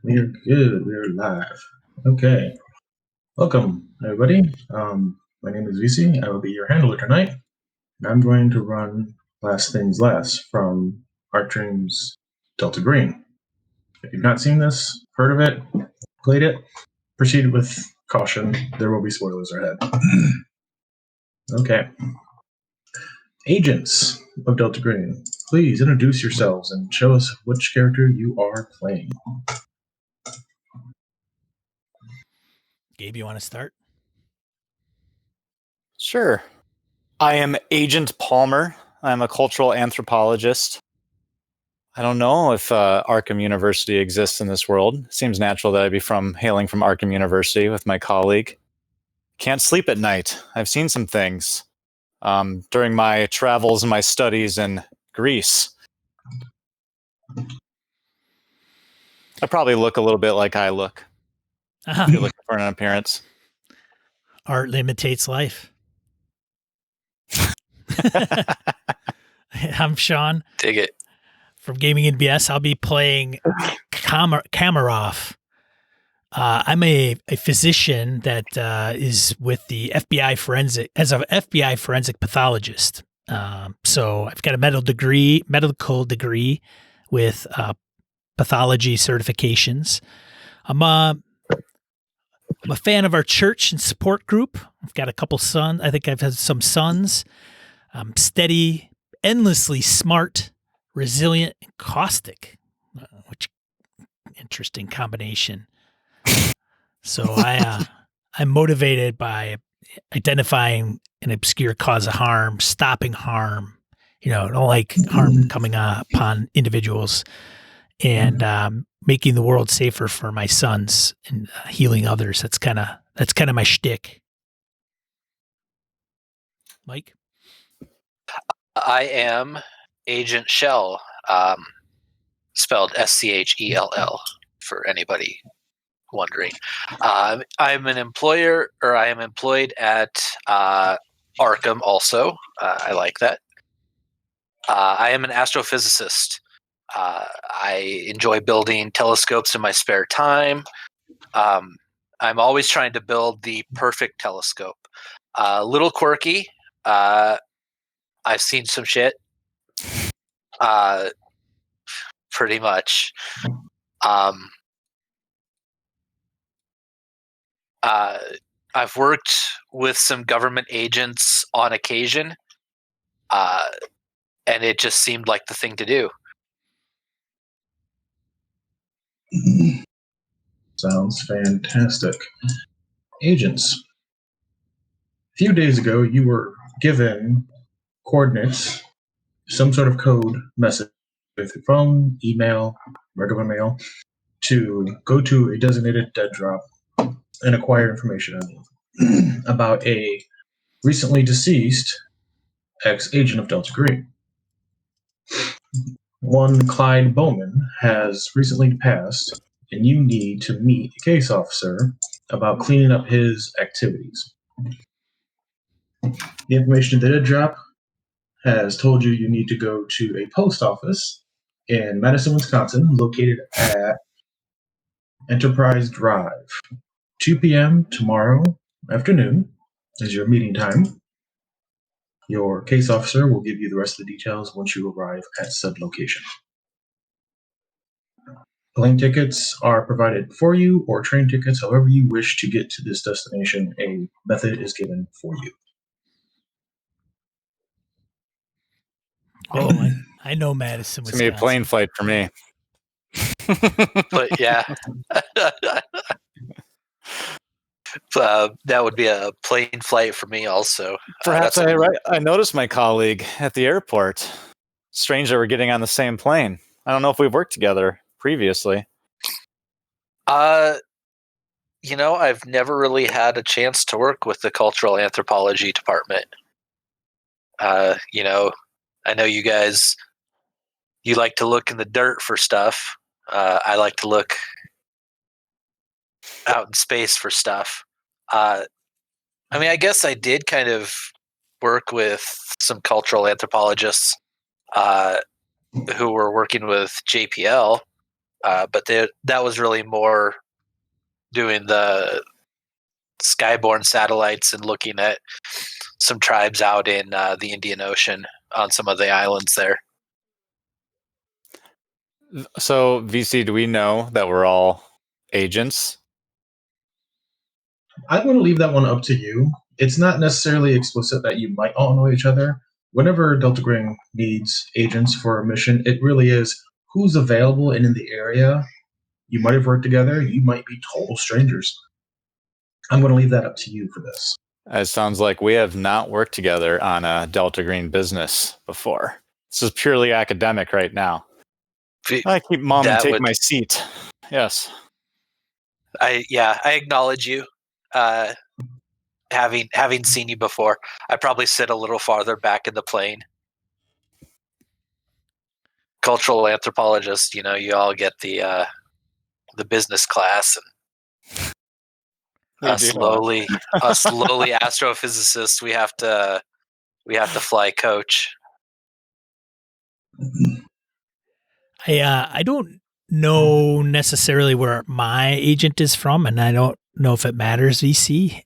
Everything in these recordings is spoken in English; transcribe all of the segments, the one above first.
We're good. We're live. Okay. Welcome, everybody. My name is Vece. I will be your handler tonight, and I'm going to run Last Things Last from Art Dreams Delta Green. If you've not seen this, heard of it, played it, proceed with caution. There will be spoilers ahead. Okay. Agents of Delta Green, please introduce yourselves and show us which character you are playing. Gabe, you want to start? Sure. I am Agent Palmer. I'm a cultural anthropologist. I don't know if Arkham University exists in this world. Seems natural that I'd be hailing from Arkham University with my colleague. Can't sleep at night. I've seen some things during my travels and my studies in Greece. I probably look a little bit like I look. If you're looking for an appearance. Art imitates life. I'm Sean. Dig it. From Gaming and BS. I'll be playing Kamaroff. I'm a physician that is with the FBI forensic pathologist. So I've got a medical degree with pathology certifications. I'm a fan of our church and support group. I've got a couple sons. I think I've had some sons. Steady, endlessly smart, resilient, and caustic. Which interesting combination. So I'm motivated by identifying an obscure cause of harm, stopping harm. I don't like harm coming upon individuals, and making the world safer for my sons and healing others. That's kind of my shtick. Mike? I am Agent Schell, spelled Schell for anybody wondering. I'm an employer, or I am employed at Arkham also. I like that. I am an astrophysicist. I enjoy building telescopes in my spare time. I'm always trying to build the perfect telescope. A little quirky. I've seen some shit. Pretty much. I've worked with some government agents on occasion, and it just seemed like the thing to do. Sounds fantastic. Agents. A few days ago, you were given coordinates, some sort of code message with your phone, email, regular mail, to go to a designated dead drop and acquire information about a recently deceased ex-agent of Delta Green. One Clyde Bowman has recently passed, and you need to meet a case officer about cleaning up his activities. The information in the dead drop has told you need to go to a post office in Madison, Wisconsin, located at Enterprise Drive. 2 p.m. tomorrow afternoon is your meeting time. Your case officer will give you the rest of the details once you arrive at said location. Plane tickets are provided for you, or train tickets, however you wish to get to this destination. A method is given for you. Oh, I know Madison, It's Wisconsin. going to be a plane flight for me. But yeah. That would be a plane flight for me also. Perhaps I noticed my colleague at the airport. Strange that we're getting on the same plane. I don't know if we've worked together previously. I've never really had a chance to work with the cultural anthropology department. I know you guys, you like to look in the dirt for stuff. I like to look out in space for stuff. I guess I did kind of work with some cultural anthropologists who were working with JPL, but that was really more doing the skyborne satellites and looking at some tribes out in the Indian Ocean on some of the islands there. So, VC, do we know that we're all agents? I'm going to leave that one up to you. It's not necessarily explicit that you might all know each other. Whenever Delta Green needs agents for a mission, it really is who's available and in the area. You might have worked together. You might be total strangers. I'm going to leave that up to you for this. It sounds like we have not worked together on a Delta Green business before. This is purely academic right now. I keep mom and take my seat. Yes. I acknowledge you. Having seen you before, I probably sit a little farther back in the plane. Cultural anthropologist, you all get the business class, and us lowly astrophysicists, we have to fly coach. I don't know necessarily where my agent is from, and I don't know if it matters, VC,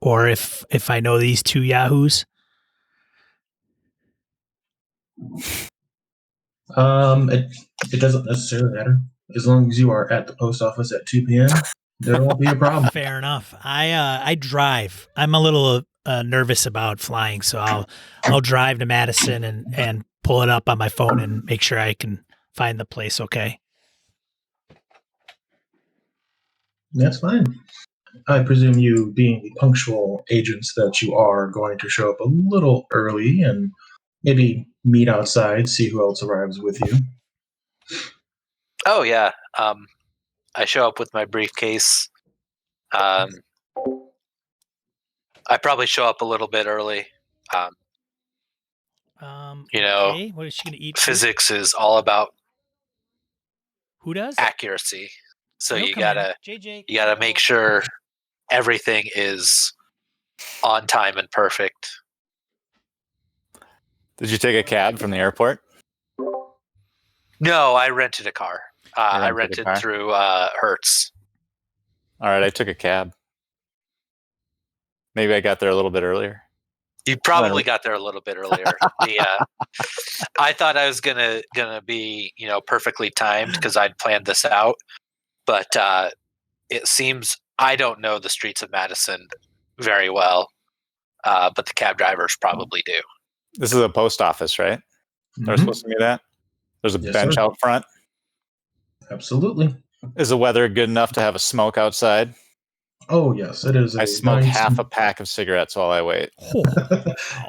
or if I know these two yahoos. It doesn't necessarily matter. As long as you are at the post office at 2 p.m., there won't be a problem. Fair enough. I drive. I'm a little nervous about flying, so I'll drive to Madison and pull it up on my phone and make sure I can find the place. Okay. That's fine. I presume you, being the punctual agents that you are, going to show up a little early and maybe meet outside, see who else arrives with you. Oh yeah. I show up with my briefcase. I probably show up a little bit early. Okay. What is she going to eat? Physics is all about Who does? accuracy. So They'll you come in. gotta JJ, you gotta make sure everything is on time and perfect. Did you take a cab from the airport? No, I rented a car. I rented a rented car? through Hertz. All right, I took a cab. Maybe I got there a little bit earlier. You probably got there a little bit earlier. I thought I was gonna be perfectly timed because I'd planned this out, but it seems I don't know the streets of Madison very well, but the cab drivers probably do. This is a post office, right? They're supposed to be that. There's a bench out front. Absolutely. Is the weather good enough to have a smoke outside? Oh yes, it is. I smoke half a pack of cigarettes while I wait.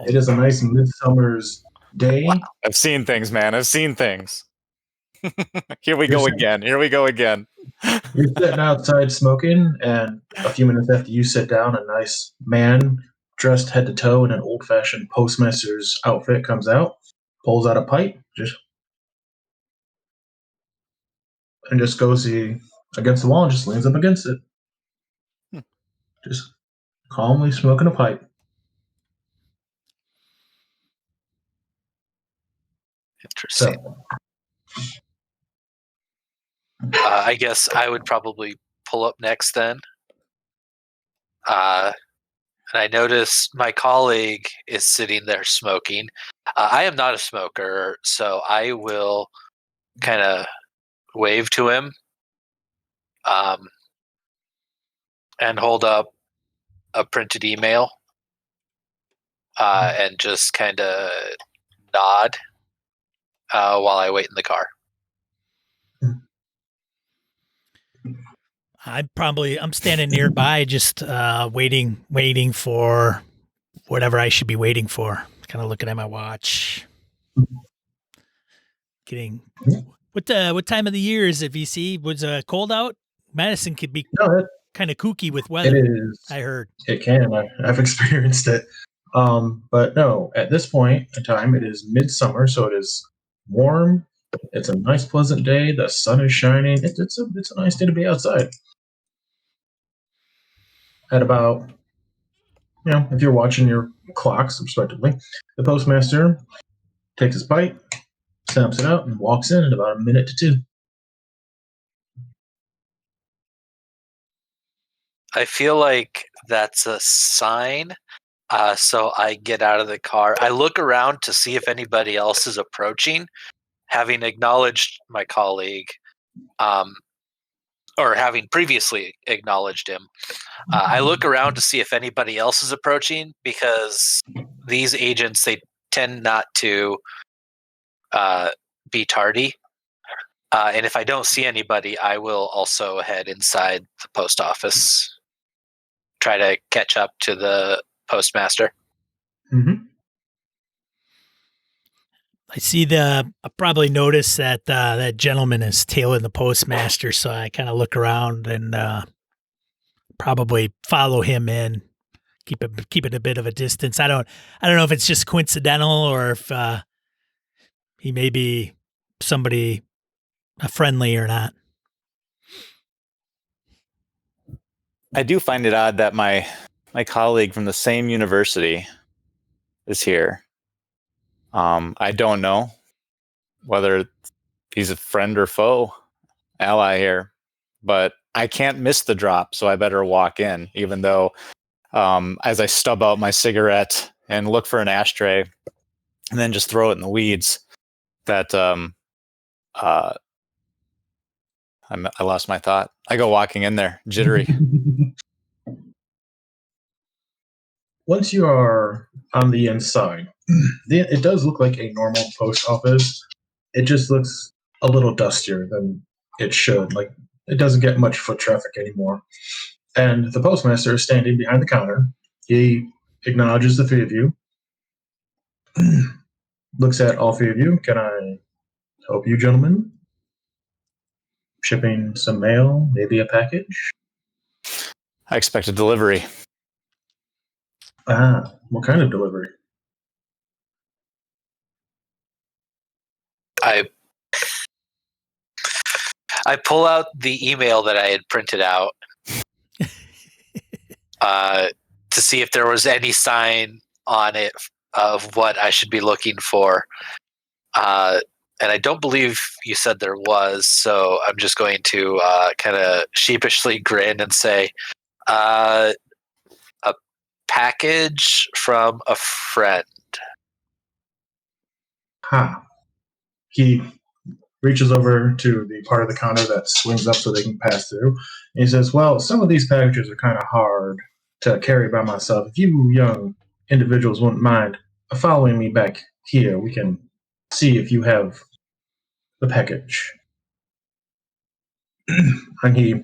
It is a nice midsummer's day. Wow. I've seen things, man. I've seen things. Here we go again. You're sitting outside smoking, and a few minutes after you sit down, a nice man dressed head to toe in an old-fashioned postmaster's outfit comes out, pulls out a pipe, just goes against the wall and just leans up against it. Just calmly smoking a pipe. Interesting. So, I guess I would probably pull up next then. And I notice my colleague is sitting there smoking. I am not a smoker, so I will kind of wave to him and hold up a printed email and just kind of nod while I wait in the car. I'm standing nearby, just waiting for whatever I should be waiting for. Kind of looking at my watch. What time of the year is it, VC? Was cold out? Madison could be kind of kooky with weather. It is. I heard. It can. I've experienced it. But no, at this point in time, it is midsummer, so it is warm. It's a nice, pleasant day. The sun is shining. It's a nice day to be outside. At about, if you're watching your clocks, respectively, the postmaster takes his pipe, stamps it out, and walks in about a minute to 2. I feel like that's a sign. So I get out of the car. I look around to see if anybody else is approaching, having acknowledged my colleague, or having previously acknowledged him. I look around to see if anybody else is approaching, because these agents, they tend not to be tardy. And if I don't see anybody, I will also head inside the post office, try to catch up to the postmaster. Mm-hmm. I probably noticed that that gentleman is tailing the postmaster, so I kind of look around and probably follow him in, keep it a bit of a distance. I don't know if it's just coincidental or if he may be somebody friendly or not. I do find it odd that my colleague from the same university is here. I don't know whether he's a friend or foe, ally here, but I can't miss the drop, so I better walk in, even though as I stub out my cigarette and look for an ashtray and then just throw it in the weeds, that I lost my thought. I go walking in there, jittery. Once you are on the inside, it does look like a normal post office. It just looks a little dustier than it should. Like, it doesn't get much foot traffic anymore. And the postmaster is standing behind the counter. He acknowledges the 3 of you, looks at all 3 of you. Can I help you, gentlemen? Shipping some mail, maybe a package? I expect a delivery. What kind of delivery? I pull out the email that I had printed out to see if there was any sign on it of what I should be looking for. And I don't believe you said there was, so I'm just going to kind of sheepishly grin and say, a package from a friend. He reaches over to the part of the counter that swings up so they can pass through. And he says, well, some of these packages are kind of hard to carry by myself. If you young individuals wouldn't mind following me back here, we can see if you have the package. And he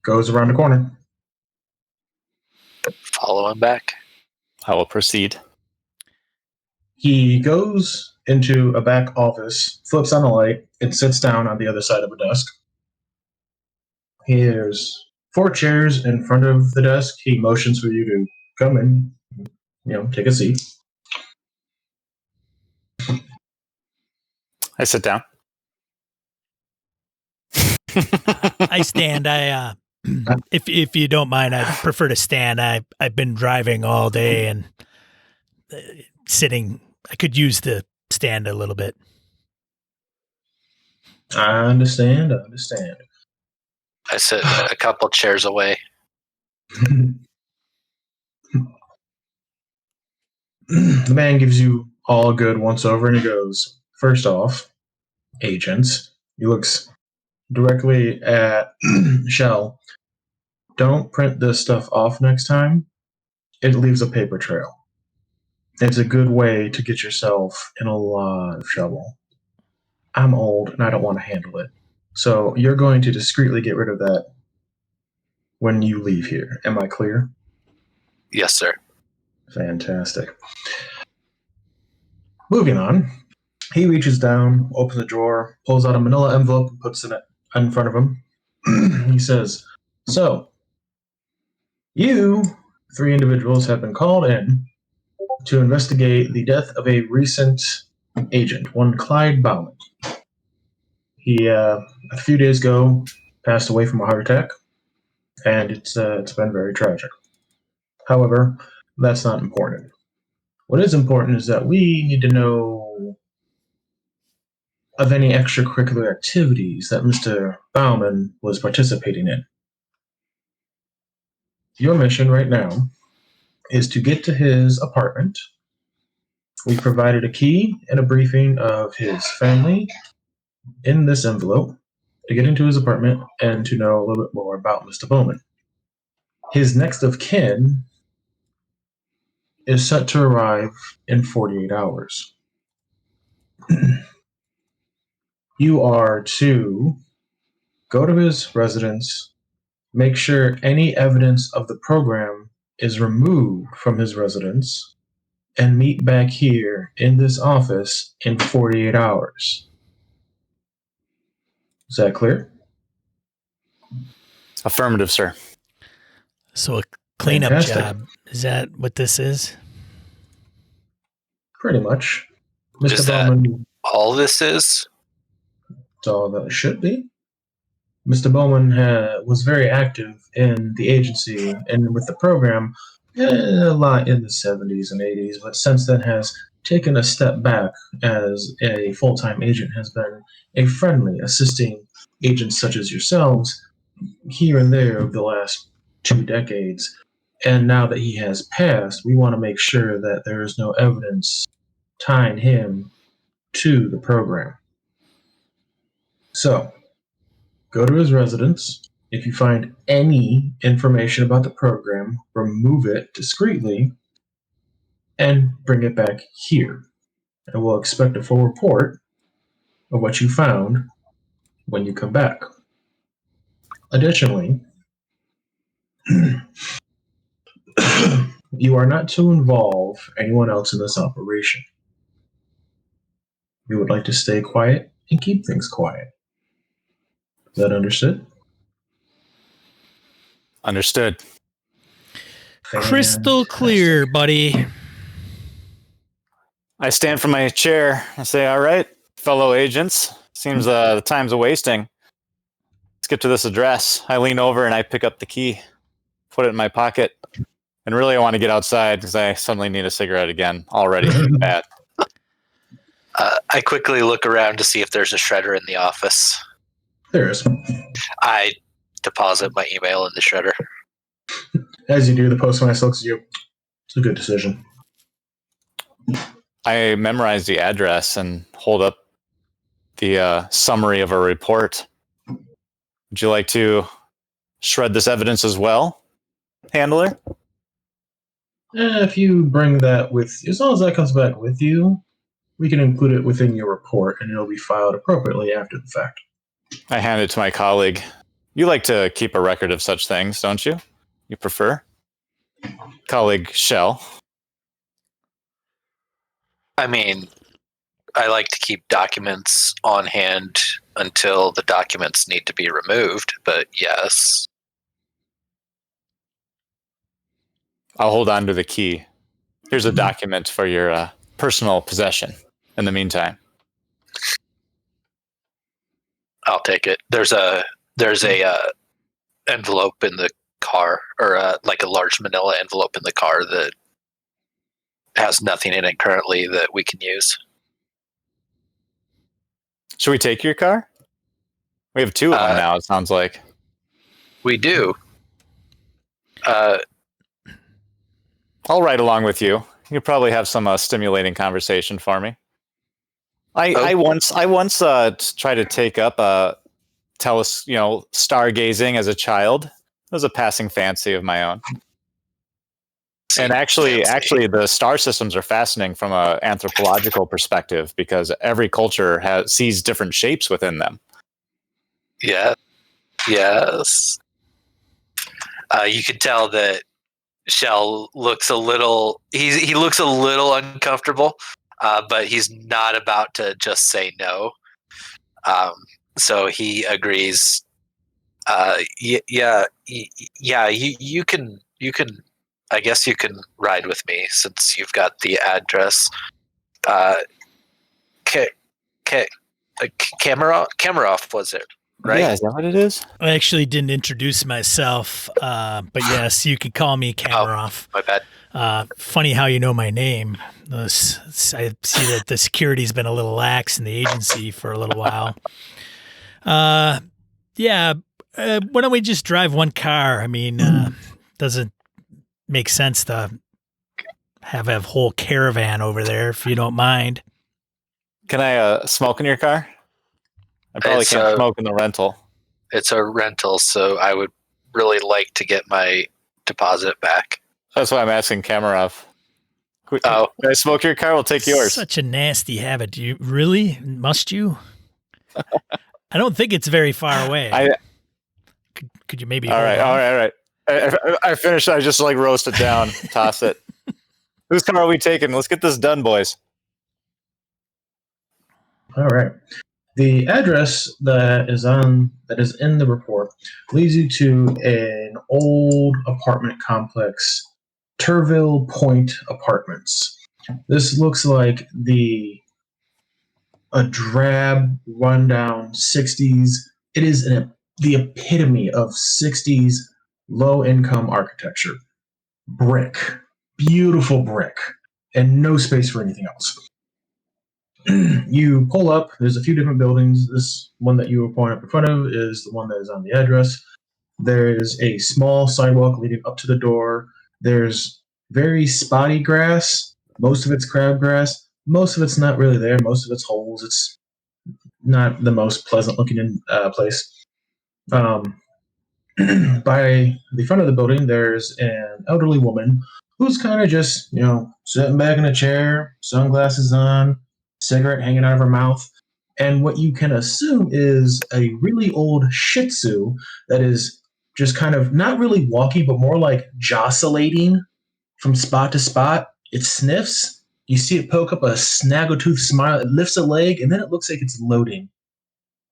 goes around the corner. Follow him back. I will proceed. He goes into a back office, flips on a light, and sits down on the other side of a desk. There's 4 chairs in front of the desk. He motions for you to come and, take a seat. I sit down. I stand. If you don't mind, I'd prefer to stand. I've been driving all day and sitting. I could use the stand a little bit. I understand. I sit a couple chairs away. The man gives you all a good once over and he goes, first off, agents. He looks directly at Schell. Don't print this stuff off next time. It leaves a paper trail. It's a good way to get yourself in a lot of trouble. I'm old and I don't want to handle it. So you're going to discreetly get rid of that when you leave here. Am I clear? Yes, sir. Fantastic. Moving on. He reaches down, opens a drawer, pulls out a manila envelope, and puts it in front of him. He says, so, you 3 individuals have been called in to investigate the death of a recent agent, one Clyde Bauman. He, a few days ago, passed away from a heart attack, and it's been very tragic. However, that's not important. What is important is that we need to know of any extracurricular activities that Mr. Bauman was participating in. Your mission right now is to get to his apartment. We provided a key and a briefing of his family in this envelope to get into his apartment and to know a little bit more about Mr. Bowman. His next of kin is set to arrive in 48 hours. You are to go to his residence, make sure any evidence of the program is removed from his residence, and meet back here in this office in 48 hours. Is that clear? Affirmative, sir. So a cleanup Fantastic. job. Is that what this is? Pretty much. Is Mr. that- Bowman, All this is? that's all that it should be. Mr. Bowman was very active in the agency and with the program a lot in the 70s and 80s, but since then has taken a step back as a full-time agent, has been a friendly, assisting agents such as yourselves here and there over the last 2 decades. And now that he has passed, we want to make sure that there is no evidence tying him to the program. So, go to his residence. If you find any information about the program, remove it discreetly and bring it back here. And we'll expect a full report of what you found when you come back. Additionally, you are not to involve anyone else in this operation. You would like to stay quiet and keep things quiet. Is that understood? Understood. Crystal clear, buddy. I stand from my chair and say, all right, fellow agents, seems the time's a wasting. Let's get to this address. I lean over and I pick up the key, put it in my pocket, and really I want to get outside because I suddenly need a cigarette again already. Bad. I quickly look around to see if there's a shredder in the office. There is. I deposit my email in the shredder. As you do, the postmaster looks at you. It's a good decision. I memorize the address and hold up the summary of a report. Would you like to shred this evidence as well, handler? If you bring that with, as long as that comes back with you, we can include it within your report and it'll be filed appropriately after the fact. I hand it to my colleague. You like to keep a record of such things, don't you? You prefer? Colleague Schell. I mean, I like to keep documents on hand until the documents need to be removed, but yes. I'll hold on to the key. Here's a document for your personal possession in the meantime. I'll take it. There's a envelope in the car, or like a large manila envelope in the car that has nothing in it currently that we can use. Should we take your car? We have 2 of them now, it sounds like. We do. I'll ride along with you. You probably have some stimulating conversation for me. I once tried to take up stargazing as a child. It was a passing fancy of my own. And actually, the star systems are fascinating from an anthropological perspective because every culture sees different shapes within them. Yeah. Yes. You could tell that Schell looks a little. He looks a little uncomfortable, but he's not about to just say no. So he agrees. You can. I guess you can ride with me since you've got the address. Kamaroff was it? right? Yeah, is that what it is? I actually didn't introduce myself, but yes, you could call me Kamaroff. My bad. Funny how you know my name. I see that the security's been a little lax in the agency for a little while. Yeah. Why don't we just drive one car? I mean, doesn't make sense to have a whole caravan over there if you don't mind. Can I smoke in your car? I probably It's, can't smoke in the rental. It's a rental, so I would really like to get my deposit back. That's why I'm asking Kamaroff. Can I smoke your car? We'll take yours. Such a nasty habit. Do you really? Must you? I don't think it's very far away. Could you maybe? All right. I finished. I just like roast it down, toss it. Whose car are we taking? Let's get this done, boys. All right. The address that is in the report leads you to an old apartment complex, Turville Point Apartments. This looks like a drab, rundown 60s. It is the epitome of 60s low-income architecture. Brick. Beautiful brick. And no space for anything else. You pull up. There's a few different buildings. This one that you were pointing up in front of is the one that is on the address. There's a small sidewalk leading up to the door. There's very spotty grass. Most of it's crabgrass. Most of it's not really there. Most of it's holes. It's not the most pleasant looking place. By the front of the building, there's an elderly woman who's kind of just, sitting back in a chair, sunglasses on, cigarette hanging out of her mouth. And what you can assume is a really old Shih Tzu that is just kind of not really walking, but more like jostulating from spot to spot. It sniffs. You see it poke up a snaggletooth smile. It lifts a leg, and then it looks like it's loading.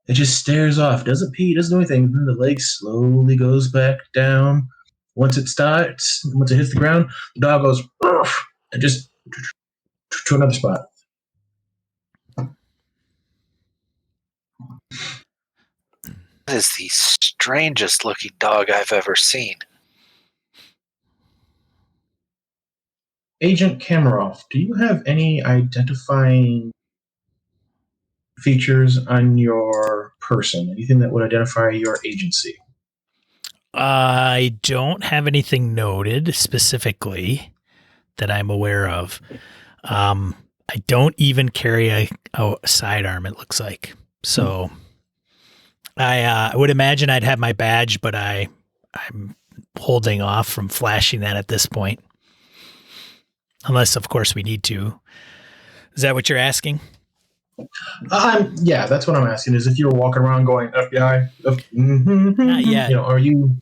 It just stares off. Doesn't pee. Doesn't do anything. Then the leg slowly goes back down. Once it hits the ground, the dog goes and just to another spot. That is the strangest looking dog I've ever seen. Agent Kamaroff, do you have any identifying features on your person? Anything that would identify your agency? I don't have anything noted specifically that I'm aware of. I don't even carry a sidearm, it looks like. So I would imagine I'd have my badge, but I'm holding off from flashing that at this point. Unless, of course, we need to. Is that what you're asking? Yeah, that's what I'm asking. Is if you were walking around going FBI, Not yet. Are you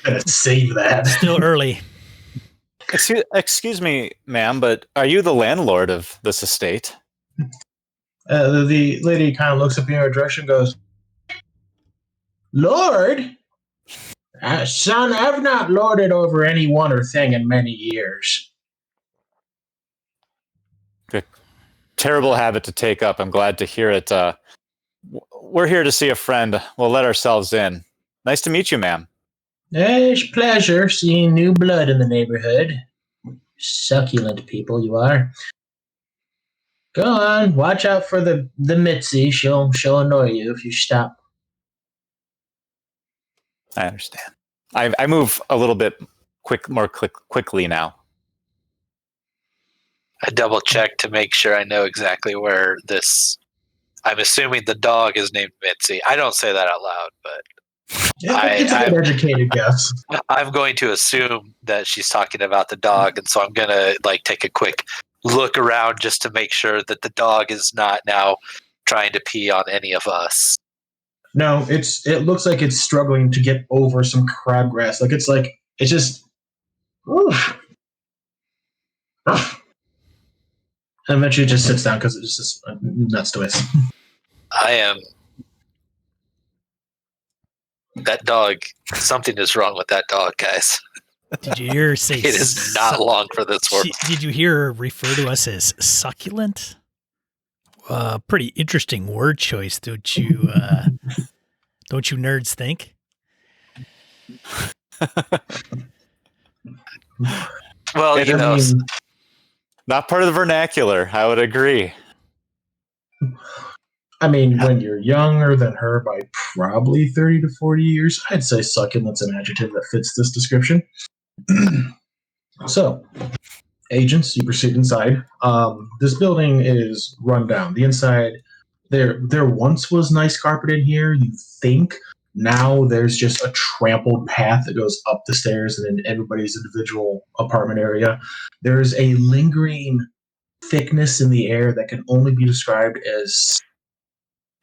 gonna save that? Still early. Excuse me, ma'am, but are you the landlord of this estate? The lady kind of looks up in your direction and goes, Lord? Son, I've not lorded over anyone or thing in many years. Good. Terrible habit to take up. I'm glad to hear it. We're here to see a friend. We'll let ourselves in. Nice to meet you, ma'am. It's pleasure seeing new blood in the neighborhood. Succulent people you are. Go on, watch out for the Mitzi. She'll annoy you if you stop. I understand. I move a little bit quickly now. I double check to make sure I know exactly where this. I'm assuming the dog is named Mitzi. I don't say that out loud, but It's an educated guess. I'm going to assume that she's talking about the dog, and so I'm gonna take a quick look around just to make sure that the dog is not now trying to pee on any of us. No, it looks like it's struggling to get over some crabgrass. It's just oof. And eventually it just sits down because it's just nuts to it. That dog, something is wrong with that dog, guys. Did you hear her say it is not long for this world. Did you hear her refer to us as succulent? Pretty interesting word choice, don't you? Don't you nerds think? Well, It you know, mean, Not part of the vernacular. I would agree. when you're younger than her by probably 30 to 40 years, I'd say succulent's an adjective that fits this description. So, agents, you proceed inside. This building is run down. The inside, there once was nice carpet in here, you think. Now there's just a trampled path that goes up the stairs and in everybody's individual apartment area. There's a lingering thickness in the air that can only be described as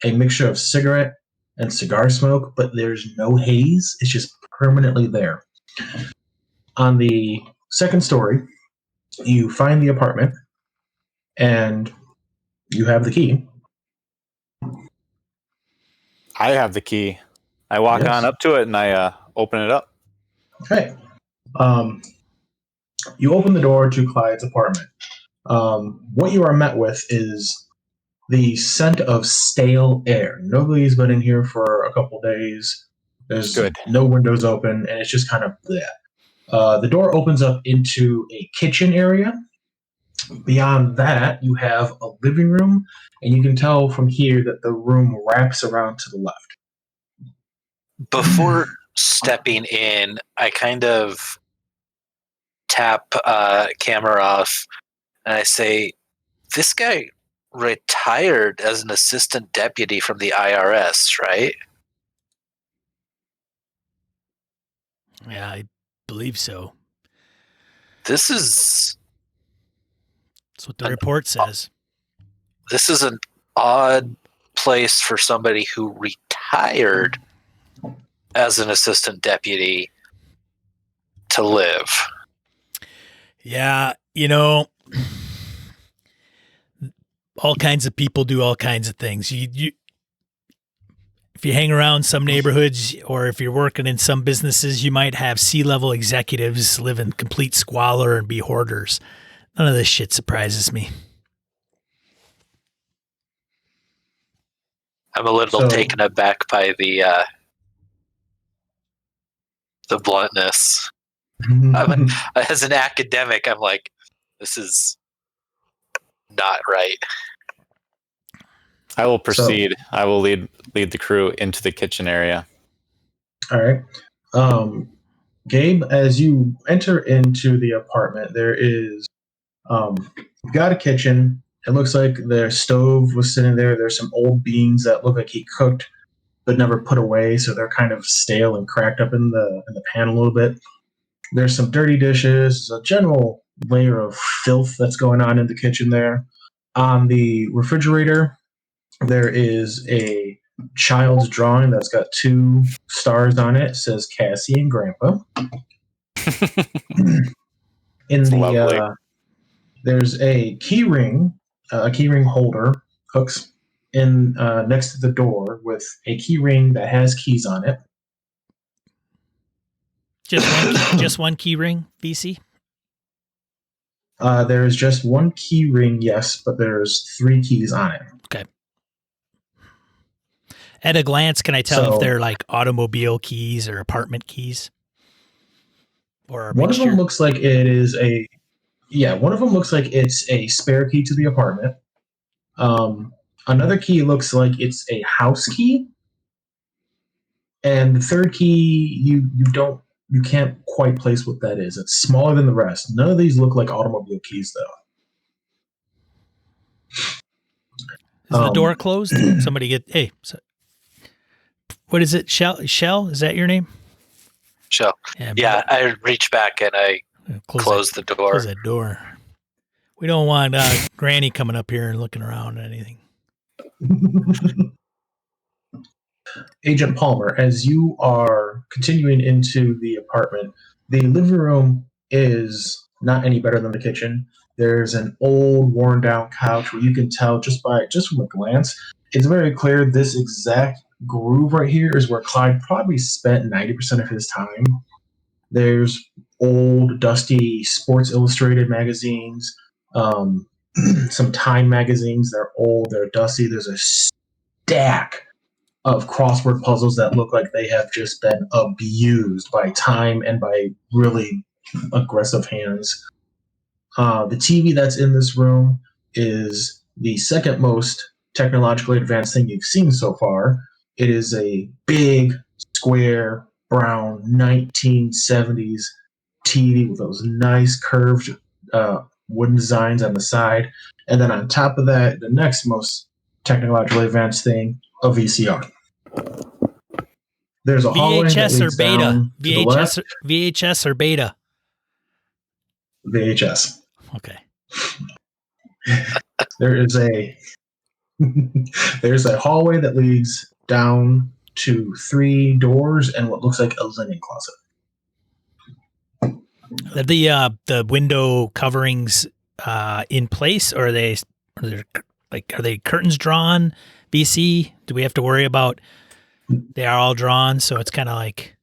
a mixture of cigarette and cigar smoke, but there's no haze. It's just permanently there. On the second story, you find the apartment and you have the key. I have the key. I walk Yes. on up to it and I open it up. Okay. You open the door to Clyde's apartment. What you are met with is the scent of stale air. Nobody's been in here for a couple days. There's Good. no windows open, and it's just kind of bleh. The door opens up into a kitchen area. Beyond that, you have a living room, and you can tell from here that the room wraps around to the left. before stepping in, I kind of tap Kamaroff and I say, "This guy retired as an assistant deputy from the IRS, right?" Yeah, I believe so. This is That's what the report says. this is an odd place for somebody who retired as an assistant deputy to live. Yeah, all kinds of people do all kinds of things. You if you hang around some neighborhoods or if you're working in some businesses, you might have C-level executives live in complete squalor and be hoarders. None of this shit surprises me. I'm a little taken aback by the bluntness. As an academic, I'm like, this is not right. I will proceed. I will lead the crew into the kitchen area. All right. Gabe, as you enter into the apartment, there is you've got a kitchen. It looks like their stove was sitting there. There's some old beans that look like he cooked but never put away, so they're kind of stale and cracked up in the pan a little bit. There's some dirty dishes, a general layer of filth that's going on in the kitchen there. On the refrigerator, there is a child's drawing that's got 2 stars on it. It says Cassie and Grandpa. Lovely. There's a key ring holder hooks in next to the door with a key ring that has keys on it. Just one key ring, Vece? There is just one key ring, yes, but there's 3 keys on it. Okay. At a glance, can I tell if they're like automobile keys or apartment keys? Or one of them looks like it is one of them looks like it's a spare key to the apartment. Another key looks like it's a house key. And the third key, you can't quite place what that is. It's smaller than the rest. None of these look like automobile keys, though. Is the door closed? Somebody what is it? Schell? Is that your name? Schell. Yeah, I reach back and I close the door. Close that door. We don't want Granny coming up here and looking around or anything. Agent Palmer, as you are continuing into the apartment, the living room is not any better than the kitchen. There's an old, worn-down couch where you can tell just from a glance, it's very clear this exact groove right here is where Clyde probably spent 90% of his time. There's old, dusty Sports Illustrated magazines. some Time magazines. They're old, they're dusty. There's a stack of crossword puzzles that look like they have just been abused by time and by really aggressive hands. The TV that's in this room is the second most technologically advanced thing you've seen so far. It is a big, square, brown 1970s TV with those nice curved wooden designs on the side. And then on top of that, the next most technologically advanced thing, a VCR. There's a hallway that VHS or leads beta? down to the left. VHS or beta? VHS. Okay. There's a hallway that leads down to 3 doors and what looks like a linen closet. Are the window coverings in place, or are they curtains drawn? BC, do we have to worry about? They are all drawn, so it's kind of like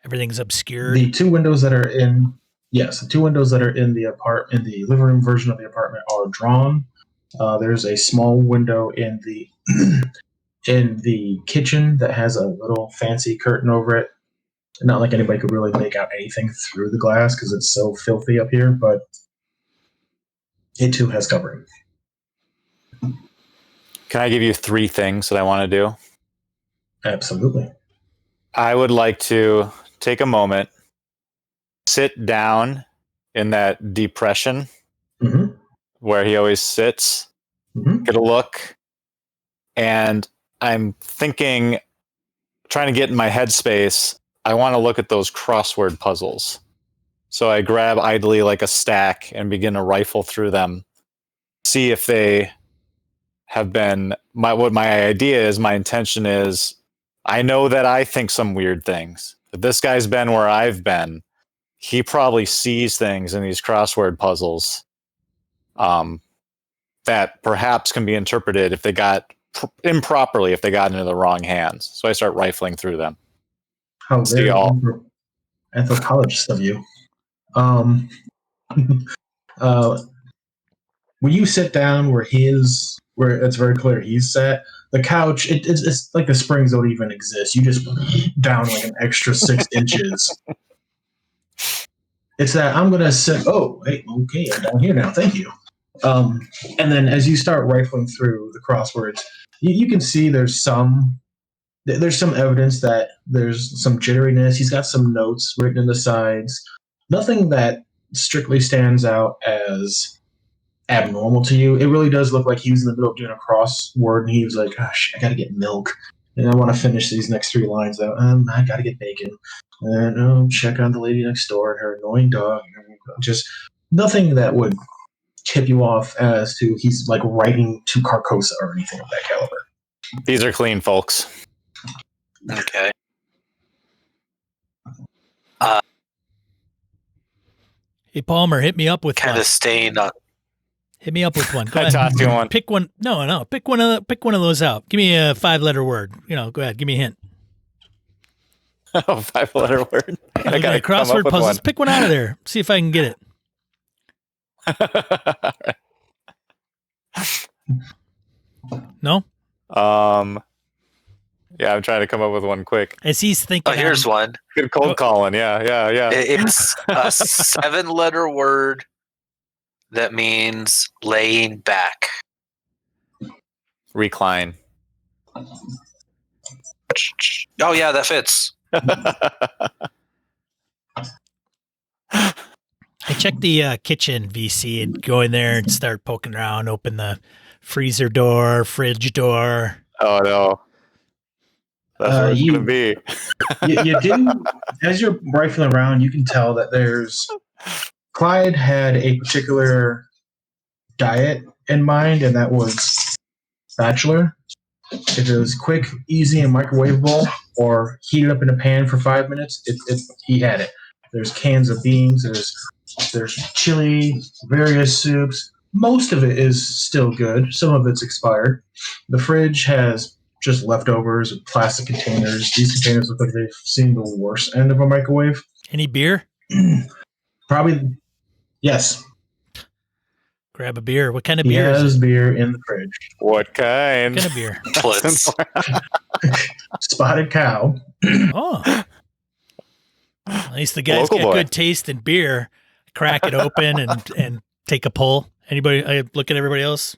everything's obscured. The 2 windows that are in the 2 windows that are in the living room version of the apartment are drawn. There's a small window in the in the kitchen that has a little fancy curtain over it. Not like anybody could really make out anything through the glass because it's so filthy up here, but it too has covering. Can I give you 3 things that I want to do? Absolutely. I would like to take a moment, sit down in that depression where he always sits, get a look, and I'm thinking, trying to get in my headspace, I want to look at those crossword puzzles. So I grab idly like a stack and begin to rifle through them, see if they have been, my intention is, I know that I think some weird things. If this guy's been where I've been, he probably sees things in these crossword puzzles that perhaps can be interpreted if they got improperly, if they got into the wrong hands. So I start rifling through them. How very anthropologist of you. When you sit down where it's very clear he's sat, the couch, it's like the springs don't even exist. You just down like an extra 6 inches. It's that I'm going to sit, hey, okay, I'm down here now, thank you. And then as you start rifling through the crosswords, you can see there's some evidence that there's some jitteriness. He's got some notes written in the sides. Nothing that strictly stands out as abnormal to you. It really does look like he was in the middle of doing a crossword and he was like, gosh, I gotta get milk and I want to finish these next 3 lines out. I gotta get bacon and check on the lady next door and her annoying dog. Just nothing that would tip you off as to he's like writing to Carcosa or anything of that caliber. These are clean, folks. Okay. Hey Palmer, hit me up with kind of staying on. Hit me up with one. Go I ahead. tossed you one. Pick one. No. Pick one of those out. Give me a 5-letter word. Go ahead. Give me a hint. 5-letter word. I got to crossword puzzles. Pick one out of there. See if I can get it. No. Yeah, I'm trying to come up with one quick. As he's thinking. Oh, here's one. Good cold calling. Yeah. It's a 7-letter word that means laying back. Recline. Oh yeah, that fits. I checked the kitchen VC and go in there and start poking around, open the freezer door, fridge door. Oh no. That's what it's going to be. you do, as you're rifling around, you can tell that Clyde had a particular diet in mind, and that was bachelor. If it was quick, easy, and microwavable, or heated up in a pan for 5 minutes, he had it. There's cans of beans, there's chili, various soups. Most of it is still good. Some of it's expired. The fridge has just leftovers of plastic containers. These containers look like they've seen the worst end of a microwave. Any beer? Probably, yes. grab a beer. What kind of He beer has is it? beer in the fridge. What kind? What kind of beer? Blitz. Spotted Cow. Oh. At least the guy's Local got boy. good taste in beer. Crack it open and take a pull. Anybody? I look at everybody else.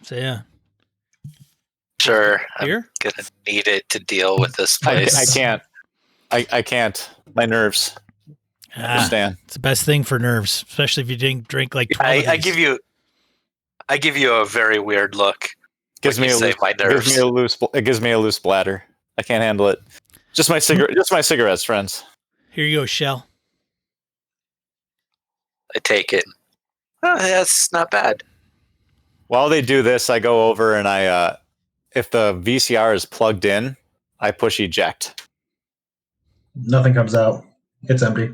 So yeah, Sure. I'm beer. gonna need it to deal with this I place. can't. I can't. My nerves. Understand. It's the best thing for nerves, especially if you didn't drink like 12 of I these. give you a very weird look. Gives when me you a say loose, my nerves. It gives me a loose bladder. I can't handle it. Just my cigarettes, friends. Here you go, Schell. I take it. Oh, that's not bad. While they do this, I go over and I, if the VCR is plugged in, I push eject. Nothing comes out. It's empty.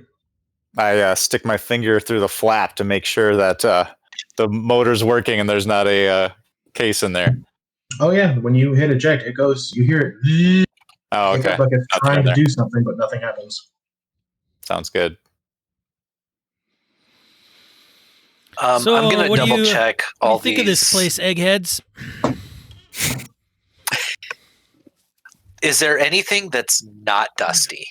I stick my finger through the flap to make sure that the motor's working and there's not a case in there. Oh yeah, when you hit eject, it goes. You hear it. Oh, It's okay. like it's Nothing trying in to there. do something, but nothing happens. Sounds good. So, I'm gonna what do double you- check What do all you think these. of this place, Eggheads? Is there anything that's not dusty?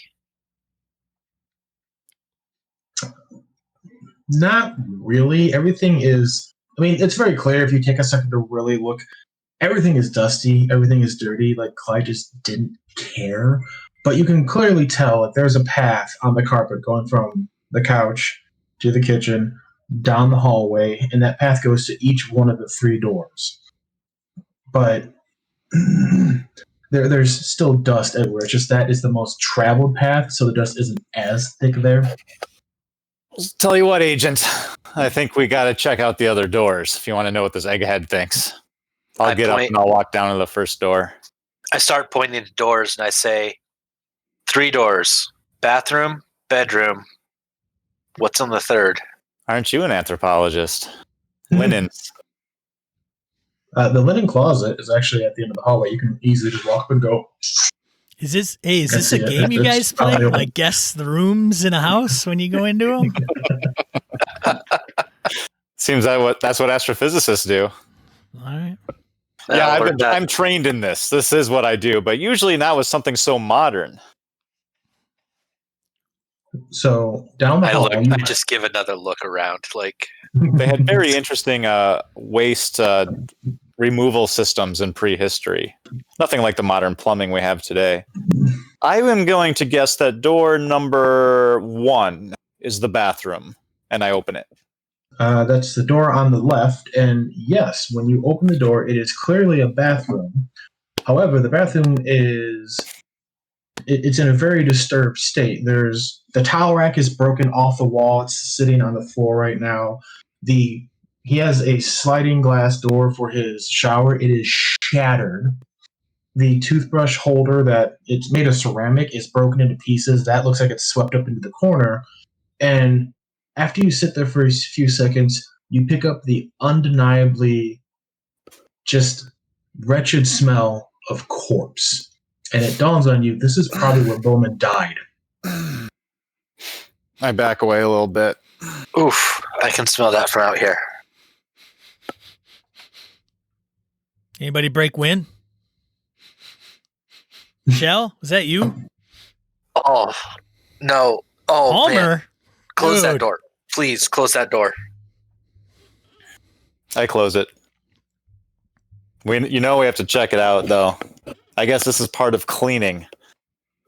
Not really. Everything is. I mean, it's very clear if you take a second to really look. Everything is dusty. Everything is dirty. Like Clyde just didn't care. But you can clearly tell like there's a path on the carpet going from the couch to the kitchen, down the hallway, and that path goes to each one of the 3 doors. But there's still dust everywhere. It's just that is the most traveled path, so the dust isn't as thick there. Tell you what, Agent. I think we got to check out the other doors if you want to know what this egghead thinks. I'll get up and I'll walk down to the first door. I start pointing to doors and I say, 3 doors: bathroom, bedroom. What's on the third? Aren't you an anthropologist? Linens. The linen closet is actually at the end of the hallway. You can easily just walk up and go. Is this a That's it. game you That's guys play? probably- Like guess the rooms in a house when you go into them? Seems that's what astrophysicists do. All right. Yeah, I'll learn that. I'm trained in this. This is what I do, but usually not with something so modern. So down the I hall, look. I just give another look around. Like, They had very interesting waste removal systems in prehistory. Nothing like the modern plumbing we have today. I am going to guess that door number 1 is the bathroom, and I open it. that's the door on the left, and yes, when you open the door, it is clearly a bathroom. However, the bathroom it's in a very disturbed state. There's the towel rack is broken off the wall. It's sitting on the floor right now. He has a sliding glass door for his shower. It is shattered. The toothbrush holder that it's made of ceramic is broken into pieces. That looks like it's swept up into the corner. And after you sit there for a few seconds, you pick up the undeniably just wretched smell of corpse. And it dawns on you, this is probably where Bowman died. I back away a little bit. oof! I can smell that from out here. Anybody break wind? Schell, was that you? Oh no! Oh man! Palmer? Close that Dude. door, please. Close that door. I close it. We have to check it out, though. I guess this is part of cleaning,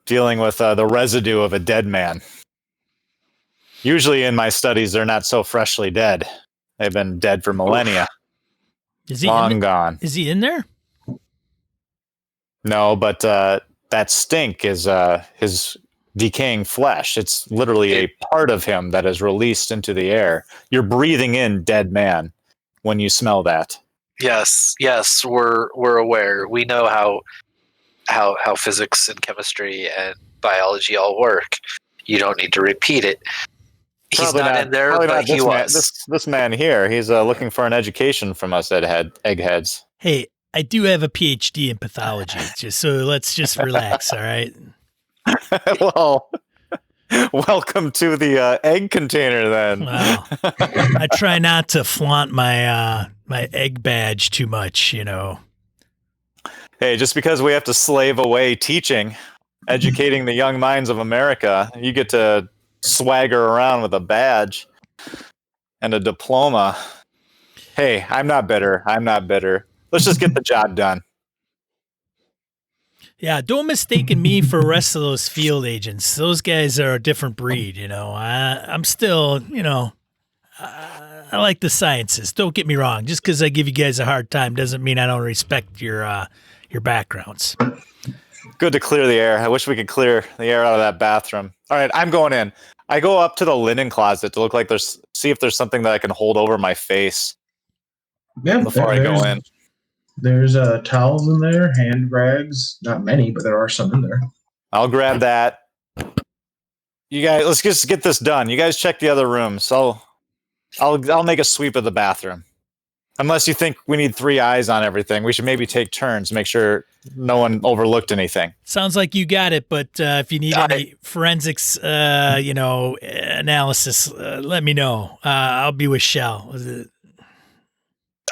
dealing with the residue of a dead man. Usually in my studies, they're not so freshly dead. They've been dead for millennia. Is he Long gone. Is he in there? No, but that stink is his decaying flesh. It's literally a part of him that is released into the air. You're breathing in dead man when you smell that. Yes, we're aware. We know how physics and chemistry and biology all work. You don't need to repeat it. He's Probably not in there, probably but not he this man, was. this man here. He's looking for an education from us eggheads. Hey, I do have a PhD in pathology, just so let's just relax, all right? Well, Welcome to the egg container, then. Wow. I try not to flaunt my my egg badge too much, you know. Hey, just because we have to slave away teaching, educating the young minds of America, you get to swagger around with a badge and a diploma. Hey, I'm not bitter. Let's just get the job done. Yeah, don't mistake me for the rest of those field agents. Those guys are a different breed, you know. I'm still, you know, I like the sciences. Don't get me wrong. Just because I give you guys a hard time doesn't mean I don't respect your backgrounds. Good to clear the air. I wish we could clear the air out of that bathroom. All right, I'm going in. I go up to the linen closet to look like see if there's something that I can hold over my face before I go in. There's towels in there, hand rags. Not many, but there are some in there. I'll grab that. You guys, let's just get this done. You guys check the other rooms. I'll make a sweep of the bathroom. Unless you think we need 3 eyes on everything, we should maybe take turns, make sure no one overlooked anything. Sounds like you got it, but if you need any forensics, you know, analysis, let me know. I'll be with Schell.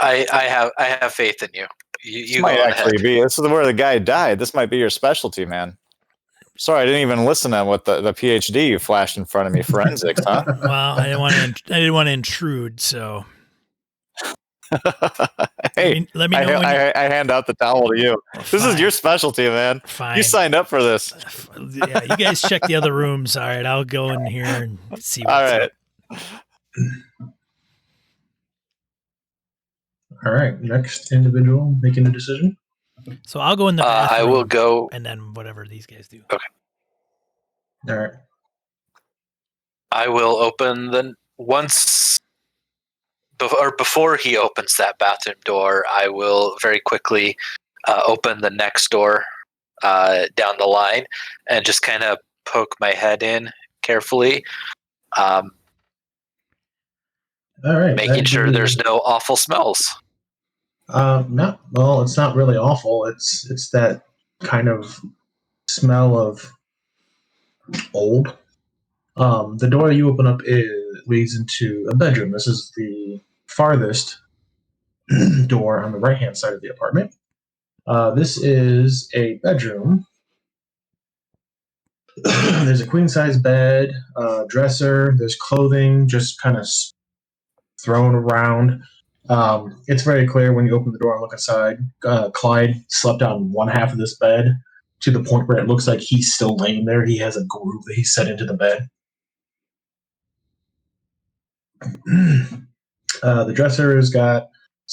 I have faith in you. You might go actually ahead. be. This is where the guy died. This might be your specialty, man. Sorry, I didn't even listen to what the PhD you flashed in front of me. Forensics, huh? Well, I didn't want to intrude, so. Hey, let me know. I hand out the towel to you. This is your specialty, man. Fine. You signed up for this. Yeah, you guys check the other rooms. All right, I'll go in here and see what's All right. up. All right, next individual making a decision. So I'll go in the bathroom. I will go, and then whatever these guys do. Okay. All right. I will open before he opens that bathroom door. I will very quickly open the next door down the line and just kind of poke my head in carefully, All right. making sure there's no awful smells. No, well, it's not really awful. It's that kind of smell of old. The door you open up leads into a bedroom. This is the farthest door on the right-hand side of the apartment. This is a bedroom. There's a queen-size bed, dresser. There's clothing just kind of thrown around. It's very clear when you open the door and look inside. Clyde slept on one half of this bed to the point where it looks like he's still laying there. He has a groove that he set into the bed. The dresser has got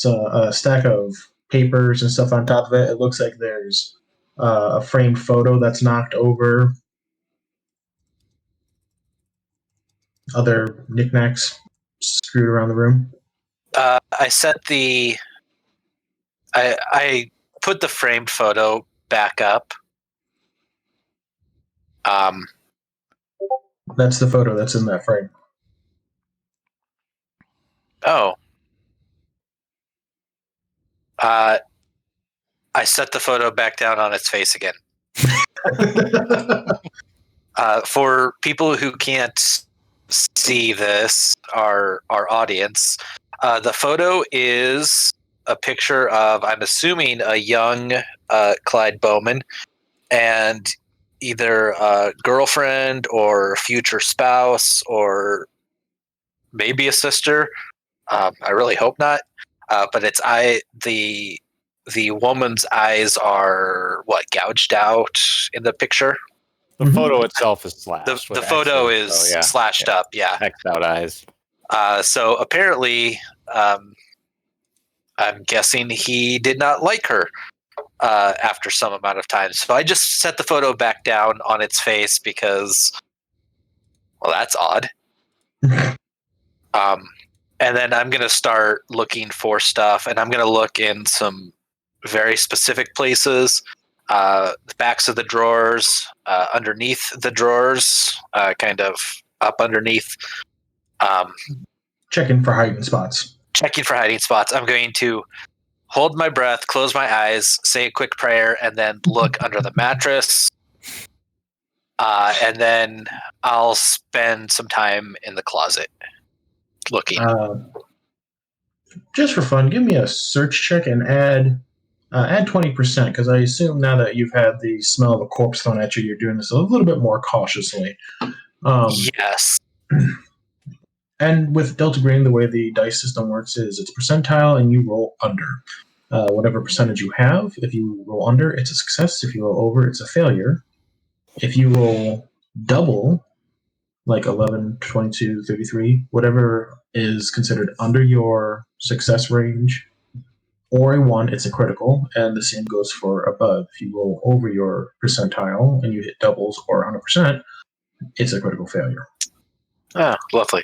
a stack of papers and stuff on top of it. It looks like there's a framed photo that's knocked over. Other knickknacks screwed around the room. I put the framed photo back up. That's the photo that's in that frame. Oh. I set the photo back down on its face again. For people who can't see this, our audience, the photo is a picture of, I'm assuming, a young Clyde Bowman and either a girlfriend or future spouse or maybe a sister. I really hope not. But the woman's eyes are gouged out in the picture. The photo itself is slashed. The photo is slashed up. Yeah. X'd out eyes. So apparently, I'm guessing he did not like her after some amount of time. So I just set the photo back down on its face because, well, that's odd. And then I'm going to start looking for stuff, and I'm going to look in some very specific places, the backs of the drawers, underneath the drawers, kind of up underneath. Checking for hiding spots. I'm going to hold my breath, close my eyes, say a quick prayer, and then look under the mattress, And then I'll spend some time in the closet looking. Just for fun, give me a search check and add 20%, because I assume now that you've had the smell of a corpse thrown at you, you're doing this a little bit more cautiously. Yes. And with Delta Green, the way the dice system works is it's percentile and you roll under. Whatever percentage you have, if you roll under, it's a success. If you roll over, it's a failure. If you roll double, like 11, 22, 33, whatever is considered under your success range, or a 1, it's a critical, and the same goes for above. If you roll over your percentile and you hit doubles or 100%, it's a critical failure. Oh, lovely.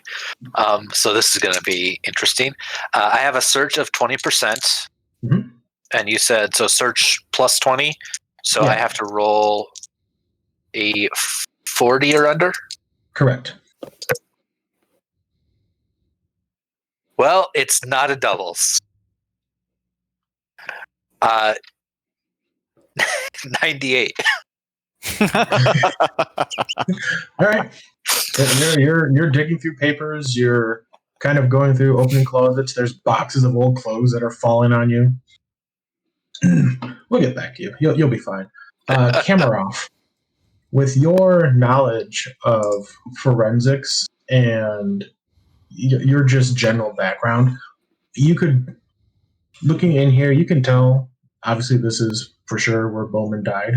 So this is going to be interesting. I have a search of 20%. Mm-hmm. And you said, so search plus 20. So Yeah. I have to roll a 40 or under? Correct. Well, it's not a doubles. 98. All right. You're digging through papers. You're kind of going through opening closets. There's boxes of old clothes that are falling on you. We'll get back to you. You'll be fine. Kamaroff, with your knowledge of forensics and your just general background, you could, looking in here, you can tell, obviously this is for sure where Bowman died.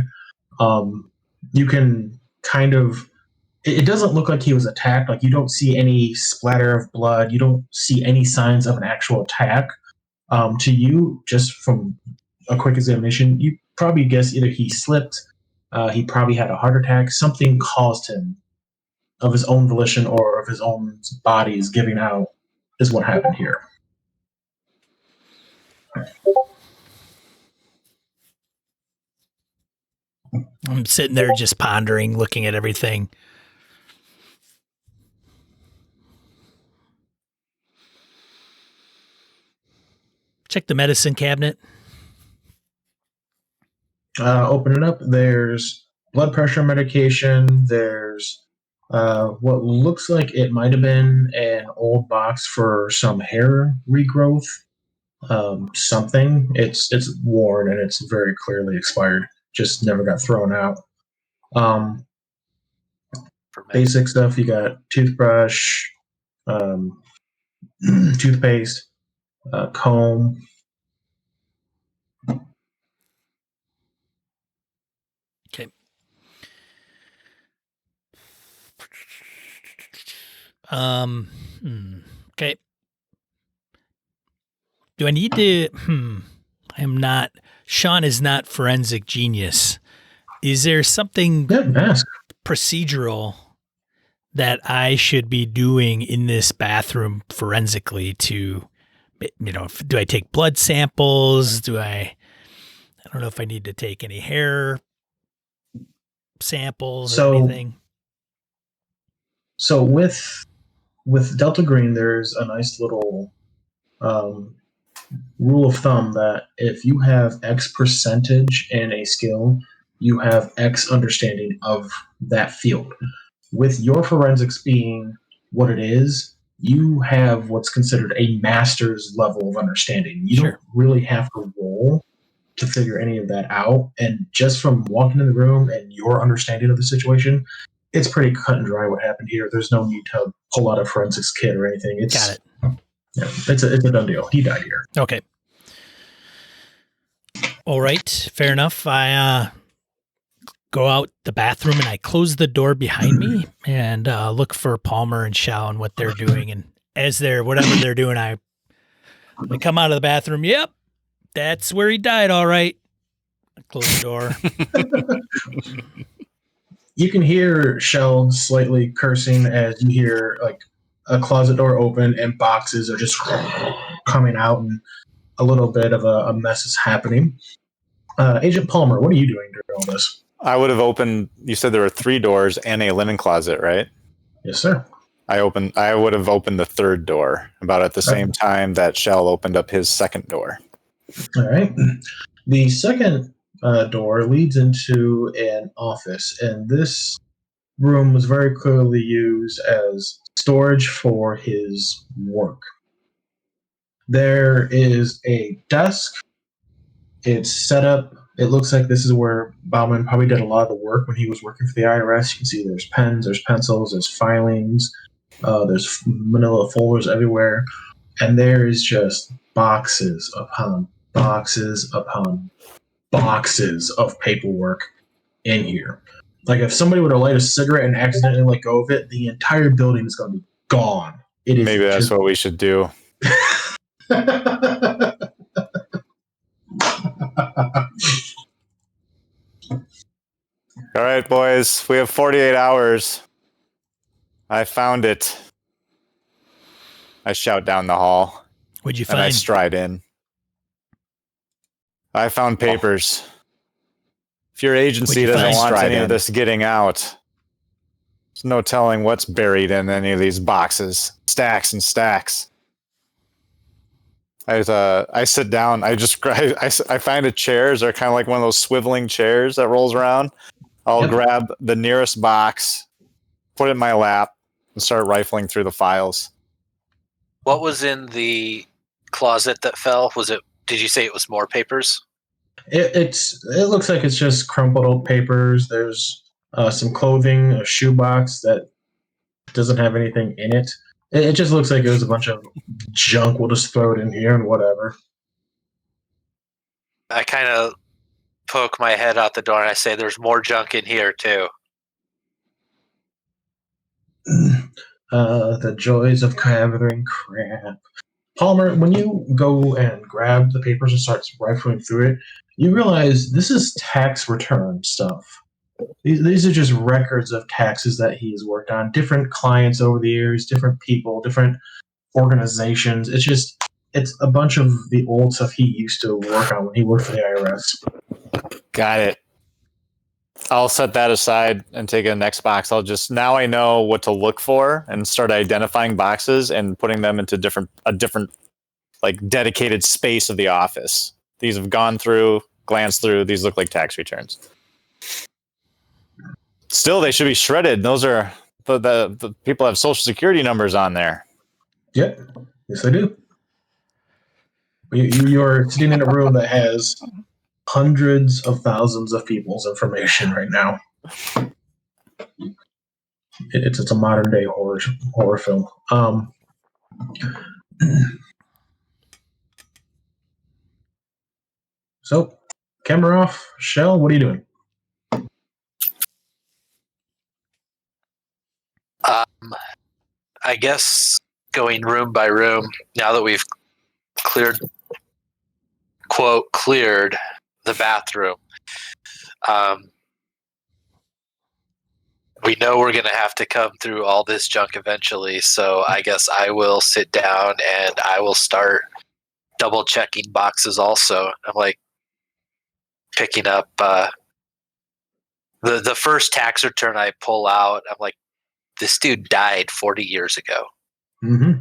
You can kind of, it doesn't look like he was attacked. Like, you don't see any splatter of blood. You don't see any signs of an actual attack. To you, just from a quick examination, you probably guess either he slipped, he probably had a heart attack, something caused him of his own volition or of his own body's giving out is what happened here. I'm sitting there just pondering, looking at everything. Check the medicine cabinet. Open it up. There's blood pressure medication. There's what looks like it might have been an old box for some hair regrowth. Something. It's worn and it's very clearly expired. Just never got thrown out. Basic stuff. You got toothbrush, toothpaste, comb. Okay. Okay. Do I need to? I'm not. Sean is not forensic genius. Is there something procedural that I should be doing in this bathroom forensically to, do I take blood samples? I don't know if I need to take any hair samples or anything. So with Delta Green, there's a nice little rule of thumb that if you have X percentage in a skill, you have X understanding of that field. With your forensics being what it is, you have what's considered a master's level of understanding. You don't really have to roll to figure any of that out. And just from walking in the room and your understanding of the situation, it's pretty cut and dry what happened here. There's no need to pull out a forensics kit or anything. Got it. Yeah, it's a done deal. He died here. Okay. All right. Fair enough. I go out the bathroom and I close the door behind me and look for Palmer and Schell and what they're doing. And as whatever they're doing, I come out of the bathroom. Yep. That's where he died. All right. I close the door. You can hear Schell slightly cursing as you hear like a closet door open and boxes are just coming out and a little bit of a mess is happening. Agent Palmer, what are you doing during all this? I would have opened, you said there were 3 doors and a linen closet, right? Yes, sir. I would have opened the 3rd door about at the same time that Schell opened up his 2nd door. All right. The second door leads into an office, and this room was very clearly used as storage for his work. There is a desk. It's set up. It looks like this is where Bauman probably did a lot of the work when he was working for the IRS. You can see there's pens, there's pencils, there's filings, there's manila folders everywhere. And there is just boxes upon boxes upon boxes of paperwork in here. Like if somebody were to light a cigarette and accidentally let go of it, the entire building is going to be gone. It is Maybe that's what we should do. All right, boys. We have 48 hours. I found it. I shout down the hall. What'd you And I find? stride in. I found papers. If your agency What'd you doesn't find? want any of this getting out, there's no telling what's buried in any of these boxes. Stacks and stacks. I sit down. I find a chair. They're kind of like one of those swiveling chairs that rolls around. I'll grab the nearest box, put it in my lap, and start rifling through the files. What was in the closet that fell? Did you say it was more papers? It looks like it's just crumpled old papers. There's some clothing, a shoebox that doesn't have anything in it. It just looks like it was a bunch of junk. We'll just throw it in here and whatever. I kind of poke my head out the door and I say, "There's more junk in here too." The joys of gathering crap. Palmer, when you go and grab the papers and start rifling through it, you realize this is tax return stuff. These are just records of taxes that he's worked on. Different clients over the years, different people, different organizations. It's a bunch of the old stuff he used to work on when he worked for the IRS. Got it. I'll set that aside and take a next box. Now I know what to look for and start identifying boxes and putting them into a different like dedicated space of the office. These have gone through, glanced through. These look like tax returns. Still, they should be shredded. Those are the people have social security numbers on there. Yep. Yes, I do. You're sitting in a room that has hundreds of thousands of people's information right now. It's a modern day horror film. So, Kamaroff, Schell, what are you doing? I guess going room by room, now that we've cleared the bathroom. We know we're going to have to come through all this junk eventually, so I guess I will sit down and I will start double checking boxes also. I'm like picking up the first tax return I pull out. I'm like, this dude died 40 years ago. Mm-hmm.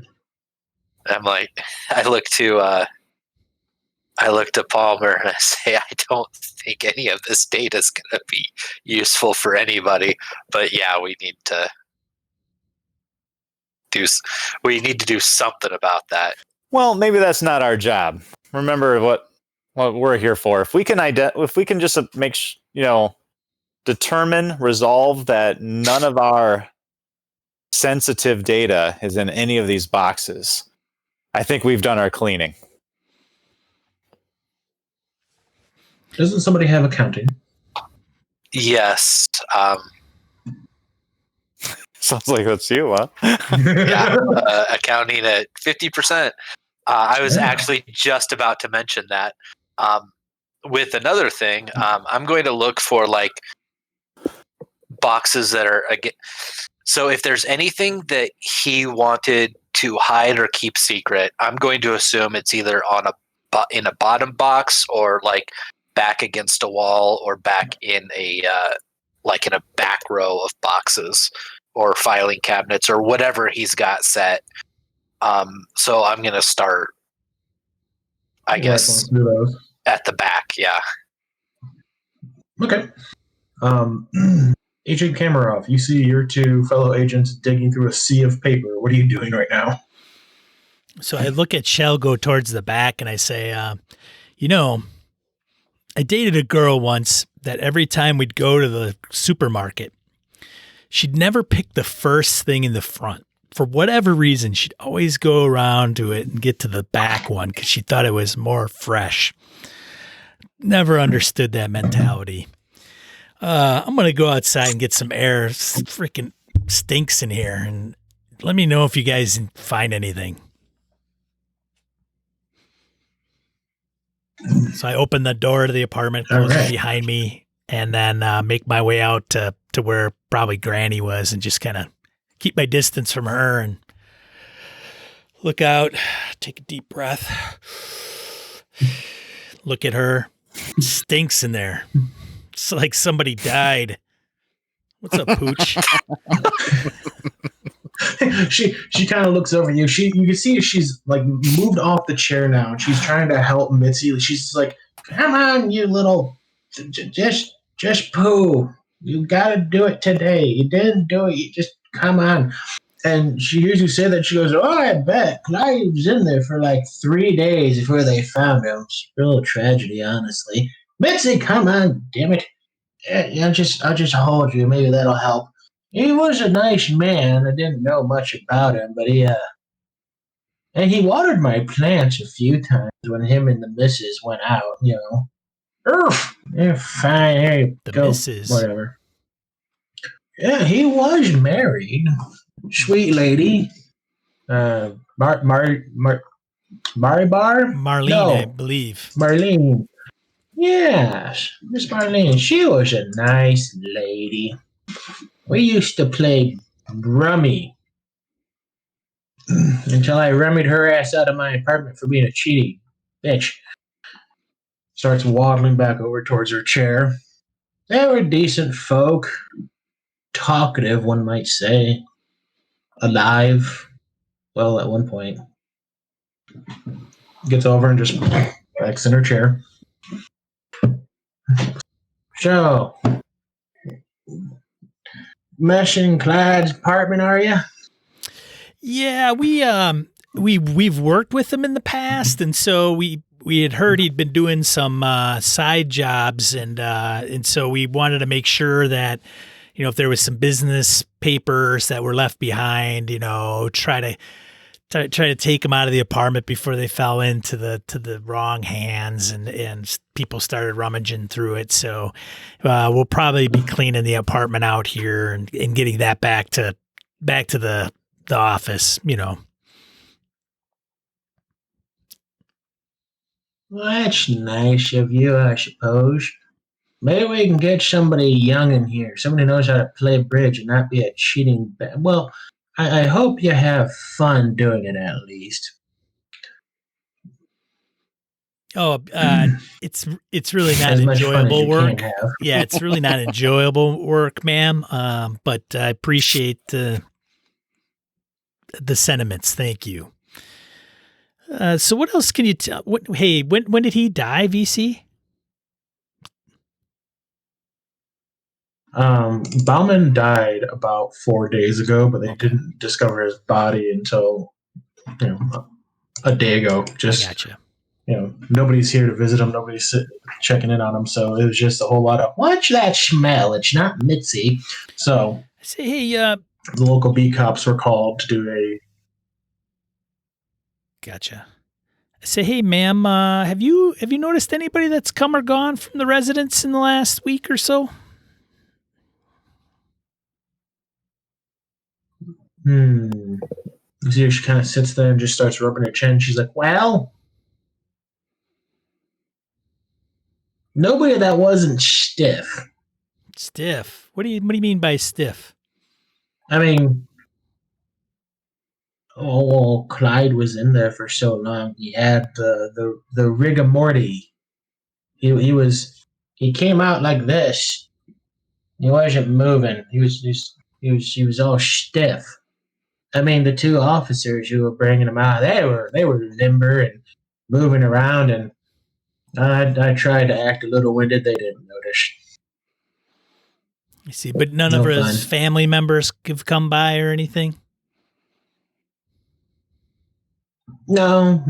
I'm like, I look to Palmer and I say, I don't think any of this data is going to be useful for anybody. But yeah, we need to do something about that. Well, maybe that's not our job. Remember what we're here for. If we can just resolve that none of our sensitive data is in any of these boxes, I think we've done our cleaning. Doesn't somebody have accounting? Yes. Sounds like that's you, huh? Yeah, accounting at 50%. I was actually just about to mention that. With another thing, I'm going to look for like boxes that are so if there's anything that he wanted to hide or keep secret, I'm going to assume it's either in a bottom box or like back against a wall or back in a in a back row of boxes or filing cabinets or whatever he's got set. So I'm going to start, I guess, at the back. Yeah. Okay. Agent Kamaroff, you see your two fellow agents digging through a sea of paper. What are you doing right now? So I look at Schell go towards the back and I say, you know, I dated a girl once that every time we'd go to the supermarket, she'd never pick the first thing in the front. For whatever reason, she'd always go around to it and get to the back one because she thought it was more fresh. Never understood that mentality. I'm going to go outside and get some air. It freaking stinks in here. And let me know if you guys find anything. So I open the door to the apartment, close it behind me, and then make my way out to where probably Granny was and just kind of keep my distance from her and look out, take a deep breath, look at her. It stinks in there. It's like somebody died. What's up, Pooch? She kind of looks over you. You can see she's like moved off the chair now, and she's trying to help Mitzi. She's like, "Come on, you little, just poo. You gotta do it today. You didn't do it. You just come on." And she hears you say that. She goes, "Oh, I bet Clyde was in there for like 3 days before they found him. It's a real tragedy, honestly. Mitzi, come on, damn it. I'll just hold you. Maybe that'll help." He was a nice man. I didn't know much about him, but and he watered my plants a few times when him and the missus went out, you know. They're fine. Hey, The go, missus. whatever. Yeah, he was married. Sweet lady. Maribar? Marlene, No. I believe. Marlene. Yes, Miss Marlene. She was a nice lady. We used to play rummy until I rummied her ass out of my apartment for being a cheating bitch. Starts waddling back over towards her chair. They were decent folk. Talkative, one might say. Alive. Well, at one point. Gets over and just backs in her chair. So, meshing Clyde's apartment, are you? Yeah, we've worked with him in the past, and so we had heard he'd been doing some side jobs, and so we wanted to make sure that, you know, if there was some business papers that were left behind, you know, try to take them out of the apartment before they fell into the wrong hands and people started rummaging through it. So we'll probably be cleaning the apartment out here and getting that back to the office, you know. Well, that's nice of you, I suppose. Maybe we can get somebody young in here. Somebody who knows how to play bridge and not be a cheating. Well, I hope you have fun doing it at least. Oh, it's really not As much fun as enjoyable you work. can have. Yeah, it's really not enjoyable work, ma'am. But I appreciate the sentiments. Thank you. So what else can you tell? Hey, when did he die, VC? Bauman died about 4 days ago, but they Okay. didn't discover his body until, you know, a day ago. Just, Gotcha. you know, nobody's here to visit him. Nobody's checking in on him. So it was just a whole lot of, watch that smell. It's not Mitzi. So I say, hey, the local beat cops were called to do a. gotcha. I say, hey, ma'am, have you noticed anybody that's come or gone from the residence in the last week or so? You see, she kind of sits there and just starts rubbing her chin. She's like, well, nobody that wasn't stiff. Stiff. What do you mean by stiff? I mean, Clyde was in there for so long. He had the rigor mortis. He came out like this. He wasn't moving. He was all stiff. I mean, the two officers who were bringing him out, they were limber and moving around, and I tried to act a little winded. They didn't notice. I see, but none No of his fun. family members have come by or anything. No.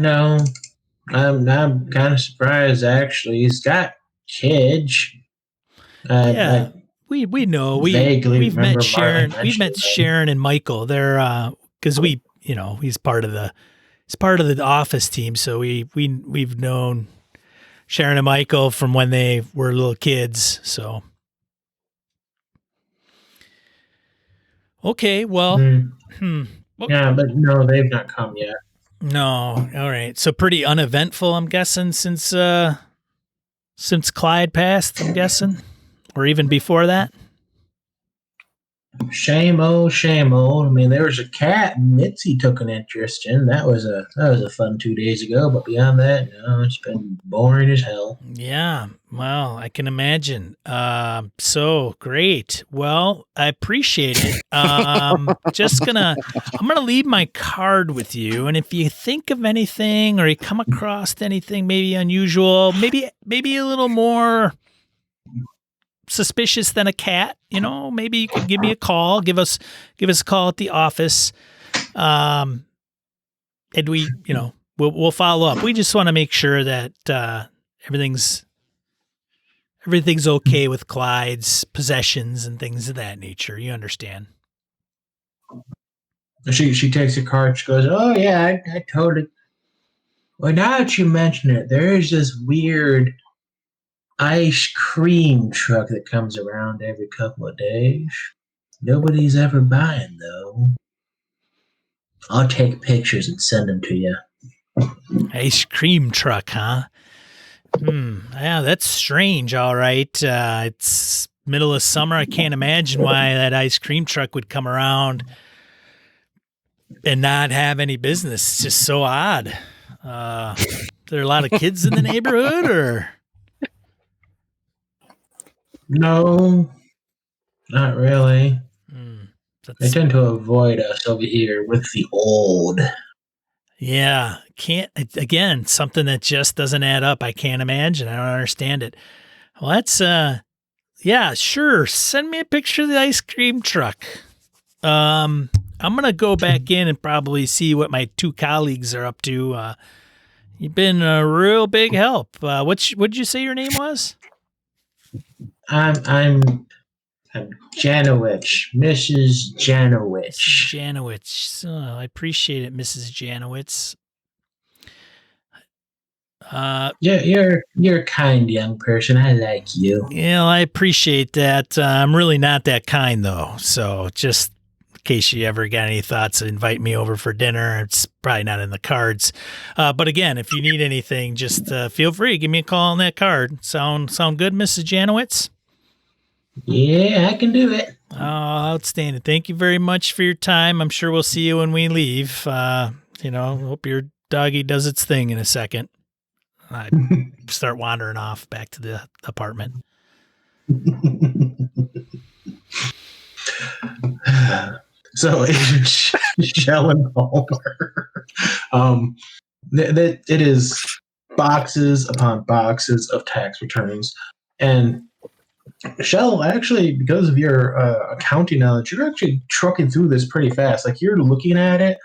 I'm kind of surprised actually. He's got kids. Yeah, I we know vaguely we've met remember Marley Sharon. We've met mentioning them. Sharon and Michael. They're because he's part of the office team. So we've known Sharon and Michael from when they were little kids. So okay, well, Mm, yeah, but no, they've not come yet. no, all right. So pretty uneventful, I'm guessing, since Clyde passed. I'm guessing, or even before that. Shame old, shame old. I mean, there was a cat Mitzi took an interest in. That was a fun 2 days ago. But beyond that, no, it's been boring as hell. Yeah, well, I can imagine. So great. Well, I appreciate it. I'm gonna leave my card with you, and if you think of anything or you come across anything maybe unusual, maybe a little more suspicious than a cat, maybe you could give me a call. Give us a call at the office. And we'll follow up. We just want to make sure that everything's okay with Clyde's possessions and things of that nature. You understand? She takes a card. She goes, "Oh yeah, I totally." Well, now that you mention it, there is this weird ice cream truck that comes around every couple of days. Nobody's ever buying though. I'll take pictures and send them to you. Ice cream truck, huh? Yeah, that's strange. All right. It's middle of summer. I can't imagine why that ice cream truck would come around and not have any business. It's just so odd. There are a lot of kids in the neighborhood, or? No, not really. They That's, tend to avoid us over here with the old. yeah, again, something that just doesn't add up. I can't imagine. I don't understand it. Well, that's, yeah, sure. Send me a picture of the ice cream truck. I'm going to go back in and probably see what my two colleagues are up to. You've been a real big help. What'd you say your name was? I'm Janowich, Mrs. Janowich. Janowitz. So I appreciate it, Mrs. Janowitz. You're a kind young person. I like you. Yeah, I appreciate that. I'm really not that kind, though. So just in case you ever got any thoughts to invite me over for dinner, it's probably not in the cards. But again, if you need anything, just feel free. Give me a call on that card. Sound good, Mrs. Janowitz? Yeah, I can do it. Oh, outstanding. Thank you very much for your time. I'm sure we'll see you when we leave. Hope your doggy does its thing in a second. I start wandering off back to the apartment. So Schell and Palmer. It is boxes upon boxes of tax returns. And Schell, actually, because of your accounting knowledge, you're actually trucking through this pretty fast. Like, you're looking at it,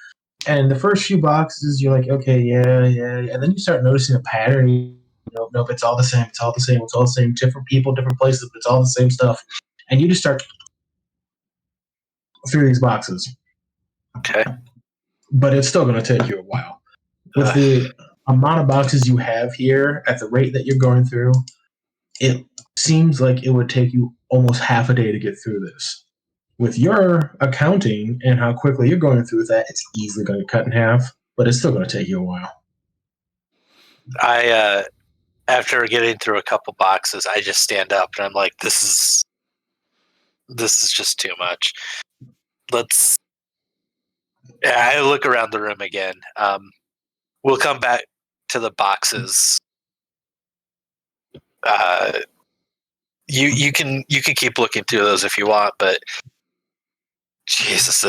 and the first few boxes, you're like, okay, yeah. And then you start noticing a pattern. Nope, it's all the same. It's all the same. It's all the same. Different people, different places, but it's all the same stuff. And you just start through these boxes. Okay. But it's still going to take you a while. With the amount of boxes you have here, at the rate that you're going through, it seems like it would take you almost half a day to get through this. With your accounting and how quickly you're going through that, it's easily going to cut in half, but it's still going to take you a while. After getting through a couple boxes, I just stand up and I'm like, this is just too much. I look around the room again. We'll come back to the boxes. You can keep looking through those if you want, but Jesus,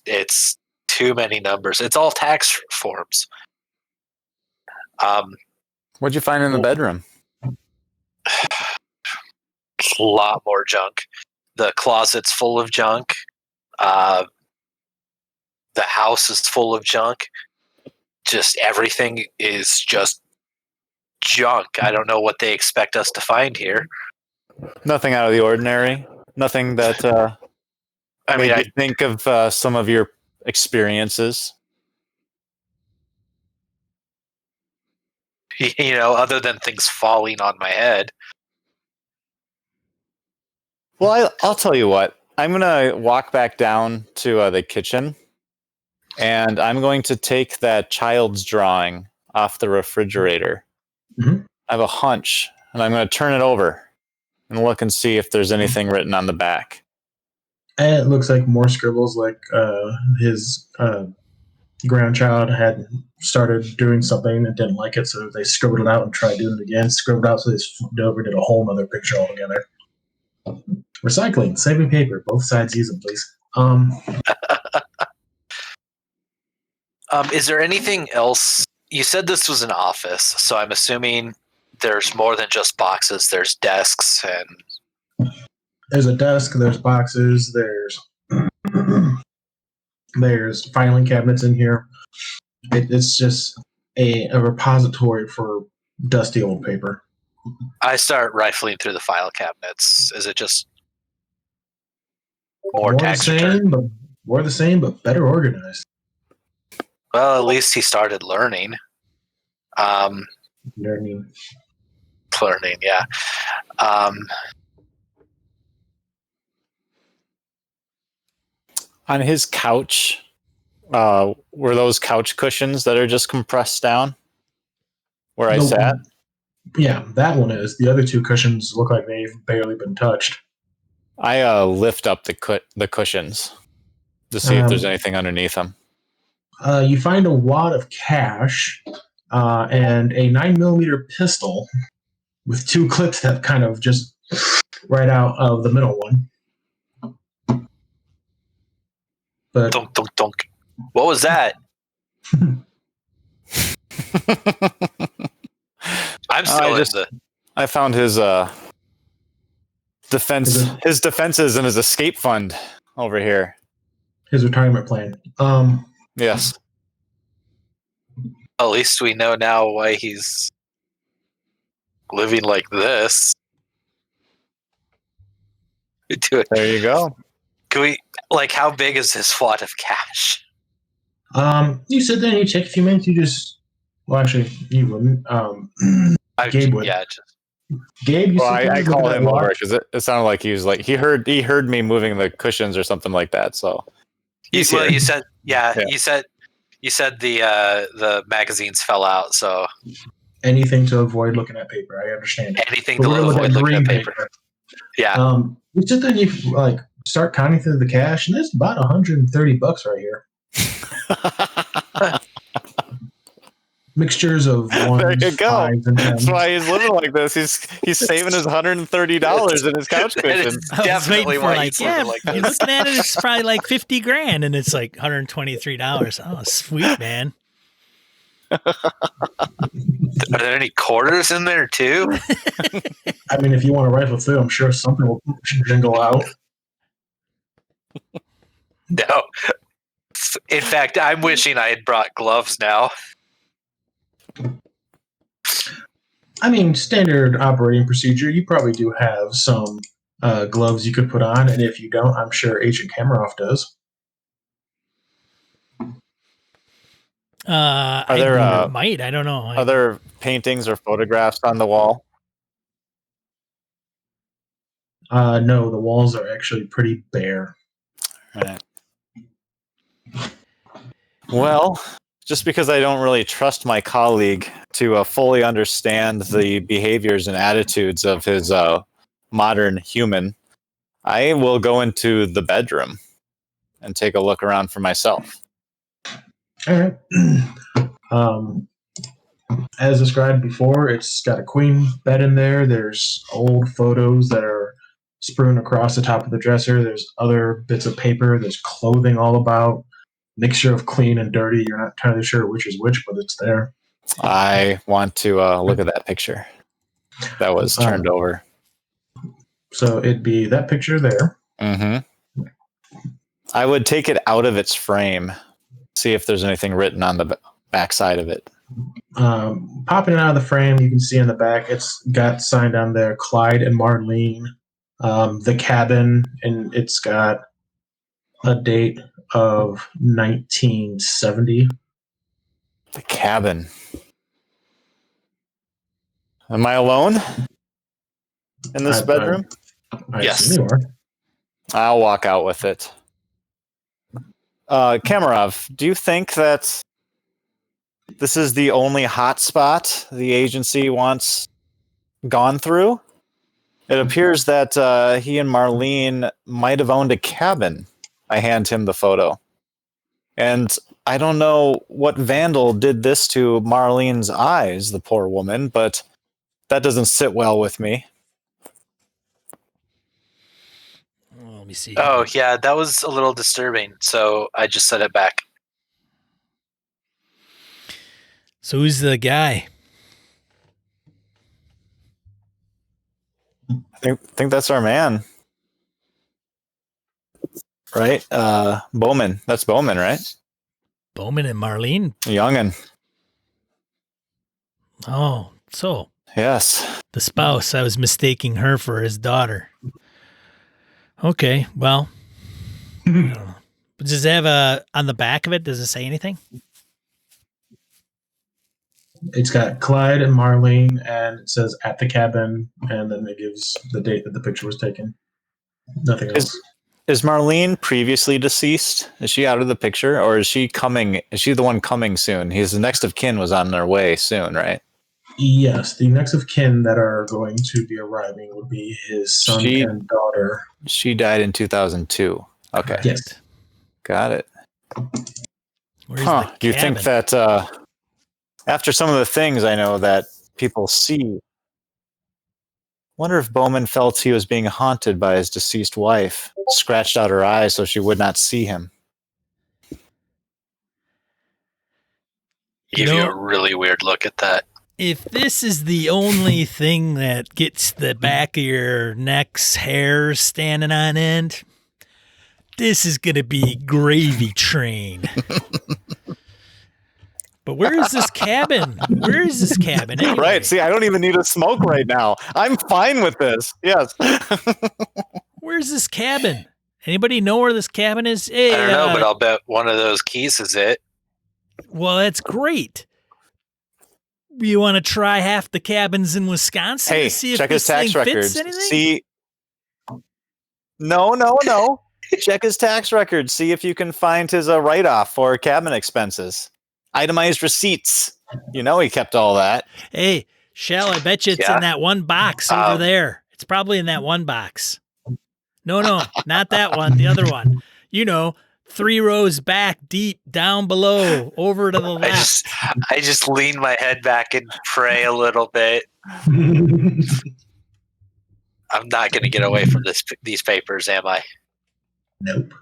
it's too many numbers. It's all tax forms. What'd you find in the bedroom? A lot more junk The closet's full of junk. The house is full of junk. Just everything is just junk. I don't know what they expect us to find here. Nothing out of the ordinary. Nothing that I made mean, you think of some of your experiences. other than things falling on my head. Well, I'll tell you what. I'm going to walk back down to the kitchen, and I'm going to take that child's drawing off the refrigerator. Mhm. I have a hunch, and I'm going to turn it over and look and see if there's anything written on the back. And it looks like more scribbles, like his grandchild had started doing something and didn't like it, so they scribbled it out and tried doing it again. Scribbled out, so they flipped over, did a whole other picture altogether. Recycling, saving paper. Both sides use them, please. Is there anything else? You said this was an office, so I'm assuming there's more than just boxes. There's desks and There's a desk. There's boxes. There's filing cabinets in here. It's just a repository for dusty old paper. I start rifling through the file cabinets. Is it just more tax return? More the same, but better organized. Well, at least he started learning. Learning. Learning, yeah. On his couch, were those couch cushions that are just compressed down where I sat? Yeah, that one is. The other two cushions look like they've barely been touched. I lift up the cushions to see if there's anything underneath them. You find a wad of cash and a 9mm pistol with two clips that kind of just right out of the middle one. But Dunk, dunk, dunk. What was that? I'm still I found his his defenses and his escape fund over here. His retirement plan. Yes. At least we know now why he's living like this. There you go. Can we, how big is this wad of cash? You sit there and you take a few minutes. Actually, you wouldn't. Gabe would. Yeah. Gabe, you Well, sit there I and look called at him that over watch. because it sounded like he was like he heard me moving the cushions or something like that. So You said, Yeah. you said the magazines fell out. So Anything to avoid looking at paper. I understand. anything But to we're avoid looking green at paper. Yeah. You sit there and you start counting through the cash, and there's about $130 right here. Mixtures of ones, There you go. fives, and tens. That's why he's living like this. He's saving his $130 in his couch cushion. Definitely why he's living like you're this. looking at it, it's probably like $50,000, and it's like $123. Oh, sweet, man. Are there any quarters in there too? I mean, if you want to rifle through, I'm sure something will jingle out. No. In fact, I'm wishing I had brought gloves now. I mean, standard operating procedure, you probably do have some gloves you could put on, and if you don't, I'm sure Agent Kamaroff does. I don't know. Are there paintings or photographs on the wall? No, the walls are actually pretty bare. Right. Well, just because I don't really trust my colleague to fully understand the behaviors and attitudes of his modern human, I will go into the bedroom and take a look around for myself. All right. As described before, it's got a queen bed in there. There's old photos that are strewn across the top of the dresser. There's other bits of paper. There's clothing all about. Mixture of clean and dirty. You're not entirely sure which is which, but it's there. I want to look at that picture that was turned over. So it'd be that picture there. Mm-hmm. I would take it out of its frame, see if there's anything written on the back side of it. Popping it out of the frame, you can see in the back, it's got signed on there, Clyde and Marlene. The cabin, and it's got a date of 1970. The cabin. Am I alone in this bedroom? I Yes. assume you are. I'll walk out with it. Kamaroff, do you think that this is the only hot spot the agency wants gone through? It appears that he and Marlene might have owned a cabin. I hand him the photo. And I don't know what vandal did this to Marlene's eyes, the poor woman, but that doesn't sit well with me. Let me see. Oh, yeah, that was a little disturbing, so I just set it back. So who's the guy? I think that's our man. Right? Bowman. That's Bowman, right? Bowman and Marlene? Youngin. Oh, so Yes. the spouse. I was mistaking her for his daughter. Okay, well, I don't know. But does it have on the back of it, does it say anything? It's got Clyde and Marlene, and it says at the cabin, and then it gives the date that the picture was taken. Nothing else. Is Marlene previously deceased? Is she out of the picture, or is she coming? Is she the one coming soon? His next of kin was on their way soon, right? Yes, the next of kin that are going to be arriving would be his son and daughter. She died in 2002. Okay. Yes. Got it. Where's the Do you think cabin? that after some of the things I know that people see, wonder if Bowman felt he was being haunted by his deceased wife, scratched out her eyes so she would not see him. Give you a really weird look at that. If this is the only thing that gets the back of your neck's hair standing on end, this is going to be gravy train. But where is this cabin? Where is this cabin anyway? Right. See, I don't even need a smoke right now. I'm fine with this. Yes. Where's this cabin? Anybody know where this cabin is? Hey, I don't know, but I'll bet one of those keys is it. well, that's great. You want to try half the cabins in Wisconsin Hey, to see if check his this tax thing fits records. anything? See. No. Check his tax records. See if you can find his write-off for cabin expenses. Itemized receipts. You know he kept all that. Hey, Schell, I bet you it's in that one box over there. It's probably in that one box. No, not that one. The other one. You know, 3 rows back, deep, down below, over to the left. I just lean my head back and pray a little bit. I'm not going to get away from these papers, am I? Nope.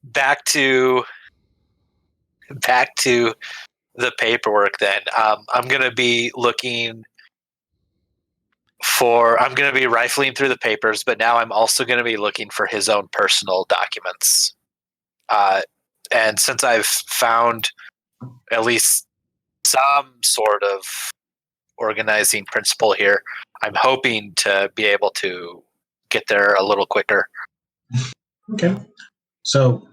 Back to the paperwork then. I'm going to be rifling through the papers, but now I'm also going to be looking for his own personal documents. And since I've found at least some sort of organizing principle here, I'm hoping to be able to get there a little quicker. Okay. So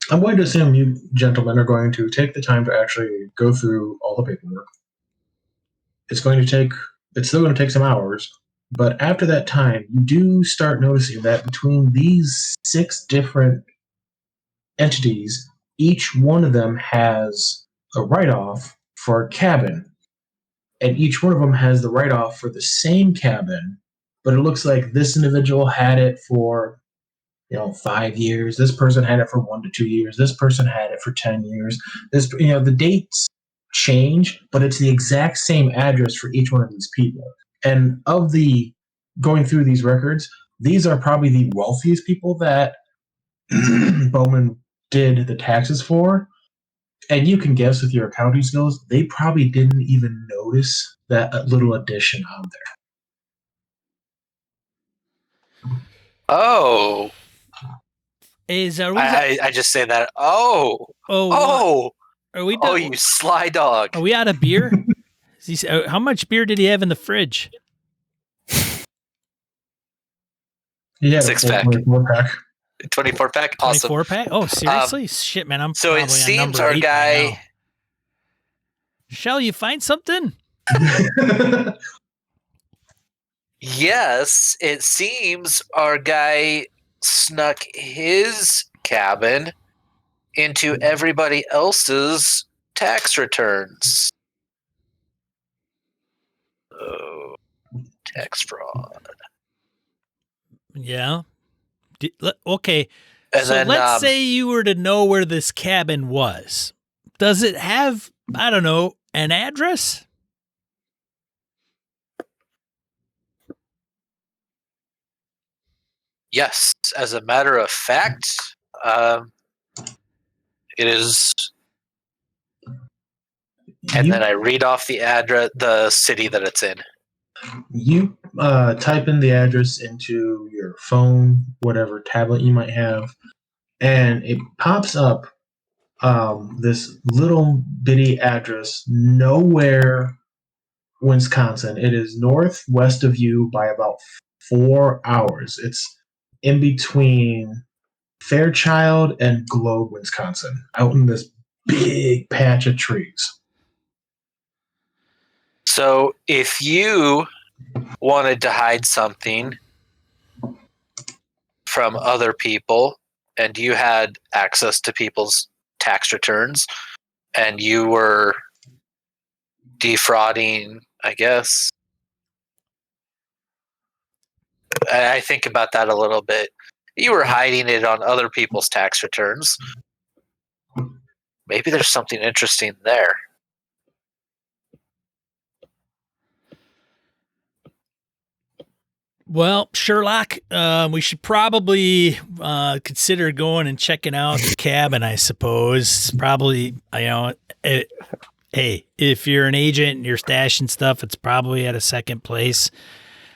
I'm going to assume you gentlemen are going to take the time to actually go through all the paperwork. It's still going to take some hours, but after that time, you do start noticing that between these 6 different entities, each one of them has a write-off for a cabin, and each one of them has the write-off for the same cabin, but it looks like this individual had it for 5 years. This person had it for 1 to 2 years. This person had it for 10 years. The dates change, but it's the exact same address for each one of these people. And going through these records, these are probably the wealthiest people that Bowman did the taxes for. And you can guess with your accounting skills, they probably didn't even notice that little addition on there. Oh, Are we? I just say that. Oh, Are we? oh, you sly dog. Are we out of beer? How much beer did he have in the fridge? Yeah, 6-pack. 24-pack. 24-pack. Awesome. 24-pack? Oh, seriously? Shit, man, I'm So probably it on seems number our 8 by guy. now. Schell, you find something? Yes, it seems our guy snuck his cabin into everybody else's tax returns. Oh, tax fraud. Yeah. Okay. And So then, let's say you were to know where this cabin was. Does it have, I don't know, an address? yes, as a matter of fact, it is. And then I read off the address, the city that it's in. You type in the address into your phone, whatever tablet you might have, and it pops up this little bitty address, Nowhere, Wisconsin. It is northwest of you by about 4 hours. It's in between Fairchild and Globe, Wisconsin, out in this big patch of trees. So if you wanted to hide something from other people and you had access to people's tax returns and you were defrauding, I guess. I think about that a little bit. You were hiding it on other people's tax returns. Maybe there's something interesting there. Well, Sherlock, we should probably consider going and checking out the cabin, I suppose. Probably, hey, if you're an agent and you're stashing stuff, it's probably at a second place.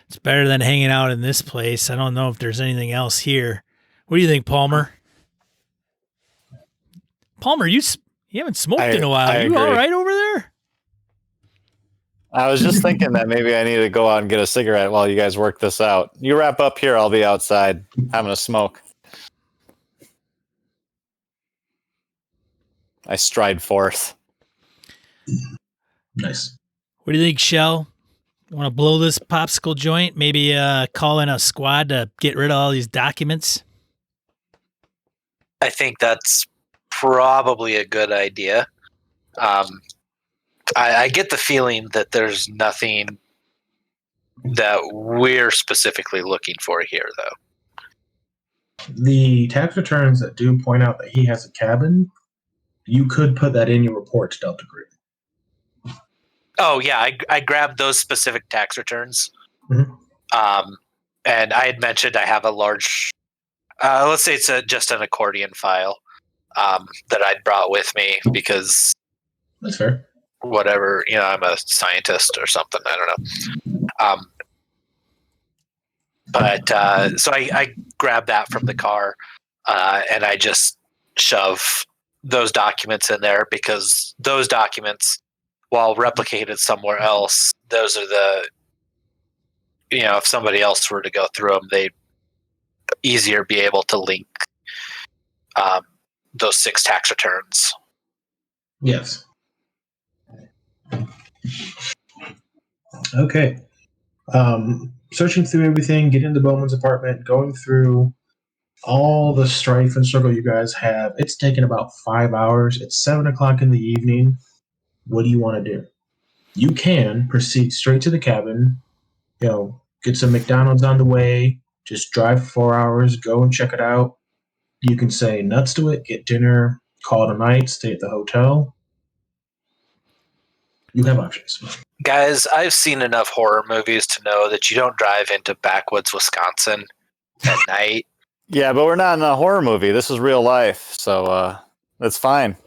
It's better than hanging out in this place. I don't know if there's anything else here. What do you think, Palmer? Palmer, you haven't smoked in a while. I You all agree. right over there? I was just thinking that maybe I need to go out and get a cigarette while you guys work this out. You wrap up here, I'll be outside having a smoke. I stride forth. Nice. What do you think, Schell? Want to blow this popsicle joint? Maybe call in a squad to get rid of all these documents? I think that's probably a good idea. I get the feeling that there's nothing that we're specifically looking for here, though. The tax returns that do point out that he has a cabin, you could put that in your report to Delta Group. Oh, yeah, I grabbed those specific tax returns. Mhm. And I had mentioned I have a large, let's say it's just an accordion file that I'd brought with me because That's fair. whatever, I'm a scientist or something. I don't know. But so I grabbed that from the car and I just shove those documents in there because those documents, while replicated somewhere else, those are the, if somebody else were to go through them, they'd easier be able to link those 6 tax returns. Yes. Okay. Searching through everything, getting into Bowman's apartment, going through all the strife and struggle you guys have. It's taken about 5 hours. It's 7 o'clock in the evening. What do you want to do? You can proceed straight to the cabin, get some McDonald's on the way, just drive 4 hours, go and check it out. You can say nuts to it, get dinner, call it a night, stay at the hotel. You have options. Guys, I've seen enough horror movies to know that you don't drive into backwoods Wisconsin at night. Yeah, but we're not in a horror movie. This is real life, so that's fine.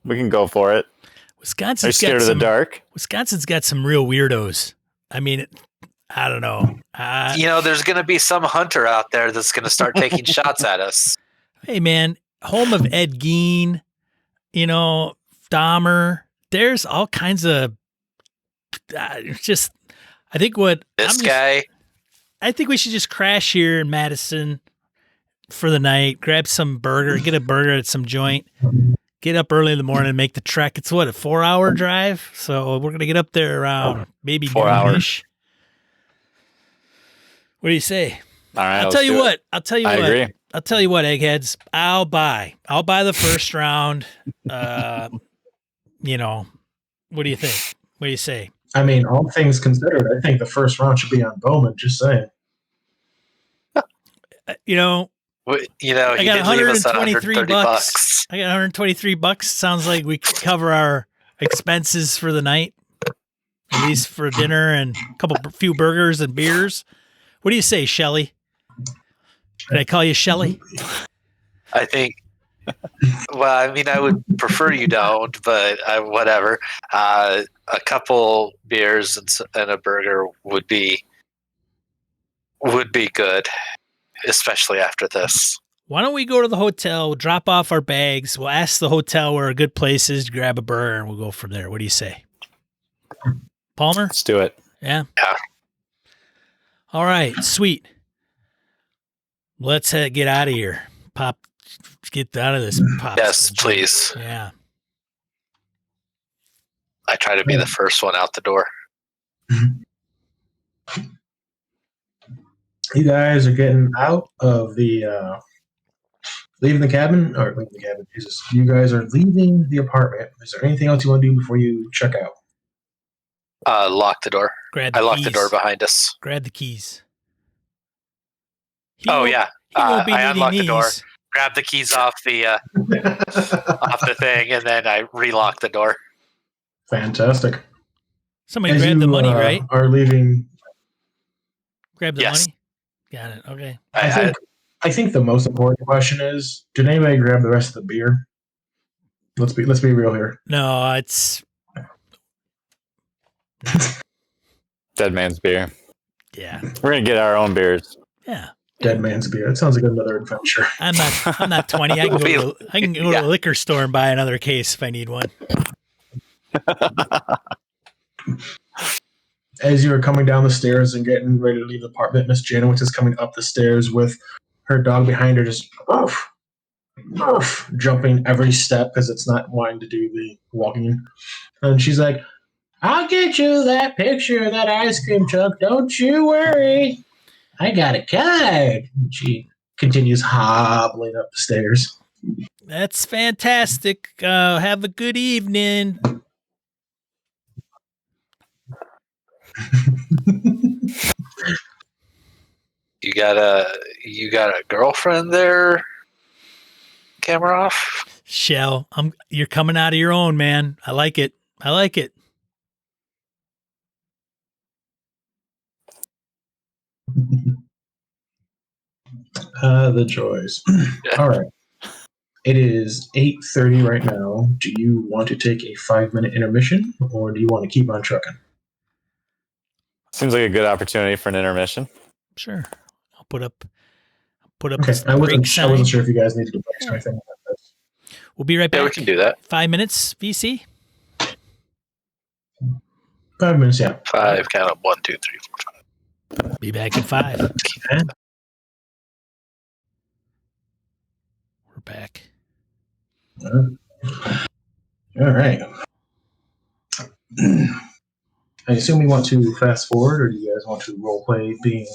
We can go for it. Are you scared of the dark? Wisconsin's got some real weirdos. I mean, I don't know. There's going to be some hunter out there that's going to start taking shots at us. Hey, man, home of Ed Gein, Dahmer. There's all kinds of I think I think we should just crash here in Madison for the night, grab some burger, get a burger at some joint, get up early in the morning and make the trek. It's a 4-hour drive. So we're going to get up there around maybe 4 hours. What do you say? All right. I'll tell you what, I agree. I'll tell you what, eggheads, I'll buy the first round. What do you think? What do you say? I mean, all things considered, I think the first round should be on Bowman, just saying. I got $123. I got $123. Sounds like we could cover our expenses for the night, at least for dinner and a few burgers and beers. What do you say, Shelly? Did I call you Shelly? I think. Well, I mean, I would prefer you don't, but whatever. A couple beers and a burger would be good, especially after this. Why don't we go to the hotel, we'll drop off our bags, we'll ask the hotel where a good place is to grab a burger, and we'll go from there. What do you say? Palmer? Let's do it. Yeah? Yeah. All right, sweet. Let's get out of here. Get out of this pop. Yes, please. Yeah. I try to be the first one out the door. You guys are getting out of leaving the cabin. Jesus. You guys are leaving the apartment. Is there anything else you want to do before you check out? Lock the door. Grab the I locked keys. the door behind us. Grab the keys. Yeah. He won't be I unlocked the door. these. Grab the keys off the off the thing, and then I relock the door. Fantastic. Somebody grab the money, right? Are leaving. Grab the Yes. money? Got it. Okay. I think the most important question is: did anybody grab the rest of the beer? Let's be real here. No, it's Dead man's beer. yeah. We're going to get our own beers. Yeah. Dead man's beer. That sounds like another adventure. I'm not 20. I can go to a liquor store and buy another case if I need one. As you are coming down the stairs and getting ready to leave the apartment, Miss Janowitz is coming up the stairs with her dog behind her, just jumping every step because it's not wanting to do the walking. And she's like, "I'll get you that picture of that ice cream truck. Don't you worry. I got a card." And she continues hobbling up the stairs. That's fantastic. Have a good evening. You got a girlfriend there, Kamaroff? Schell, you're coming out of your own, man. I like it. The joys. All right. It is 8:30 right now. Do you want to take a 5-minute intermission, or do you want to keep on trucking? Seems like a good opportunity for an intermission. Sure. I'll put up Okay. this I break wasn't sign. sure if you guys needed to break or anything like this. We'll be right back. Yeah, we can do that. 5 minutes, VC. 5 minutes, yeah. 5, count up 1, 2, 3, 4, 5. Be back in 5. Okay. We're back. All right. I assume you want to fast forward, or do you guys want to roleplay being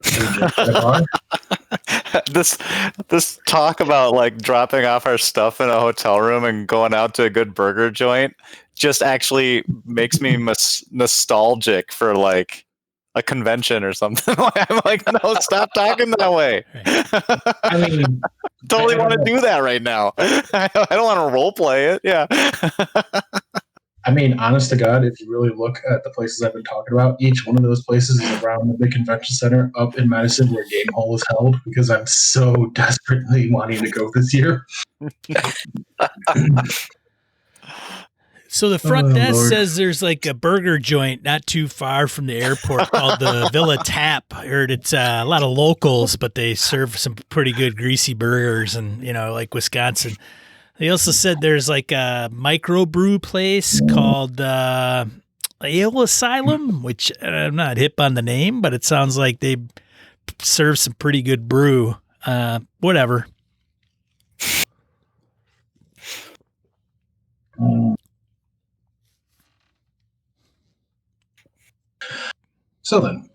Agent Gabar? This talk about like dropping off our stuff in a hotel room and going out to a good burger joint just actually makes me nostalgic for like a convention or something. I'm like, no, stop talking that way. Right. I mean, Totally want to do that right now. I don't want to role play it. Yeah. I mean, honest to God, if you really look at the places I've been talking about, each one of those places is around the big convention center up in Madison where Game Hall is held, because I'm so desperately wanting to go this year. So the front Oh, desk Lord. says there's like a burger joint not too far from the airport called the Villa Tap. I heard it's a lot of locals, but they serve some pretty good greasy burgers and, like Wisconsin. They also said there's like a microbrew place called Ale Asylum, which I'm not hip on the name, but it sounds like they serve some pretty good brew. Whatever. So then,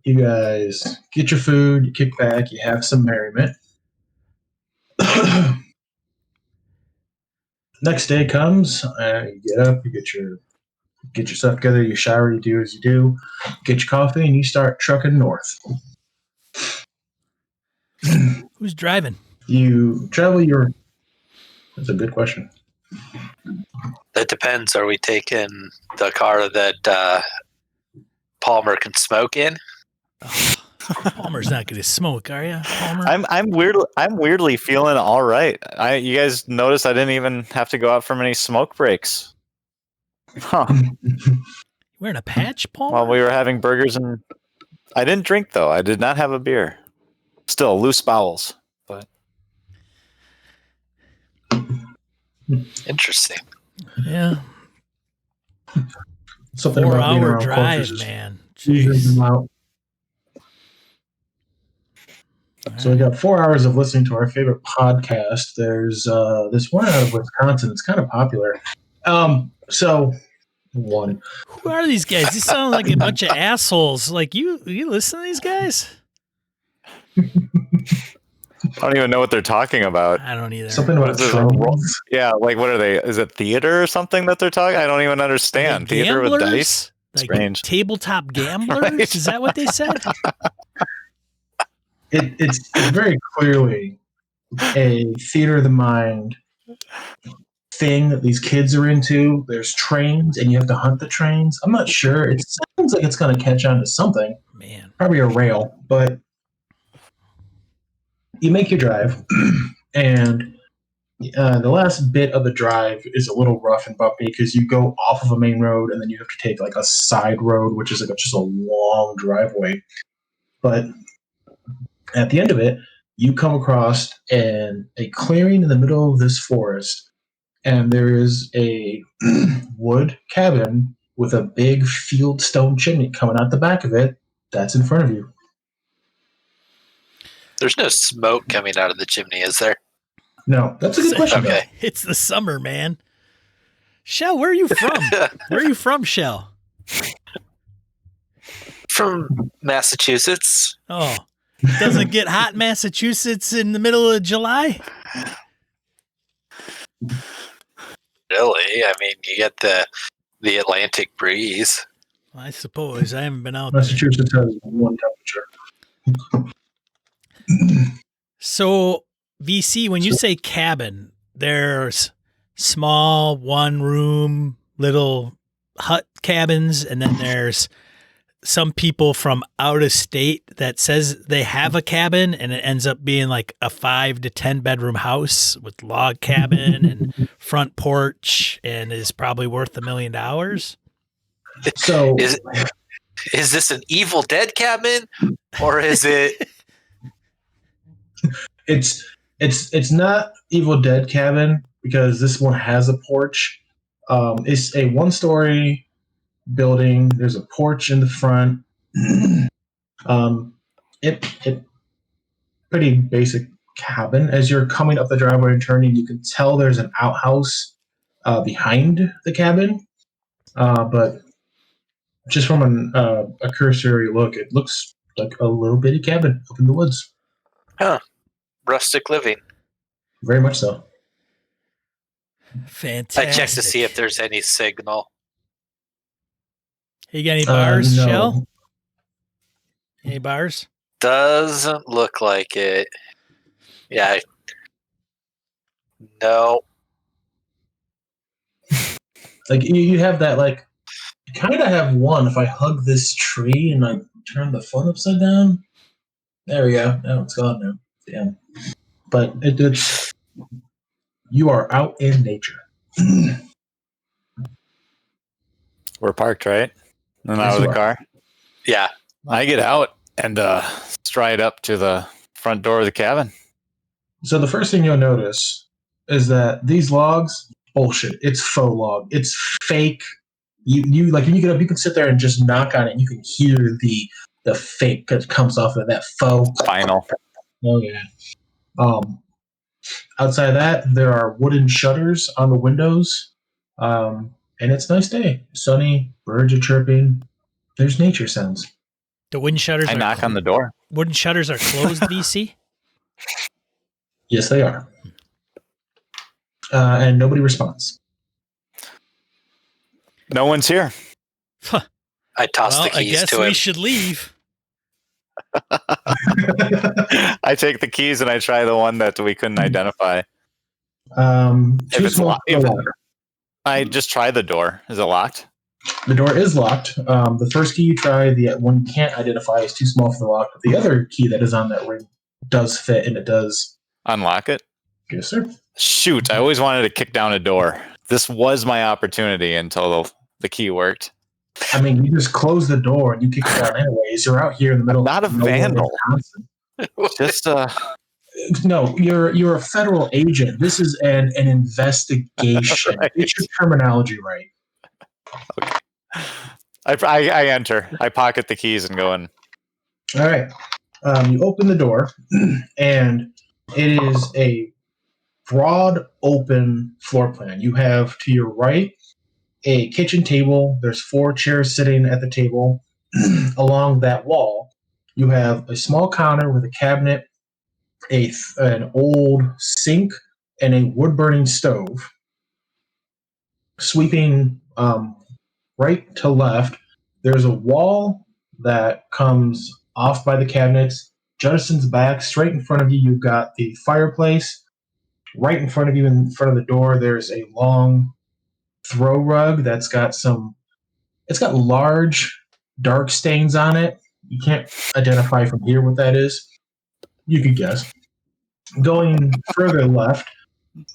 you guys get your food, you kick back, you have some merriment. Next day comes, you get up, you get your stuff together, you shower, you do as you do, get your coffee, and you start trucking north. Who's driving? You travel your... That's a good question. That depends. Are we taking the car that Palmer can smoke in? Palmer's not going to smoke, are you, Palmer? I'm weirdly feeling all right. You guys notice I didn't even have to go out for many smoke breaks. Huh. Wearing a patch, Palmer? While we were having burgers and I didn't drink though. I did not have a beer. Still loose bowels, but Interesting. Yeah. Something about being 4-hour around drive, cultures is man. easing Jeez. them out. So we got 4 hours of listening to our favorite podcast. There's this one out of Wisconsin. It's kind of popular. So one. Who are these guys? These sound like a bunch of assholes. Like you listen to these guys? I don't even know what they're talking about. I don't either. Something about trains. Yeah, like what are they? Is it theater or something that they're talking? I don't even understand. Like Theater with gamblers? dice? Like Strange. tabletop gamblers? Right. Is that what they said? It's very clearly a theater of the mind thing that these kids are into. There's trains, and you have to hunt the trains. I'm not sure. It sounds like it's going to catch on to something. Man. Probably a rail, but you make your drive, and the last bit of the drive is a little rough and bumpy because you go off of a main road, and then you have to take like a side road, which is like just a long driveway. But at the end of it, you come across a clearing in the middle of this forest, and there is a wood cabin with a big field stone chimney coming out the back of it. That's in front of you. There's no smoke coming out of the chimney, is there? No, that's a good question. Okay. It's the summer, man. Schell, where are you from? Where are you from, Schell? From Massachusetts. Oh, it doesn't get hot in Massachusetts in the middle of July? Really? I mean, you get the Atlantic breeze. I suppose. I haven't been out there. Massachusetts has one temperature. So, VC, when you say cabin, there's small one-room little hut cabins, and then there's some people from out of state that says they have a cabin, and it ends up being like a 5 to 10 bedroom house with log cabin and front porch, and is probably worth $1 million. So Is this an Evil Dead cabin, or is it? it's not Evil Dead cabin because this one has a porch. It's a one-story building. There's a porch in the front. It pretty basic cabin. As you're coming up the driveway and turning, you can tell there's an outhouse behind the cabin. But just from a cursory look, it looks like a little bitty cabin up in the woods. Huh. Rustic living. Very much so. Fantastic. I checked to see if there's any signal. You got any bars, No. Schell? Any bars? Doesn't look like it. Yeah. No. Like you have that, like, you kind of have one. If I hug this tree and I turn the phone upside down, there we go. Now it's gone now. Damn. But it's You are out in nature. We're parked, right? And Yes, out of you the are. car. Yeah. I get out and stride up to the front door of the cabin. So the first thing you'll notice is that these logs, bullshit. It's faux log. It's fake. You like when you get up, you can sit there and just knock on it. And you can hear the fake that comes off of that faux. Final. Oh yeah. Outside of that, there are wooden shutters on the windows, and it's a nice day. Sunny, birds are chirping. There's nature sounds. The wooden shutters I are knock on the door. wooden shutters are closed, VC? Yes, they are. And nobody responds. No one's here. Huh. I tossed the I keys guess to we him. should leave. I take the keys and I try the one that we couldn't identify. Too small. I just try the door. Is it locked? The door is locked. The first key you try, the one you can't identify, is too small for the lock. But the other key that is on that ring does fit, and it does Unlock it? Yes, sir. Shoot, I always wanted to kick down a door. This was my opportunity until the key worked. I mean, you just close the door and you kick it down anyways. You're out here in the middle. Not a vandal. Just No, you're a federal agent. This is an investigation. Right. Get your terminology right. I enter. I pocket the keys and go in. All right. You open the door, and it is a broad, open floor plan. You have to your right a kitchen table. There's 4 chairs sitting at the table. Along that wall, you have a small counter with a cabinet, an old sink, and a wood-burning stove. Sweeping right to left, there's a wall that comes off by the cabinets. Jettison's back, straight in front of you, you've got the fireplace. Right in front of you, in front of the door, there's a long throw rug that's got it's got large dark stains on it. You can't identify from here what that is. You could guess. Going further left,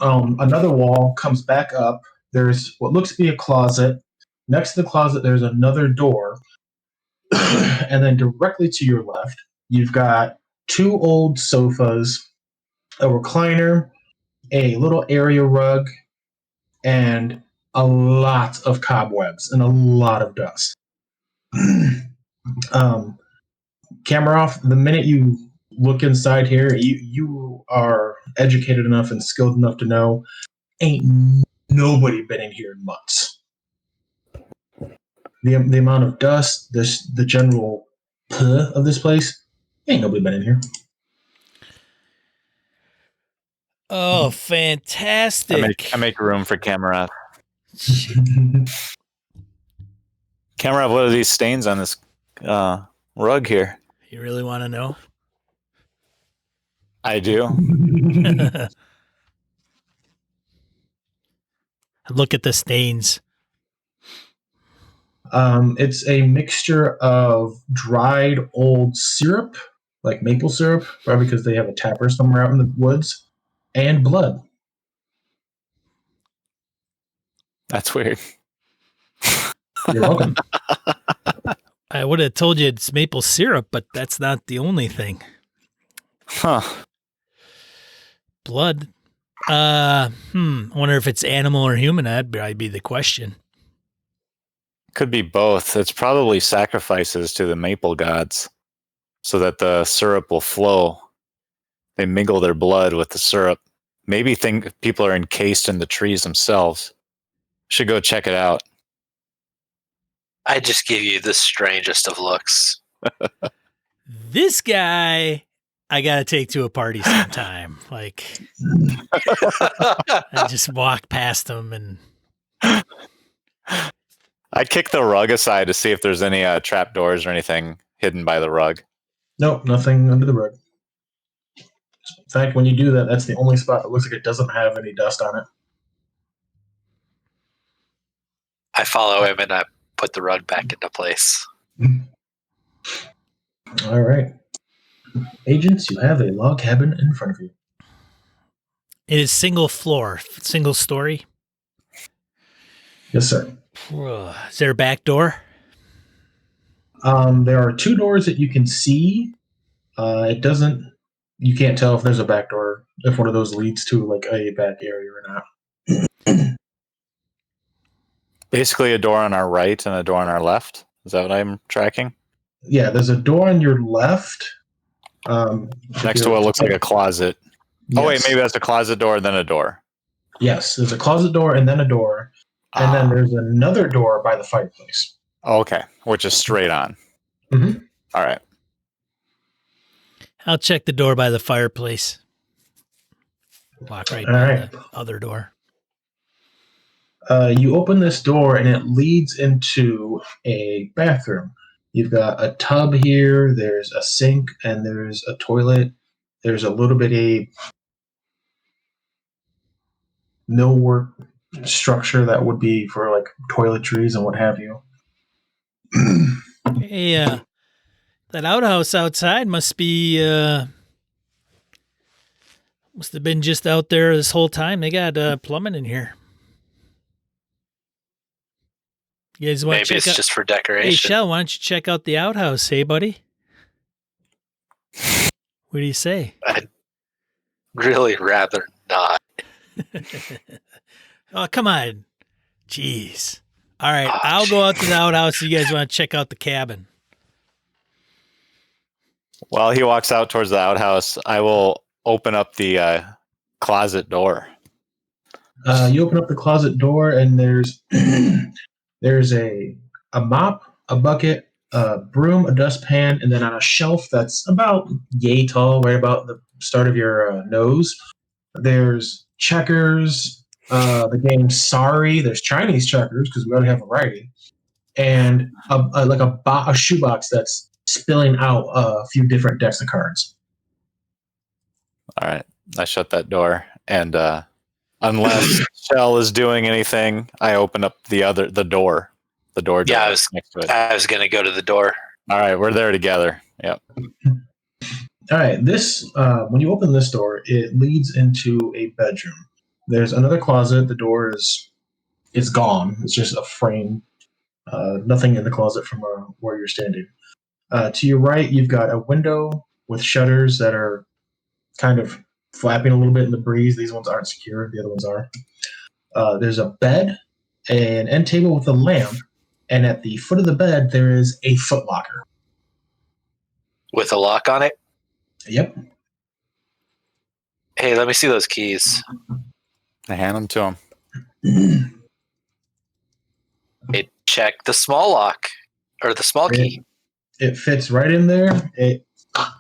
another wall comes back up. There's what looks to be a closet. Next to the closet, there's another door. And then directly to your left, you've got 2 old sofas, a recliner, a little area rug, and a lot of cobwebs and a lot of dust. Kamaroff, the minute you look inside here, you are educated enough and skilled enough to know ain't nobody been in here in months. The amount of dust, the general puh of this place, ain't nobody been in here. Oh, fantastic. I make room for Kamaroff. Kamaroff, what are these stains on this rug here? You really want to know? I do. Look at the stains. It's a mixture of dried old syrup, like maple syrup, probably because they have a tapper somewhere out in the woods, and blood. That's weird. You're welcome. I would have told you it's maple syrup, but that's not the only thing. Huh. Blood. I wonder if it's animal or human. That'd probably be the question. Could be both. It's probably sacrifices to the maple gods so that the syrup will flow. They mingle their blood with the syrup. Maybe think people are encased in the trees themselves. Should go check it out. I just give you the strangest of looks. This guy, I got to take to a party sometime. Like, I just walk past him and... I kick the rug aside to see if there's any trap doors or anything hidden by the rug. Nope, nothing under the rug. In fact, when you do that, that's the only spot that looks like it doesn't have any dust on it. I follow him and I put the rug back into place. All right. Agents, you have a log cabin in front of you. It is single floor, single story. Yes, sir. Is there a back door? There are 2 doors that you can see. You can't tell if there's a back door, if one of those leads to like a back area or not. Basically, a door on our right and a door on our left. Is that what I'm tracking? Yeah, there's a door on your left. Next to what looks like a closet. Yes. Oh, wait, maybe that's a closet door, then a door. Yes, there's a closet door and then a door. And then there's another door by the fireplace. Okay, which is straight on. Mm-hmm. All right. I'll check the door by the fireplace. Walk right All by right. the other door. You open this door and it leads into a bathroom. You've got a tub here, there's a sink, and there's a toilet. There's a little bitty millwork structure that would be for like toiletries and what have you. Hey, that outhouse outside must have been just out there this whole time. They got plumbing in here. You guys want to Maybe check it's out? just for Hey, decoration. Schell, why don't you check out the outhouse, hey, buddy? What do you say? I'd really rather not. Oh, come on. Jeez. All right, Oh, I'll go out to the outhouse. You guys want to check out the cabin? While he walks out towards the outhouse, I will open up the closet door. You open up the closet door and there's there's a mop, a bucket, a broom, a dustpan, and then on a shelf that's about yay tall, right about the start of your nose, there's checkers, the game Sorry, there's Chinese checkers because we gotta have variety, and a shoebox that's spilling out a few different decks of cards. All right. I shut that door. And unless Schell is doing anything, I open up the door. The door Yeah, next to it. I was going to go to the door. All right. We're there together. Yep. All right, this when you open this door, it leads into a bedroom. There's another closet. The door is gone. It's just a frame. Nothing in the closet from where you're standing. To your right, you've got a window with shutters that are kind of flapping a little bit in the breeze. These ones aren't secure. The other ones are. There's a bed, an end table with a lamp, and at the foot of the bed, there is a footlocker. With a lock on it? Yep. Hey, let me see those keys. I hand them to him. Hey, check the small lock. Or the small key. It fits right in there. It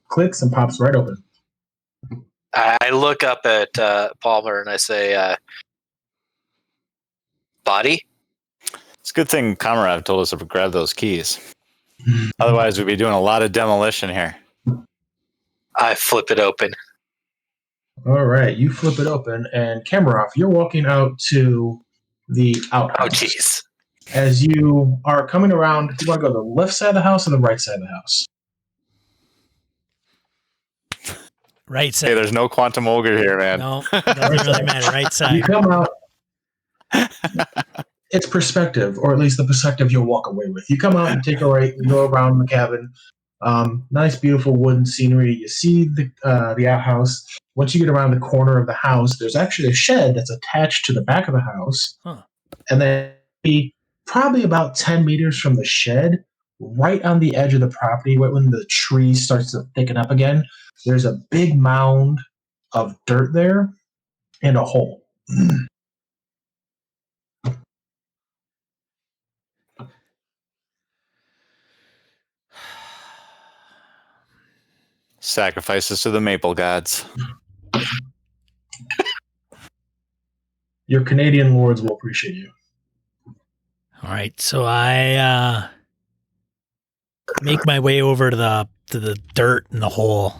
clicks and pops right open. I look up at Palmer and I say, body? It's a good thing Kamaroff told us to grab those keys. Otherwise, we'd be doing a lot of demolition here. I flip it open. All right, you flip it open, and Kamaroff, you're walking out to the outhouse. Oh, jeez. As you are coming around, do you want to go to the left side of the house or the right side of the house? Right side. Hey, there's no quantum ogre here, man. No, doesn't really matter. Right You side. come out. It's perspective, or at least the perspective you'll walk away with. You come out and take a right, you go around the cabin. Nice, beautiful wooden scenery. You see the outhouse. Once you get around the corner of the house, there's actually a shed that's attached to the back of the house. Huh. And then probably about 10 meters from the shed, right on the edge of the property, right when the tree starts to thicken up again, there's a big mound of dirt there and a hole. Sacrifices to the maple gods. Your Canadian lords will appreciate you. All right, so I make my way over to the dirt in the hole.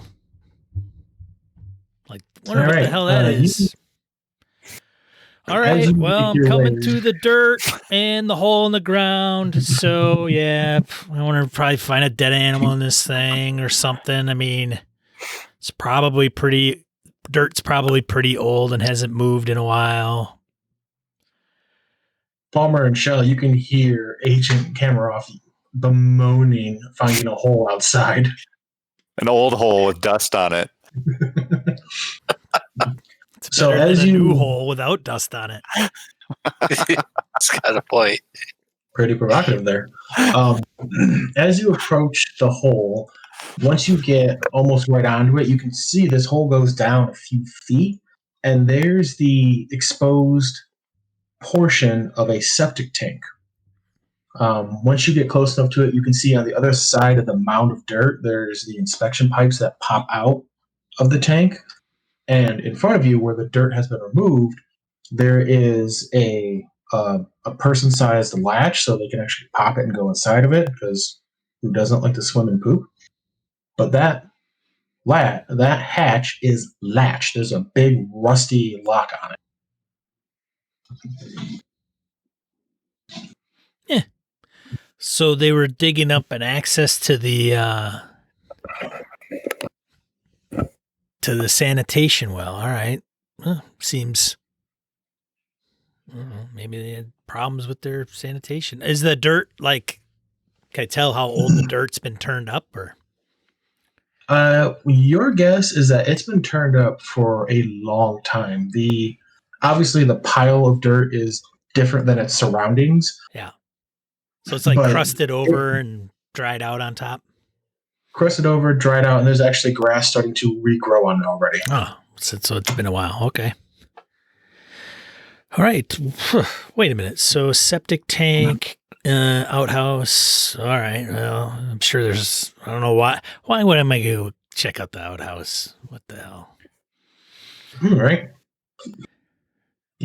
Like, wonder what the hell that is. All right, well, I'm coming to the dirt and the hole in the ground. So, yeah, I want to probably find a dead animal in this thing or something. I mean, it's probably pretty dirt's probably pretty old and hasn't moved in a while. Palmer and Schell, you can hear Agent Kamaroff bemoaning finding a hole outside. An old hole with dust on it. It's So better as than a you- new hole without dust on it. That's got a point. Pretty provocative there. As you approach the hole, once you get almost right onto it, you can see this hole goes down a few feet, and there's the exposed portion of a septic tank. Once you get close enough to it, you can see on the other side of the mound of dirt, there's the inspection pipes that pop out of the tank. And in front of you, where the dirt has been removed, there is a person-sized latch, so they can actually pop it and go inside of it, because who doesn't like to swim and poop? But that hatch is latched. There's a big rusty lock on it. So they were digging up an access to the sanitation well. All right. Well, seems I don't know, maybe they had problems with their sanitation. Is the dirt like, can I tell how old the dirt's been turned up, or? Your guess is that it's been turned up for a long time. Obviously the pile of dirt is different than its surroundings. Yeah. So it's like But crusted over and dried out on top. Crusted over, dried out, and there's actually grass starting to regrow on it already. Oh, so it's been a while. Okay. All right. Wait a minute. So septic tank, outhouse. All right. Well, I'm sure there's, I don't know why. Why would I go check out the outhouse? What the hell? All right.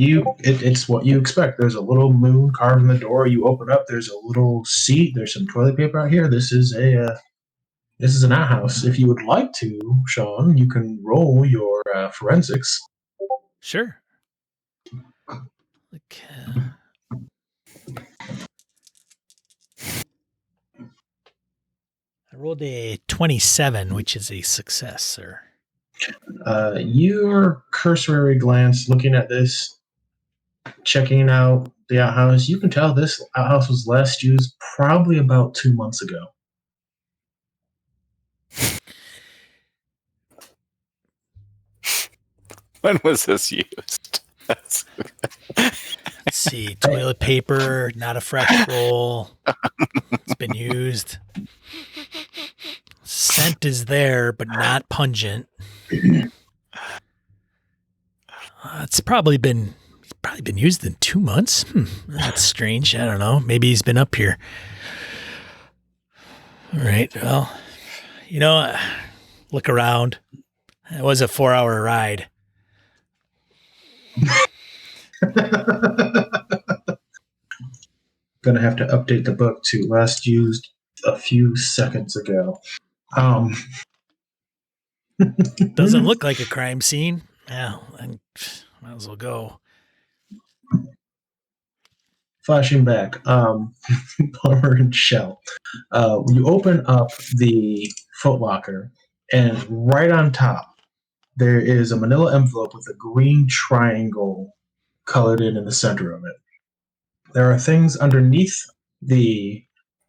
It's what you expect. There's a little moon carved in the door. You open up. There's a little seat. There's some toilet paper out here. This is an outhouse. If you would like to, Sean, you can roll your forensics. Sure. Okay. I rolled a 27, which is a success, sir. Your cursory glance looking at this, checking out the outhouse, you can tell this outhouse was last used probably about 2 months ago. When was this used? Let's see. Toilet paper, not a fresh roll. It's been used. Scent is there, but not pungent. It's probably been used in 2 months. That's strange. I don't know. Maybe he's been up here. All right. Well, look around. It was a 4-hour ride. Gonna have to update the book to last used a few seconds ago. Doesn't look like a crime scene. Yeah, I might as well go. Flashing back, Palmer and Schell. You open up the footlocker, and right on top, there is a manila envelope with a green triangle colored in the center of it. There are things underneath the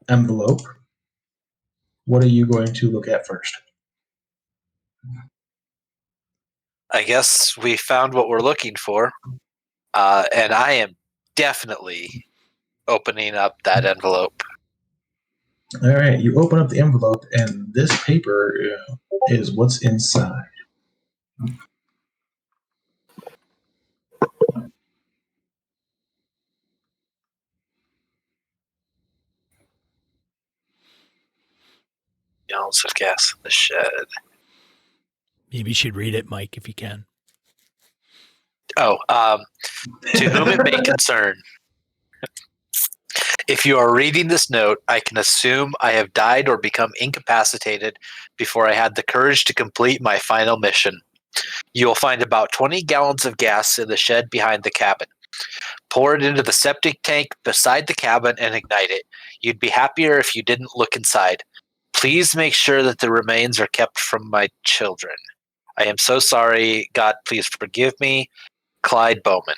envelope. What are you going to look at first? I guess we found what we're looking for. And I am definitely opening up that envelope. All right, you open up the envelope, and this paper is what's inside. Gallons of gas in the shed. Maybe you should read it, Mike, if you can. Oh, to whom it may concern. If you are reading this note, I can assume I have died or become incapacitated before I had the courage to complete my final mission. You will find about 20 gallons of gas in the shed behind the cabin. Pour it into the septic tank beside the cabin and ignite it. You'd be happier if you didn't look inside. Please make sure that the remains are kept from my children. I am so sorry. God, please forgive me. Clyde Bowman.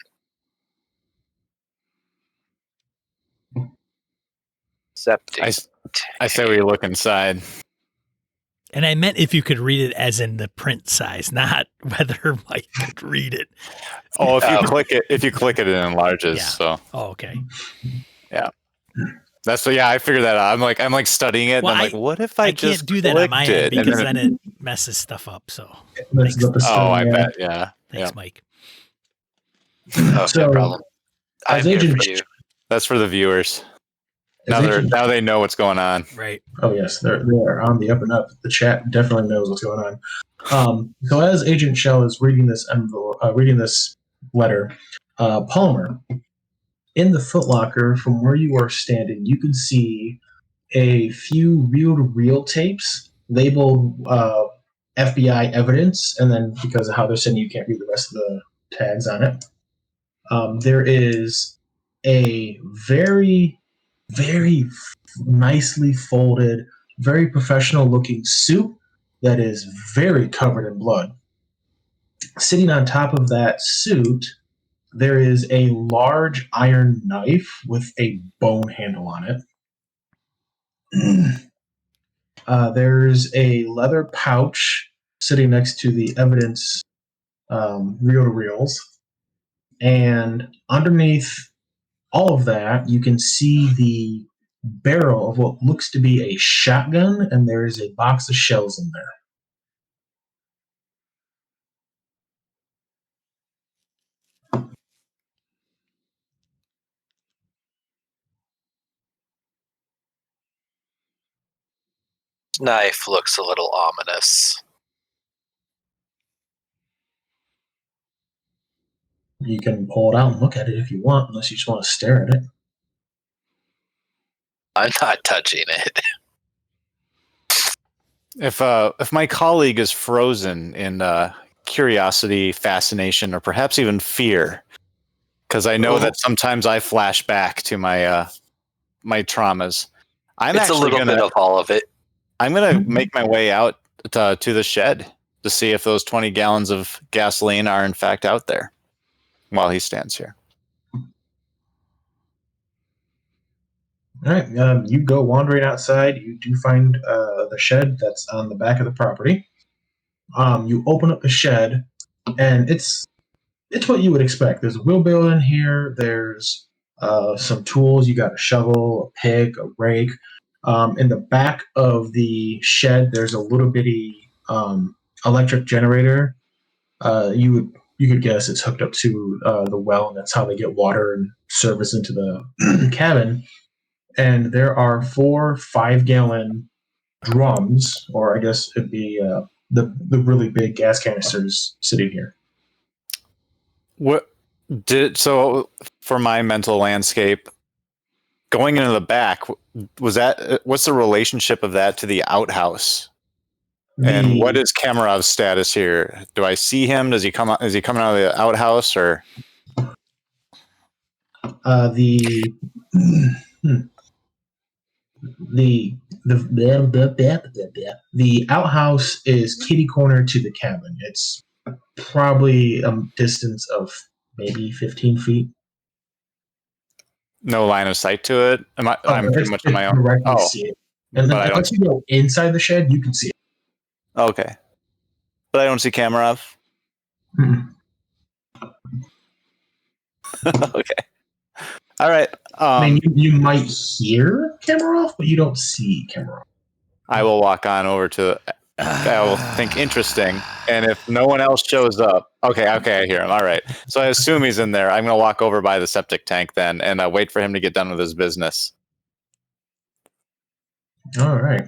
Septic. I say we look inside. And I meant if you could read it as in the print size, not whether Mike could read it. Oh, if you click it, it enlarges. Yeah. So. Oh, okay. Yeah. That's what. Yeah, I figured that out. I'm like studying it, Well, and I'm like, what if I just can't do that on my end because then then it messes stuff up. So Messes up the Oh, I screen, yeah. bet. Yeah. thanks, Mike. Oh, So, no problem. I'm as here Agent- for you. That's for the viewers. As Now they know what's going on. Right. Oh yes, they're on the up and up. The chat definitely knows what's going on. So as Agent Schell is reading this letter, Palmer, in the footlocker from where you are standing, you can see a few reel-to-reel tapes labeled FBI evidence, and then because of how they're sending, you can't read the rest of the tags on it. There is a very, very nicely folded, very professional looking suit that is very covered in blood. Sitting on top of that suit, there is a large iron knife with a bone handle on it. There's a leather pouch sitting next to the evidence reel-to-reels. And underneath all of that, you can see the barrel of what looks to be a shotgun, and there is a box of shells in there. Knife looks a little ominous. You can pull it out and look at it if you want, unless you just want to stare at it. I'm not touching it. If my colleague is frozen in curiosity, fascination, or perhaps even fear, because I know that sometimes I flash back to my my traumas, It's a little bit of all of it. I'm gonna make my way out to the shed to see if those 20 gallons of gasoline are in fact out there while he stands here. All right, you go wandering outside. You do find the shed that's on the back of the property. You open up the shed, and it's what you would expect. There's a wheelbarrow in here. There's some tools. You got a shovel, a pick, a rake. In the back of the shed, there's a little bitty electric generator. You could guess it's hooked up to the well, and that's how they get water and service into the cabin. And there are 4 5-gallon drums, or I guess it'd be the really big gas canisters sitting here. What so for my mental landscape, going into the back, was that what's the relationship of that to the outhouse? And what is Kamarov's status here? Do I see him? Does he come out? Is he coming out of the outhouse or the outhouse is kitty corner to the cabin. It's probably a distance of maybe 15 feet. no line of sight to it? I'm pretty much on my own. Directly see it. And then once you go inside the shed, you can see it. Okay. But I don't see Kamarov. Okay. All right. I mean, you might hear Kamaroff, but you don't see Kamaroff. I will walk on over to. I will think interesting, and if no one else shows up, okay, I hear him. All right, so I assume he's in there. I'm going to walk over by the septic tank then, and wait for him to get done with his business. All right.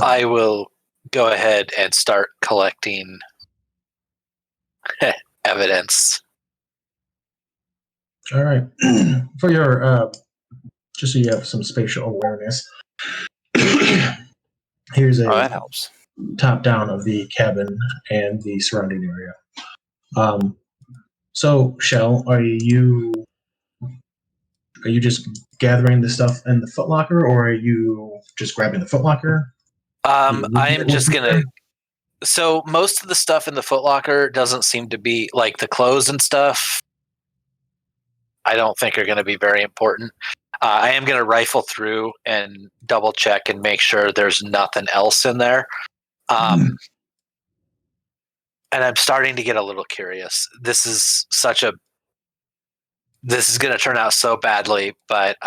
I will go ahead and start collecting evidence. All right. For your, just so you have some spatial awareness, here's that helps. Top down of the cabin and the surrounding area. So, Schell, are you just gathering the stuff in the footlocker, or are you just grabbing the footlocker? I am just gonna So most of the stuff in the Foot Locker doesn't seem to be like the clothes and stuff. I don't think are going to be very important. I am going to rifle through and double check and make sure there's nothing else in there. And I'm starting to get a little curious. This is going to turn out so badly, but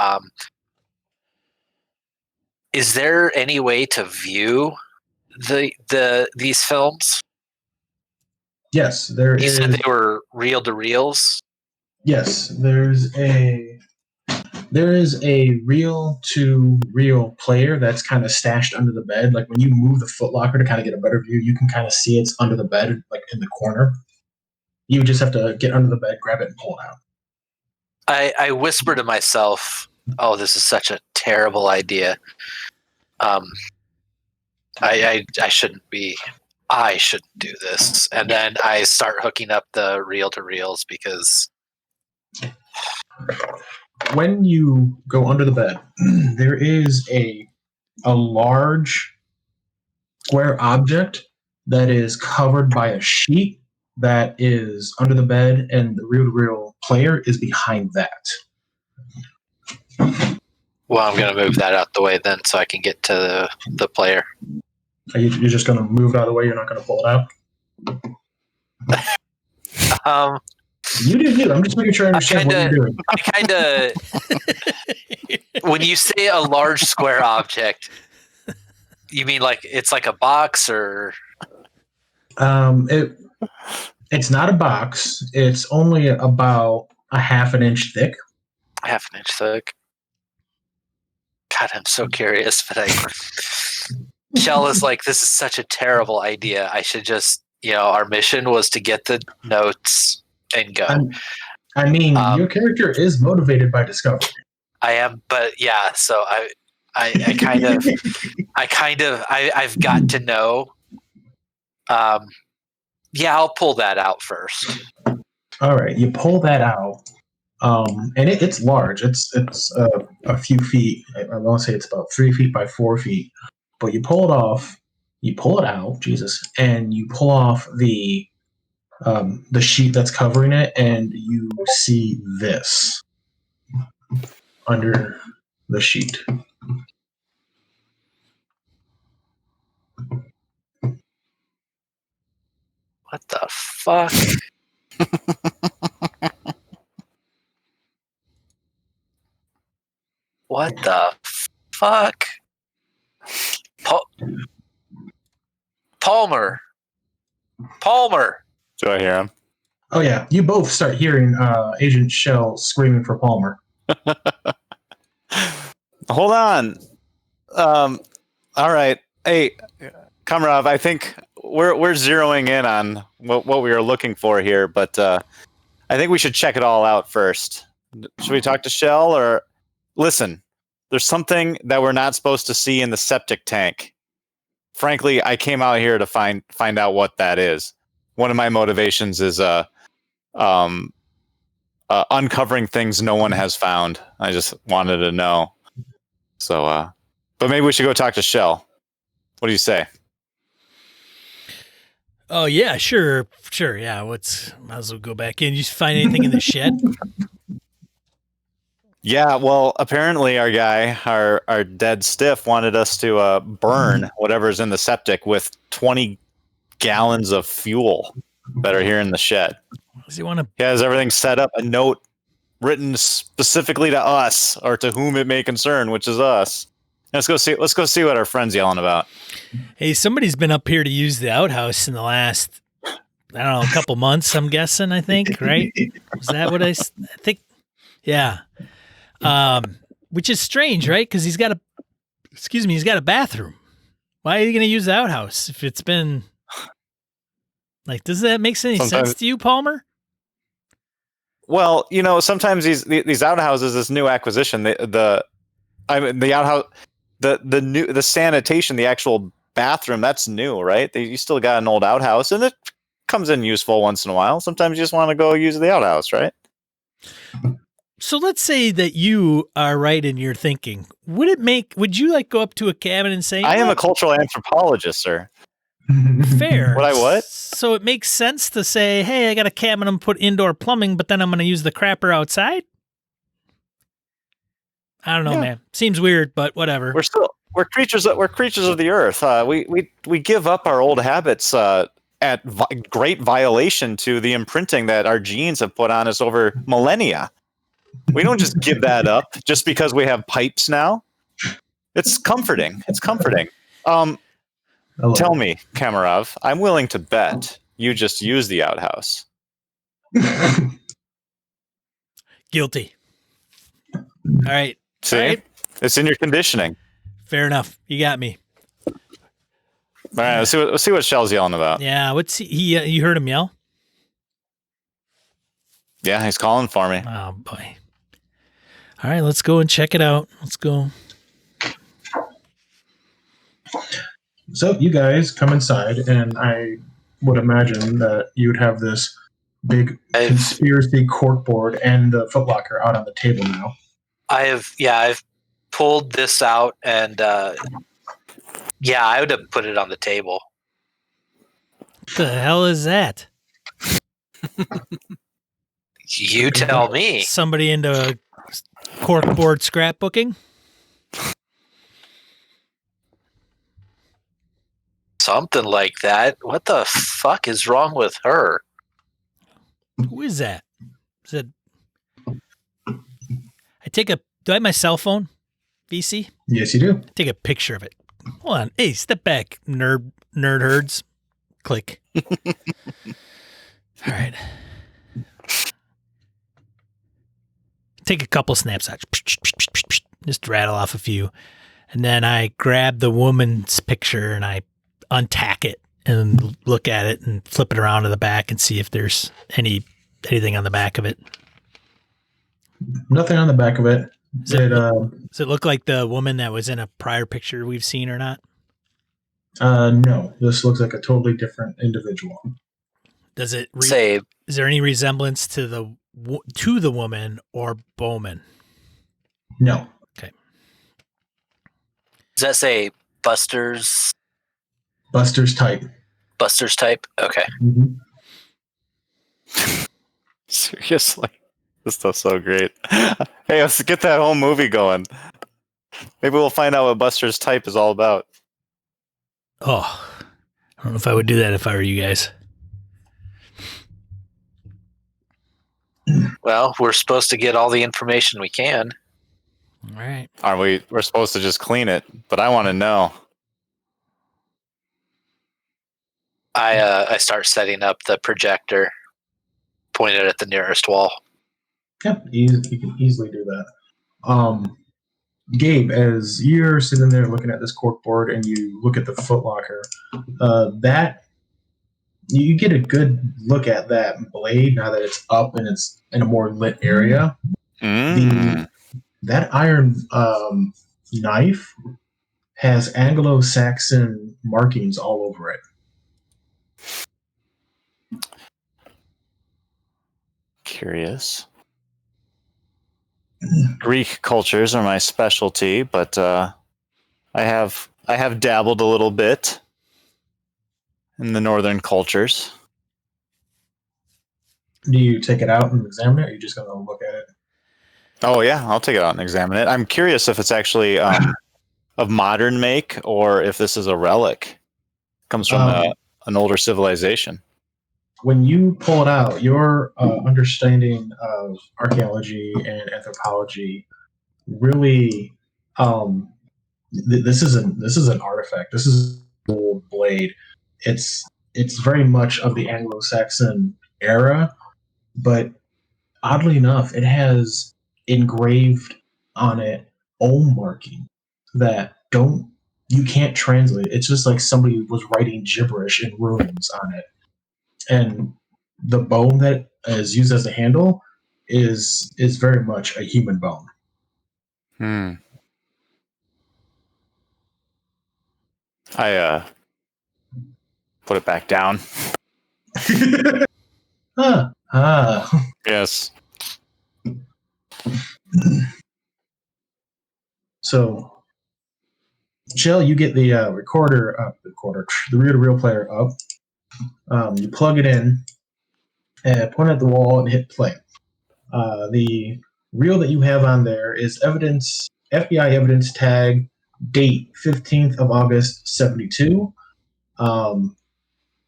is there any way to view these films? Yes, there You is. said they were reel-to-reels? Yes, there is a reel-to-reel player that's kind of stashed under the bed. Like when you move the footlocker to kind of get a better view, you can kind of see it's under the bed, like in the corner. You just have to get under the bed, grab it, and pull it out. I whisper to myself, "Oh, this is such a terrible idea. I shouldn't be. I shouldn't do this." And then I start hooking up the reel-to-reels because when you go under the bed, there is a large square object that is covered by a sheet that is under the bed, and the reel-to-reel player is behind that. Well, I'm going to move that out the way then so I can get to the player. You're just going to move it out of the way? You're not going to pull it out? You do you. I'm just making sure I understand what you're doing. I kind of... When you say a large square object, you mean like it's like a box or... It's not a box. It's only about a half an inch thick. Half an inch thick. God, I'm so curious, but Schell is like, this is such a terrible idea. I should just, our mission was to get the notes and go. I mean, your character is motivated by discovery. I am, but yeah. So I've got to know. Yeah, I'll pull that out first. All right, you pull that out. And it's large. It's a few feet. I want to say it's about 3 feet by 4 feet. But you pull it off. You pull it out, Jesus, and you pull off the sheet that's covering it, and you see this under the sheet. What the fuck? What the fuck? Palmer. Do I hear him? Oh yeah, you both start hearing Agent Schell screaming for Palmer. Hold on. All right. Hey, Kamaroff, I think we're zeroing in on what we are looking for here, but I think we should check it all out first. Should we talk to Schell or listen? There's something that we're not supposed to see in the septic tank. Frankly, I came out here to find out what that is. One of my motivations is uncovering things no one has found. I just wanted to know. So, but maybe we should go talk to Schell. What do you say? Oh yeah, sure, yeah. Might as well go back in. You find anything in the shed? Yeah, well, apparently our guy, our dead stiff, wanted us to burn whatever's in the septic with 20 gallons of fuel that are here in the shed. Does he want to? He has everything set up, a note written specifically to us or to whom it may concern, which is us. Let's go see what our friend's yelling about. Hey, somebody's been up here to use the outhouse in the last, I don't know, a couple months, I'm guessing, I think, right? Is that what I think? Yeah. Which is strange, right? Because he's got a bathroom. Why are you going to use the outhouse if it's been like? Does that make any sense to you, Palmer? Well, sometimes these outhouses, this new acquisition, the outhouse, the sanitation, the actual bathroom, that's new, right? You still got an old outhouse, and it comes in useful once in a while. Sometimes you just want to go use the outhouse, right? So let's say that you are right in your thinking. Would you go up to a cabin and say, I am a cultural anthropologist, sir. Fair. What I what? So it makes sense to say, hey, I got a cabin and put indoor plumbing, but then I'm going to use the crapper outside? I don't know, man. Seems weird, but whatever. We're creatures of the earth. We give up our old habits at great violation to the imprinting that our genes have put on us over millennia. We don't just give that up just because we have pipes now. It's comforting. Tell me, Kamaroff, I'm willing to bet you just use the outhouse. Guilty. All right. See? All right. It's in your conditioning. Fair enough. You got me. All right, let's see what Schell's yelling about. Yeah, what's he you heard him yell? Yeah, he's calling for me. Oh, boy. All right, let's go and check it out. Let's go. So you guys come inside, and I would imagine that you'd have this big conspiracy corkboard and the footlocker out on the table now. I've pulled this out, and I would have put it on the table. What the hell is that? You tell me. Somebody into corkboard scrapbooking? Something like that. What the fuck is wrong with her? Who is that? Is it? Do I have my cell phone? Vece? Yes, you do. Take a picture of it. Hold on. Hey, step back, nerd herds. Click. All right. Take a couple snapshots. Just rattle off a few. And then I grab the woman's picture and I untack it and look at it and flip it around to the back and see if there's anything on the back of it. Nothing on the back of it. Does it look like the woman that was in a prior picture we've seen or not? No, this looks like a totally different individual. Does it say? Is there any resemblance to the woman or Bowman? No. Okay. Does that say Buster's? Buster's type. Buster's type. Okay. Mm-hmm. Seriously, this stuff's so great. Hey, let's get that whole movie going. Maybe we'll find out what Buster's type is all about. Oh, I don't know if I would do that if I were you guys. Well, we're supposed to get all the information we can. All right. Aren't we? We're supposed to just clean it, but I want to know. I start setting up the projector, pointed at the nearest wall. Yep, you can easily do that. Gabe, as you're sitting there looking at this corkboard and you look at the footlocker, that you get a good look at that blade now that it's up and it's in a more lit area. That iron knife has Anglo-Saxon markings all over it. Curious. Greek cultures are my specialty, but I have dabbled a little bit in the northern cultures. Do you take it out and examine it, or are you just going to look at it? Oh yeah, I'll take it out and examine it. I'm curious if it's actually of modern make or if this is a relic. Comes from an older civilization. When you pull it out, your understanding of archaeology and anthropology really this is an artifact. This is a old blade. It's very much of the Anglo-Saxon era, but oddly enough, it has engraved on it own marking that you can't translate. It's just like somebody was writing gibberish in runes on it. And the bone that is used as a handle is very much a human bone. I put it back down. Yes. So Schell, you get the the reel-to-reel player up. You plug it in and point at the wall and hit play. The reel that you have on there is evidence, FBI evidence tag, date 15th of August 72.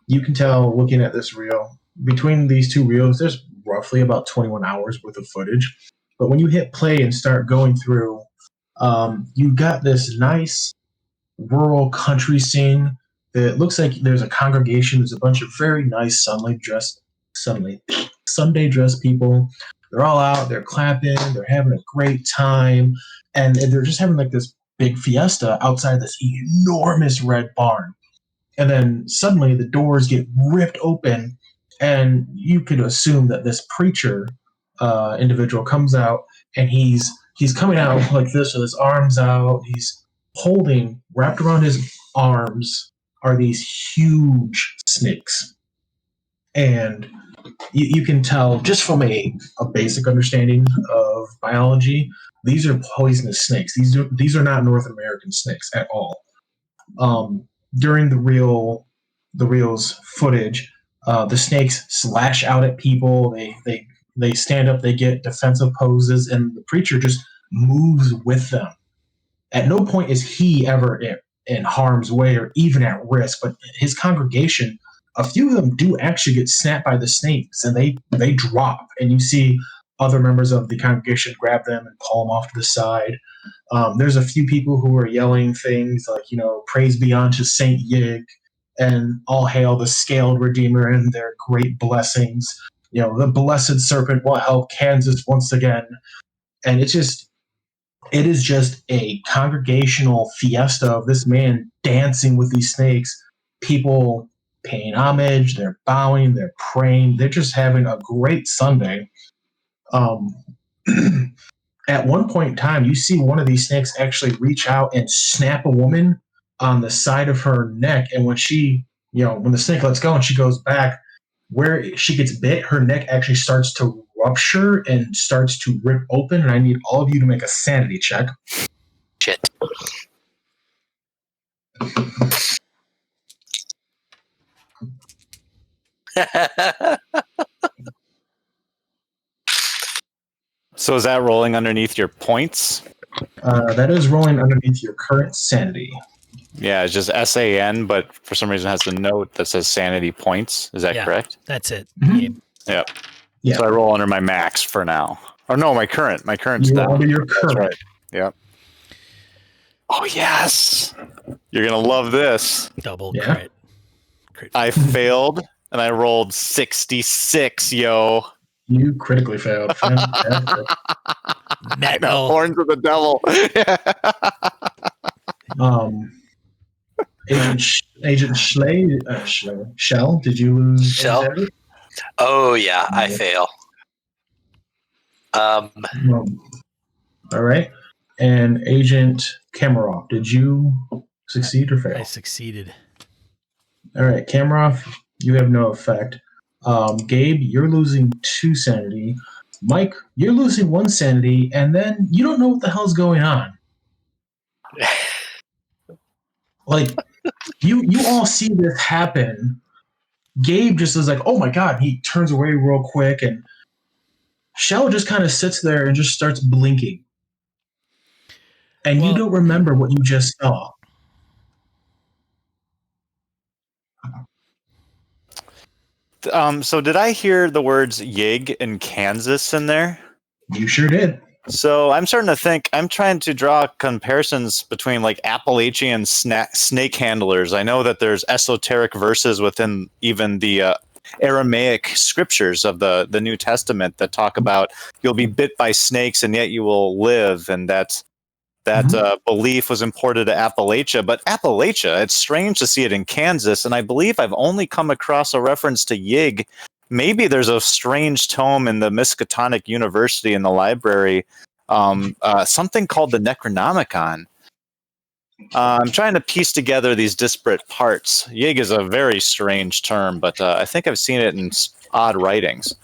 You can tell looking at this reel, between these two reels, there's roughly about 21 hours worth of footage. But when you hit play and start going through, you got this nice rural country scene that looks like there's a congregation. There's a bunch of very nice Sunday dressed people. They're all out, they're clapping, they're having a great time, and they're just having like this big fiesta outside this enormous red barn. And then suddenly the doors get ripped open, and you could assume that this preacher individual comes out, and he's coming out like this with his arms out. He's holding, wrapped around his arms are these huge snakes. And you can tell just from a basic understanding of biology, these are poisonous snakes. These are not North American snakes at all. During the reel's footage, the snakes slash out at people. They stand up. They get defensive poses, and the preacher just moves with them. At no point is he ever in harm's way or even at risk. But his congregation, a few of them do actually get snapped by the snakes, and they drop. And you see other members of the congregation grab them and pull them off to the side. There's a few people who are yelling things like, praise be unto Saint Yig, and all hail the scaled Redeemer and their great blessings. The blessed serpent will help Kansas once again. And it is just a congregational fiesta of this man dancing with these snakes. People paying homage, they're bowing, they're praying, they're just having a great Sunday. At one point in time, you see one of these snakes actually reach out and snap a woman on the side of her neck. And when when the snake lets go and she goes back, where she gets bit, her neck actually starts to rupture and starts to rip open. And I need all of you to make a sanity check. Shit. So is that rolling underneath your points? That is rolling underneath your current sanity. Yeah, it's just SAN, but for some reason it has a note that says sanity points. Is that correct? That's it. Mm-hmm. Yeah. Yeah. So I roll under my max for now. Or no, my current You're stat. under your current. That's right. Yep. Oh yes. You're gonna love this. Double Yeah. crit. I failed and I rolled 66, yo. You critically failed. Fantastic. Metal. Horns of the devil. Agent Schell, did you lose? Schell? Oh yeah, I fail. All right. And Agent Kamaroff, did you succeed or fail? I succeeded. All right, Kamaroff, you have no effect. Gabe, you're losing 2 sanity. Mike, you're losing 1 sanity, and then you don't know what the hell's going on. Like, you all see this happen. Gabe just is like, oh my god, he turns away real quick, and Schell just kind of sits there and just starts blinking. And you don't remember what you just saw. So did I hear the words Yig and Kansas in there? You sure did. So I'm starting to think, I'm trying to draw comparisons between like Appalachian snake handlers. I know that there's esoteric verses within even the Aramaic scriptures of the New Testament that talk about you'll be bit by snakes and yet you will live. And that belief was imported to Appalachia. But Appalachia, it's strange to see it in Kansas. And I believe I've only come across a reference to Yig. Maybe there's a strange tome in the Miskatonic University in the library, something called the Necronomicon. I'm trying to piece together these disparate parts. Yig is a very strange term, but I think I've seen it in odd writings.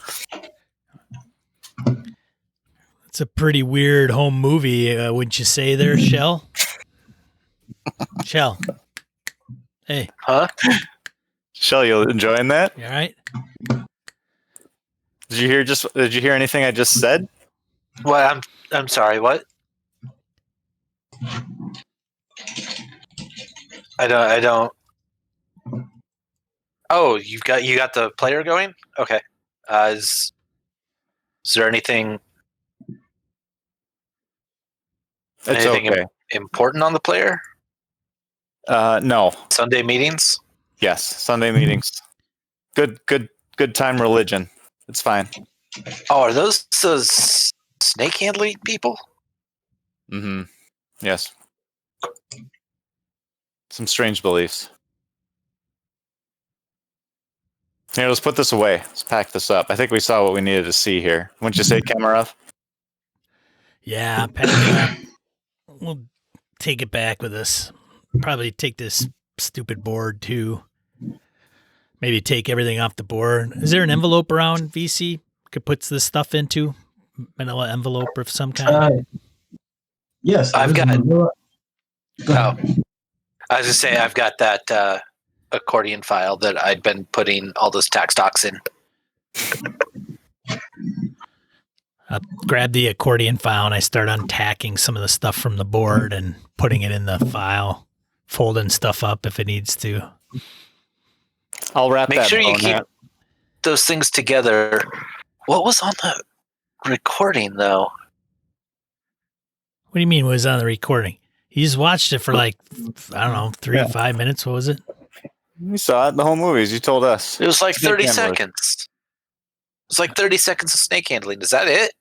It's a pretty weird home movie, wouldn't you say there, Schell? Schell. Hey, Huh? Schell, you enjoying that? you all right? Did you hear anything I just said? What? I'm sorry. What? I don't. Oh, you got the player going? Okay. Is there anything It's okay. important on the player? No. Sunday meetings? Yes. Sunday meetings. Good time religion. It's fine. Oh, are those snake handling people? Mm-hmm. Yes. Some strange beliefs. Here, let's put this away. Let's pack this up. I think we saw what we needed to see here. Wouldn't you say, Kamaroff? Yeah, pack it up. We'll take it back with us. Probably take this stupid board too. Maybe take everything off the board. Is there an envelope around, Vece? Could put this stuff into manila envelope of some kind. Yes, I've got. Go ahead. I was gonna say I've got that accordion file that I'd been putting all those tax docs in. I grab the accordion file and I start untacking some of the stuff from the board and putting it in the file, folding stuff up if it needs to. I'll wrap Make that sure you bone keep hat. those things together. What was on the recording though? What do you mean was on the recording? You just watched it for like, I don't know, 3 to 5 minutes. What was it? We saw it in the whole movies. You told us. It was like Snake 30 handlers. seconds. It's like 30 seconds of snake handling. Is that it?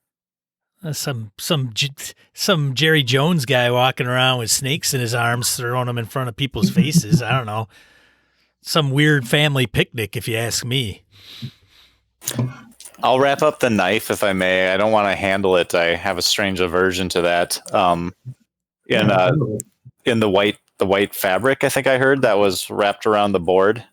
Some Jerry Jones guy walking around with snakes in his arms, throwing them in front of people's faces. I don't know. Some weird family picnic, if you ask me. I'll wrap up the knife if I may. I don't want to handle it. I have a strange aversion to that. In the white fabric, I think I heard that was wrapped around the board.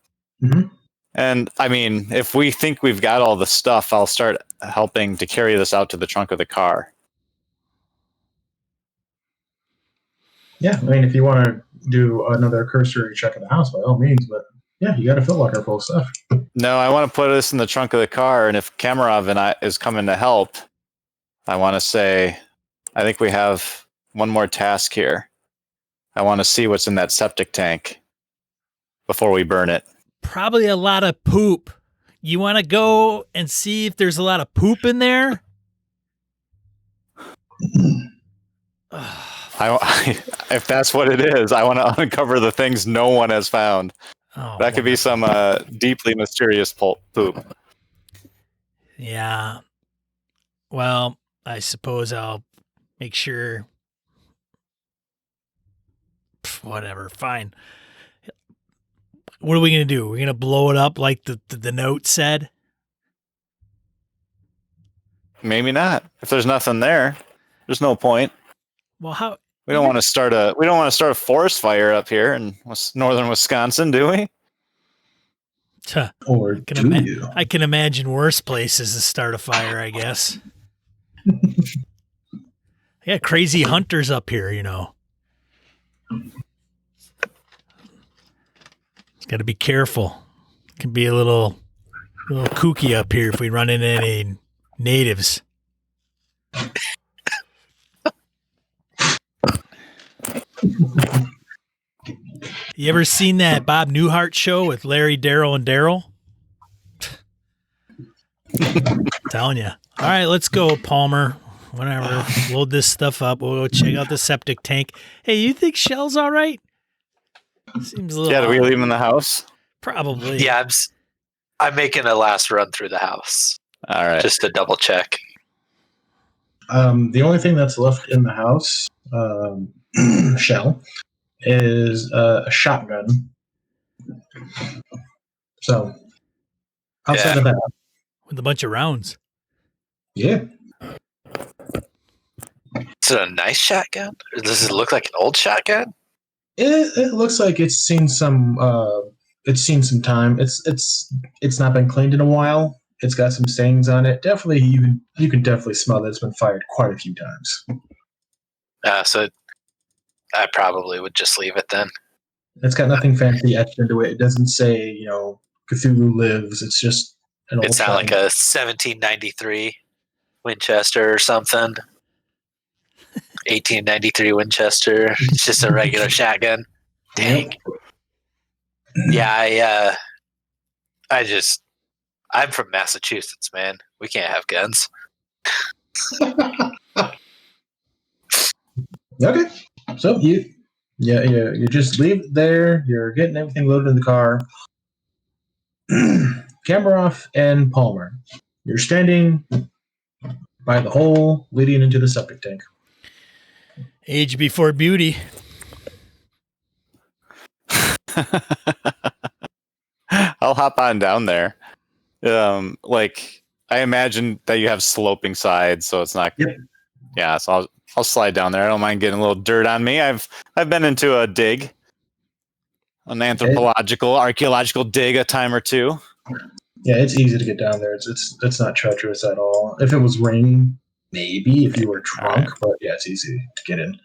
Mhm. And I mean, if we think we've got all the stuff, I'll start helping to carry this out to the trunk of the car. Yeah, I mean, if you want to do another cursory check of the house, by all means, but yeah, you got a footlocker full of stuff. No, I want to put this in the trunk of the car, and if Kamaroff is coming to help, I want to say, I think we have one more task here. I want to see what's in that septic tank before we burn it. Probably a lot of poop. You want to go and see if there's a lot of poop in there? If that's what it is, I want to uncover the things no one has found. Oh, That could be some deeply mysterious poop. Yeah. Well, I suppose I'll make sure. Whatever. Fine. What are we going to do? We're going to blow it up like the note said? Maybe not. If there's nothing there, there's no point. Well, how? We don't want to start a forest fire up here in northern Wisconsin, do we? Or do you? I can imagine worse places to start a fire, I guess. Yeah, crazy hunters up here, you know. Got to be careful. Can be a little kooky up here if we run into any natives. You ever seen that Bob Newhart show with Larry, Daryl, and Daryl? Telling you. All right, let's go, Palmer. Whatever. Load this stuff up. We'll go check out the septic tank. Hey, you think Schell's all right? Seems a little. Yeah, do we leave him in the house? Probably. Yeah, I'm making a last run through the house All right. just to double check. The only thing that's left in the house, Schell, is a shotgun. So, outside of that, With a bunch of rounds. yeah. Is it a nice shotgun? Or does it look like an old shotgun? It looks like it's seen some time. It's not been cleaned in a while. It's got some stains on it. Definitely, you can definitely smell that it's been fired quite a few times. So I probably would just leave it then. It's got nothing fancy etched into it. It doesn't say, Cthulhu lives. It's just an old It's not like shotgun. a 1793 Winchester or something. 1893 Winchester. It's just a regular shotgun. Dang. Yeah, I'm from Massachusetts, man. We can't have guns. Okay. So you just leave it there. You're getting everything loaded in the car. Kamaroff and Palmer, you're standing by the hole leading into the septic tank. Age before beauty. I'll hop on down there. I imagine that you have sloping sides, so it's not. Yep. Yeah, so I'll slide down there. I don't mind getting a little dirt on me. I've been into a dig, an archaeological dig a time or two. Yeah, it's easy to get down there. It's not treacherous at all. If it was raining, maybe if you were drunk, but yeah, it's easy to get in.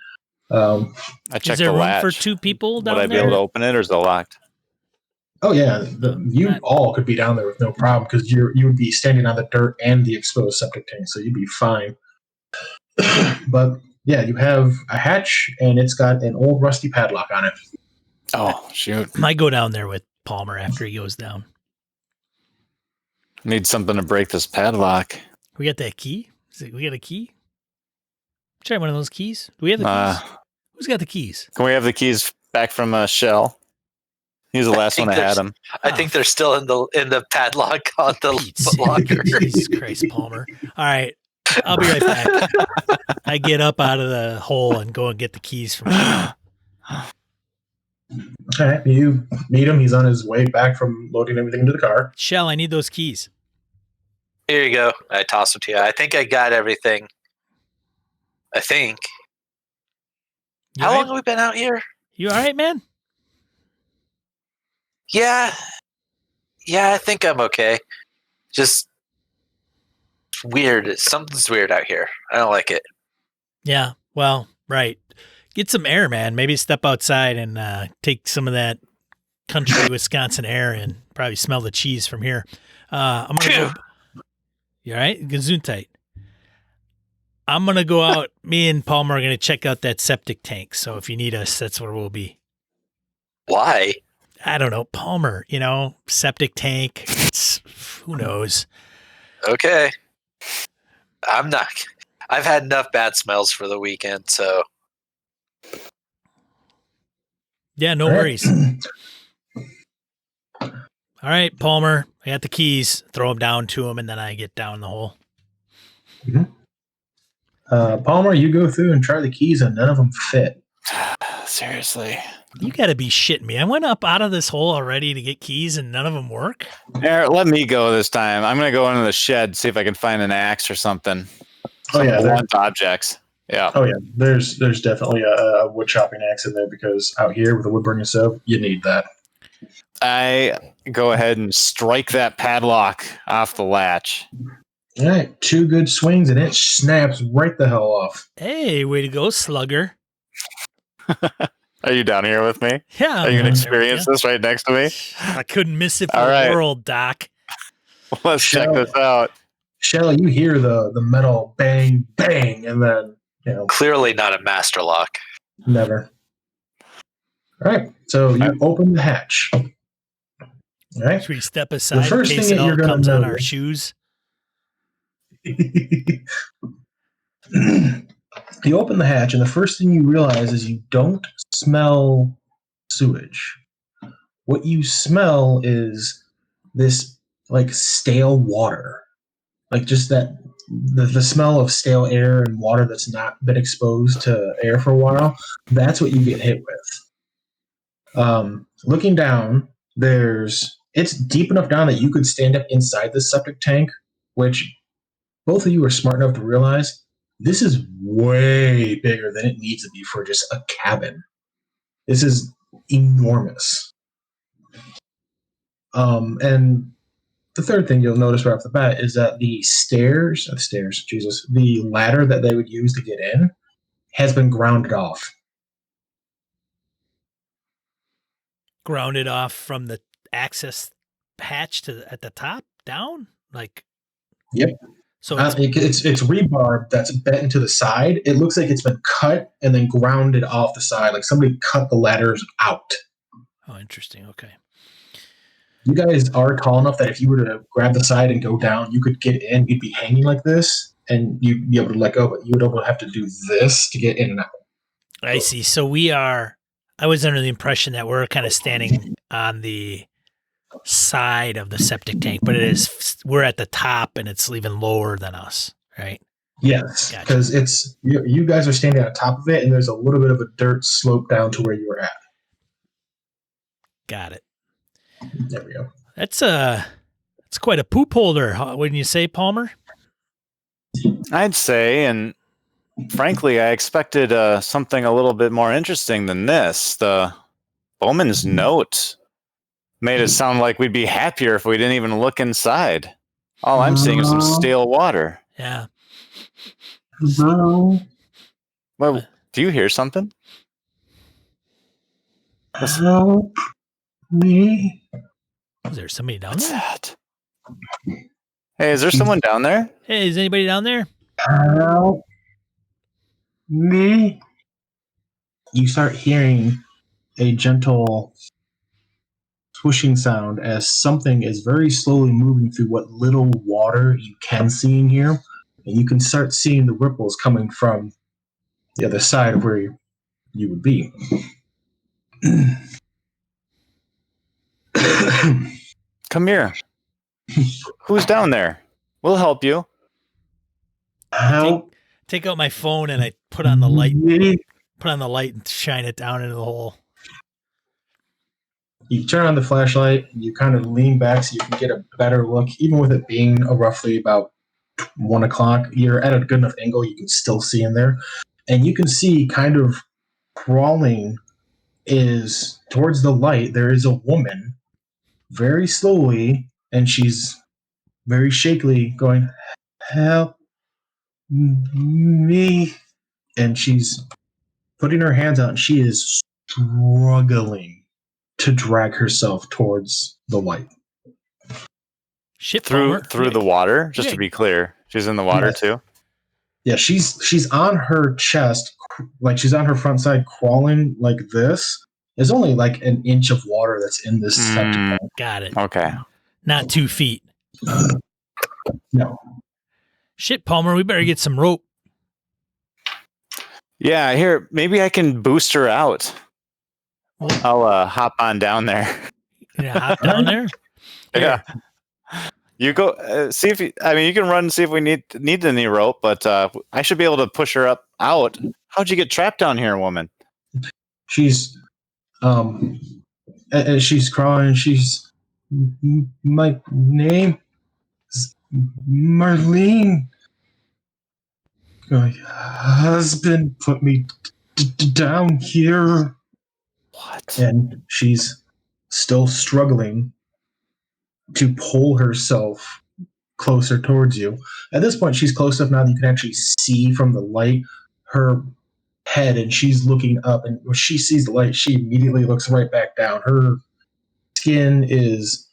I checked Is there the room latch. for two people down Would I be there? able to open it, or is it locked? Oh yeah, you all could be down there with no problem because you would be standing on the dirt and the exposed septic tank, so you'd be fine. But yeah, you have a hatch and it's got an old rusty padlock on it. Oh shoot! I go down there with Palmer after he goes down. Need something to break this padlock. We got that key? We got a key? Try one of those keys. Do we have the keys? Who's got the keys? Can we have the keys back from Schell? He was the last one that had them. I think they're still in the padlock on the locker. Jesus Christ, Palmer. All right. I'll be right back. I get up out of the hole and go and get the keys from Schell. All right, you meet him. He's on his way back from loading everything into the car. Schell, I need those keys. Here you go. I toss them to you. I think I got everything. I think. How long have we been out here? You all right, man? Yeah, I think I'm okay. Just weird. Something's weird out here. I don't like it. Yeah, well, right. Get some air, man. Maybe step outside and take some of that country Wisconsin air and probably smell the cheese from here. I'm going to go. You all right? Gesundheit. I'm going to go out. Me and Palmer are going to check out that septic tank. So if you need us, that's where we'll be. Why? I don't know. Palmer, septic tank. Who knows? Okay. I've had enough bad smells for the weekend, so. Yeah, no worries. All right, Palmer, I got the keys. Throw them down to him, and then I get down the hole. Mm-hmm. Palmer, you go through and try the keys, and none of them fit. Seriously. You got to be shitting me. I went up out of this hole already to get keys, and none of them work? Here, let me go this time. I'm going to go into the shed, see if I can find an axe or something. Oh, yeah. Blunt objects. Yeah. Oh, yeah. There's definitely a wood chopping axe in there because out here with the wood burning stove, you need that. I go ahead and strike that padlock off the latch. All right. 2 good swings, and it snaps right the hell off. Hey, way to go, slugger. Are you down here with me? Yeah. Are you going to experience this right next to me? I couldn't miss it for All right. the world, Doc. Let's check this out. Schell, you hear the metal bang, bang, and then, Clearly not a master lock. Never. All right. So you open the hatch. All right. Should we step aside first in case thing it that you're all gonna comes on our notice- shoes? You open the hatch, and the first thing you realize is you don't smell sewage. What you smell is this, stale water. Just that, the smell of stale air and water that's not been exposed to air for a while. That's what you get hit with. Looking down, it's deep enough down that you could stand up inside the septic tank, which both of you are smart enough to realize this is way bigger than it needs to be for just a cabin. This is enormous. And the third thing you'll notice right off the bat is that the ladder that they would use to get in has been grounded off. grounded off from the access hatch at the top down? Like, Yep. so it's It's rebar that's bent into the side. It looks like it's been cut and then grounded off the side, like somebody cut the ladders out. oh, interesting. Okay. You guys are tall enough that if you were to grab the side and go down, you could get in. You'd be hanging like this, and you'd be able to let go, but you would have to do this to get in and out. I see. So I was under the impression that we're kind of standing on the side of the septic tank, but we're at the top and it's even lower than us, right? Yes, Gotcha. because it's you guys are standing on top of it, and there's a little bit of a dirt slope down to where you were at. Got it. There we go. That's quite a poop holder, wouldn't you say, Palmer? I'd say, and frankly, I expected something a little bit more interesting than this. The Bowman's note made it sound like we'd be happier if we didn't even look inside. All I'm seeing is some stale water. Yeah. Hello. Well, do you hear something? Help me. Is there somebody down What's there? that? Hey, is there someone down there? Hey, is anybody down there? Help me. You start hearing a gentle swishing sound as something is very slowly moving through what little water you can see in here. And you can start seeing the ripples coming from the other side of where you would be. Come here. Who's down there? We'll help you. Help Take out my phone and I put on the light. me. Put on the light and shine it down into the hole. You turn on the flashlight, you kind of lean back so you can get a better look. Even with it being roughly about 1 o'clock, you're at a good enough angle you can still see in there. And you can see kind of crawling is towards the light. There is a woman very slowly, and she's very shakily going, help me. And she's putting her hands out, and she is struggling to drag herself towards the light. Shit, Through Palmer. the water, just Yeah. to be clear. She's in the water Yes. too. Yeah, she's on her chest, like she's on her front side, crawling like this. There's only like an inch of water that's in this septic tank. Got it. Okay. Not 2 feet. No. Shit, Palmer, we better get some rope. Yeah, here, maybe I can boost her out. Well, I'll hop on down there. you know, hop down there. Yeah. You go see if you can run and see if we need any rope, but I should be able to push her out. How'd you get trapped down here, woman? She's as she's crawling, she's my name is Marlene. My husband put me down here. What? And she's still struggling to pull herself closer towards you. At this point, she's close enough now that you can actually see from the light her head, and she's looking up, and when she sees the light, she immediately looks right back down. Her skin is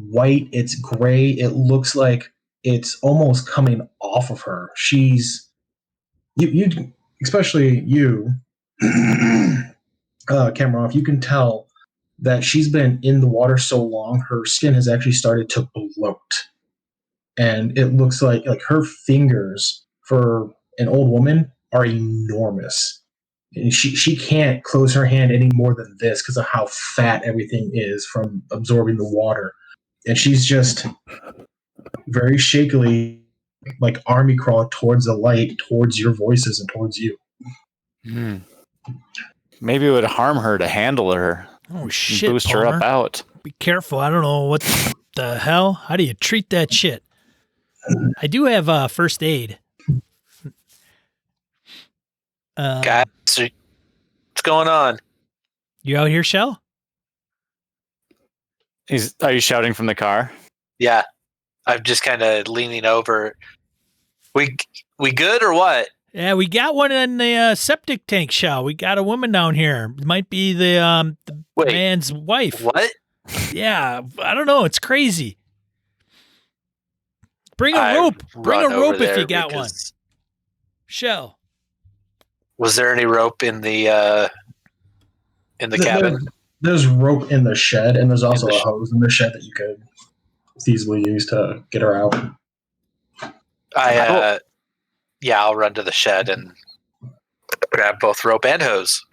white, it's gray, it looks like it's almost coming off of her. She's you especially you Kamaroff, you can tell that she's been in the water so long, her skin has actually started to bloat. And it looks like her fingers for an old woman are enormous. And she can't close her hand any more than this because of how fat everything is from absorbing the water. And she's just very shakily, like army crawl towards the light, towards your voices and towards you. Maybe it would harm her to handle her. Oh, And shit, boost Palmer. her up out. Be careful. I don't know what the hell. How do you treat that shit? I do have first aid. Guys, what's going on? You out here, Schell? Are you shouting from the car? Yeah, I'm just kind of leaning over. We good or what? Yeah, we got one in the septic tank, Schell. We got a woman down here. It might be the Wait, man's wife. what? Yeah, I don't know. It's crazy. Bring a I rope. Bring a run over rope if there you got one. because- Schell. Was there any rope in the cabin? There's rope in the shed, and there's also In the a hose in the shed that you could feasibly use to get her out. I'll run to the shed and grab both rope and hose.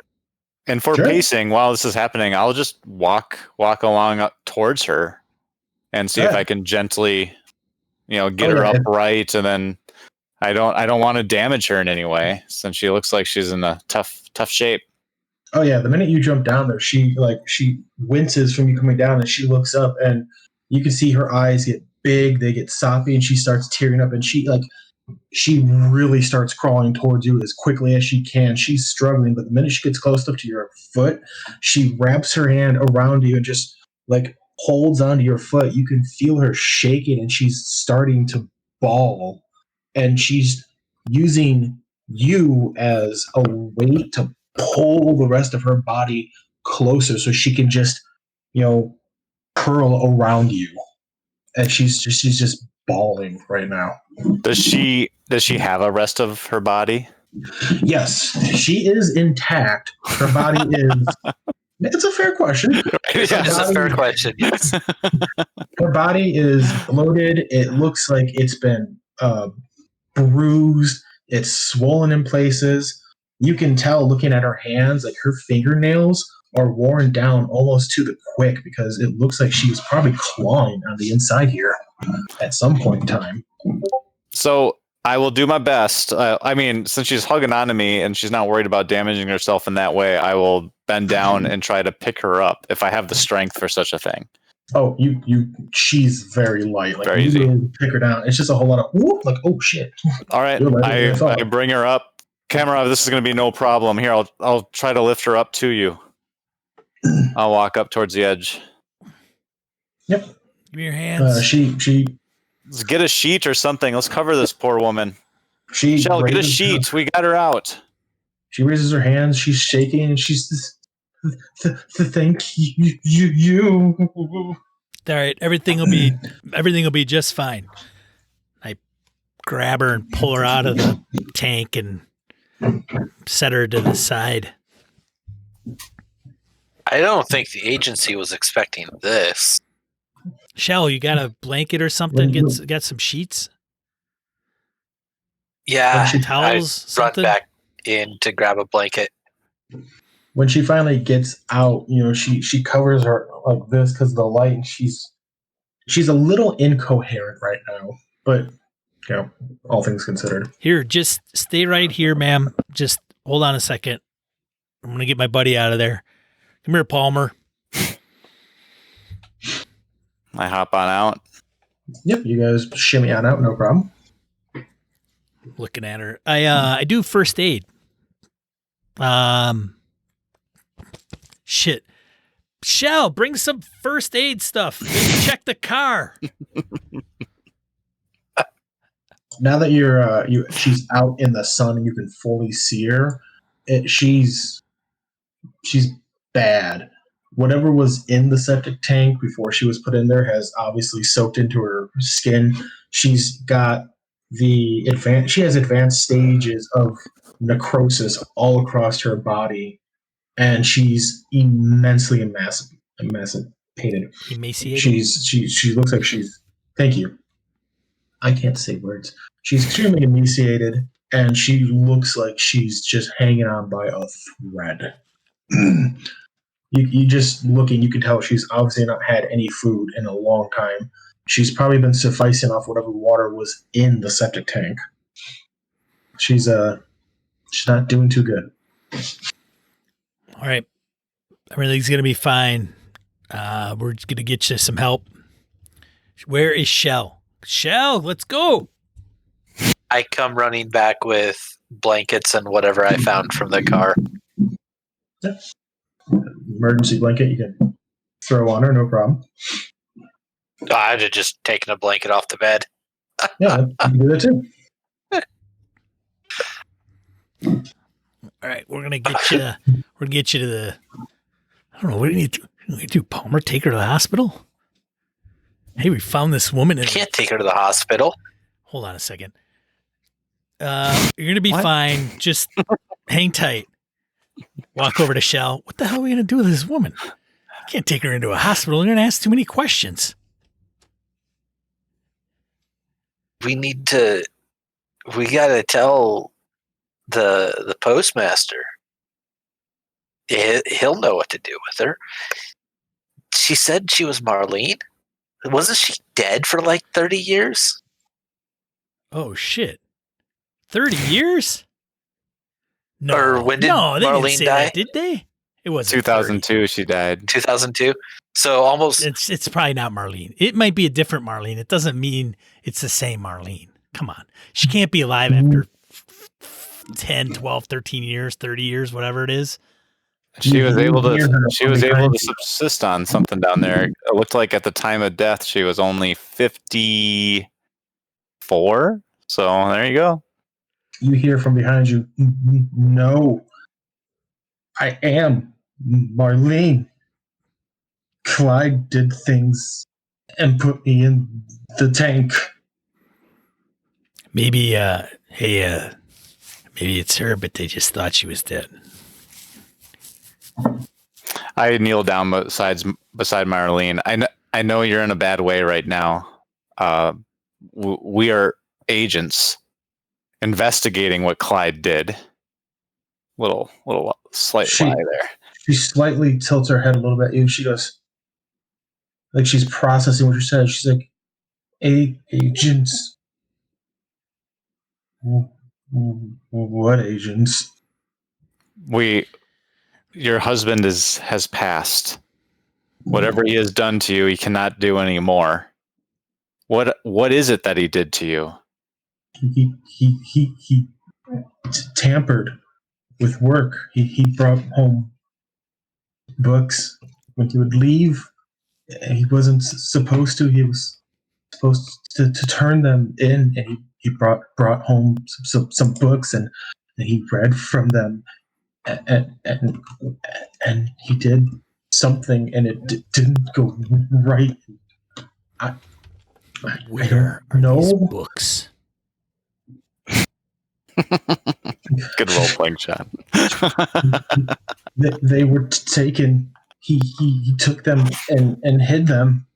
And for Sure. pacing, while this is happening, I'll just walk along up towards her and see if Yeah. I can gently, get Oh, her yeah. upright. And then I don't want to damage her in any way, since she looks like she's in a tough shape. Oh yeah, the minute you jump down there, she winces from you coming down, and she looks up, and you can see her eyes get big, they get soppy, and she starts tearing up, and she really starts crawling towards you as quickly as she can. She's struggling, but the minute she gets close up to your foot, she wraps her hand around you and just holds onto your foot. You can feel her shaking, and she's starting to bawl, and she's using you as a weight to pull the rest of her body closer so she can just curl around you, and she's just bawling right now. Does she have a rest of her body? Yes, she is intact. Her body is. It's a fair question. That's a fair question. Yes. Her body is bloated. It looks like it's been bruised. It's swollen in places. You can tell looking at her hands, like her fingernails are worn down almost to the quick, because it looks like she was probably clawing on the inside here at some point in time. So I will do my best. Since she's hugging onto me and she's not worried about damaging herself in that way, I will bend down and try to pick her up if I have the strength for such a thing. Oh, she's very light. Very you easy. really pick her down. It's just a whole lot of whoop, oh shit. All right, You're lighter than I thought. I bring her up. Kamaroff, this is going to be no problem. Here, I'll try to lift her up to you. I'll walk up towards the edge. Yep. Give me your hands. Let's get a sheet or something. Let's cover this poor woman. Schell, get a sheet. We got her out. She raises her hands. She's shaking, and she's thank you. All right, everything will be just fine. I grab her and pull her out of the tank and set her to the side. I don't think the agency was expecting this. Schell, you got a blanket or something? Got some sheets? Yeah, Towels? I run Something? back in to grab a blanket. When she finally gets out, she covers her like this because of the light, and she's a little incoherent right now. But all things considered. Here, just stay right here, ma'am. Just hold on a second. I'm going to get my buddy out of there. Come here, Palmer. I hop on out. Yep, you guys shimmy on out, no problem. Looking at her. I do first aid. Shit. Schell, bring some first aid stuff. Just check the car. Now that she's out in the sun and you can fully see her, she's bad. Whatever was in the septic tank before she was put in there has obviously soaked into her skin. She's got she has advanced stages of necrosis all across her body, and she's immensely emaciated. Emaciated? She looks like thank you. I can't say words. She's extremely emaciated, and she looks like she's just hanging on by a thread. You just looking, you can tell she's obviously not had any food in a long time. She's probably been sufficing off whatever water was in the septic tank. She's not doing too good. All right. Everything's going to be fine. We're just going to get you some help. Where is Schell? Schell, let's go. I come running back with blankets and whatever I found from the car. Yep. Emergency blanket you can throw on her, no problem. I'd have just taken a blanket off the bed. Yeah, you can do that too. All right, we're gonna get you. We're gonna get you to the. I don't know. What do you need to do? Palmer, take her to the hospital. Hey, we found this woman. You can't take her to the hospital. Hold on a second. You're gonna be fine. Just hang tight. Walk over to Schell. What the hell are we gonna do with this woman? I can't take her into a hospital. You're gonna ask too many questions. We gotta tell the postmaster. He'll know what to do with her. She said she was Marlene. Wasn't she dead for like 30 years? Oh shit. 30 years? No. Or when did they Marlene didn't say die? that, did they? It was 2002 she died. 2002. So almost. It's probably not Marlene. It might be a different Marlene. It doesn't mean it's the same Marlene. Come on. She can't be alive after 10, 12, 13 years, 30 years, whatever it is. She was able to subsist on something down there. It looked like at the time of death she was only 54. So there you go. You hear from behind you, no, I am Marlene. Clyde did things and put me in the tank. Maybe, maybe it's her, but they just thought she was dead. I kneel down beside Marlene. I know you're in a bad way right now. We are agents investigating what Clyde did. Little slight lie there. She slightly tilts her head a little bit. And she goes, like she's processing what you said. She's like, agents. What agents? Your husband has passed. Whatever he has done to you, he cannot do anymore. What is it that he did to you? He tampered with work. He brought home books when he would leave. He wasn't supposed to. He was supposed to turn them in, and he brought home some books, and he read from them, and he did something, and it didn't go right. Where are these books? Good role playing, Chad. They were taken. He took them and hid them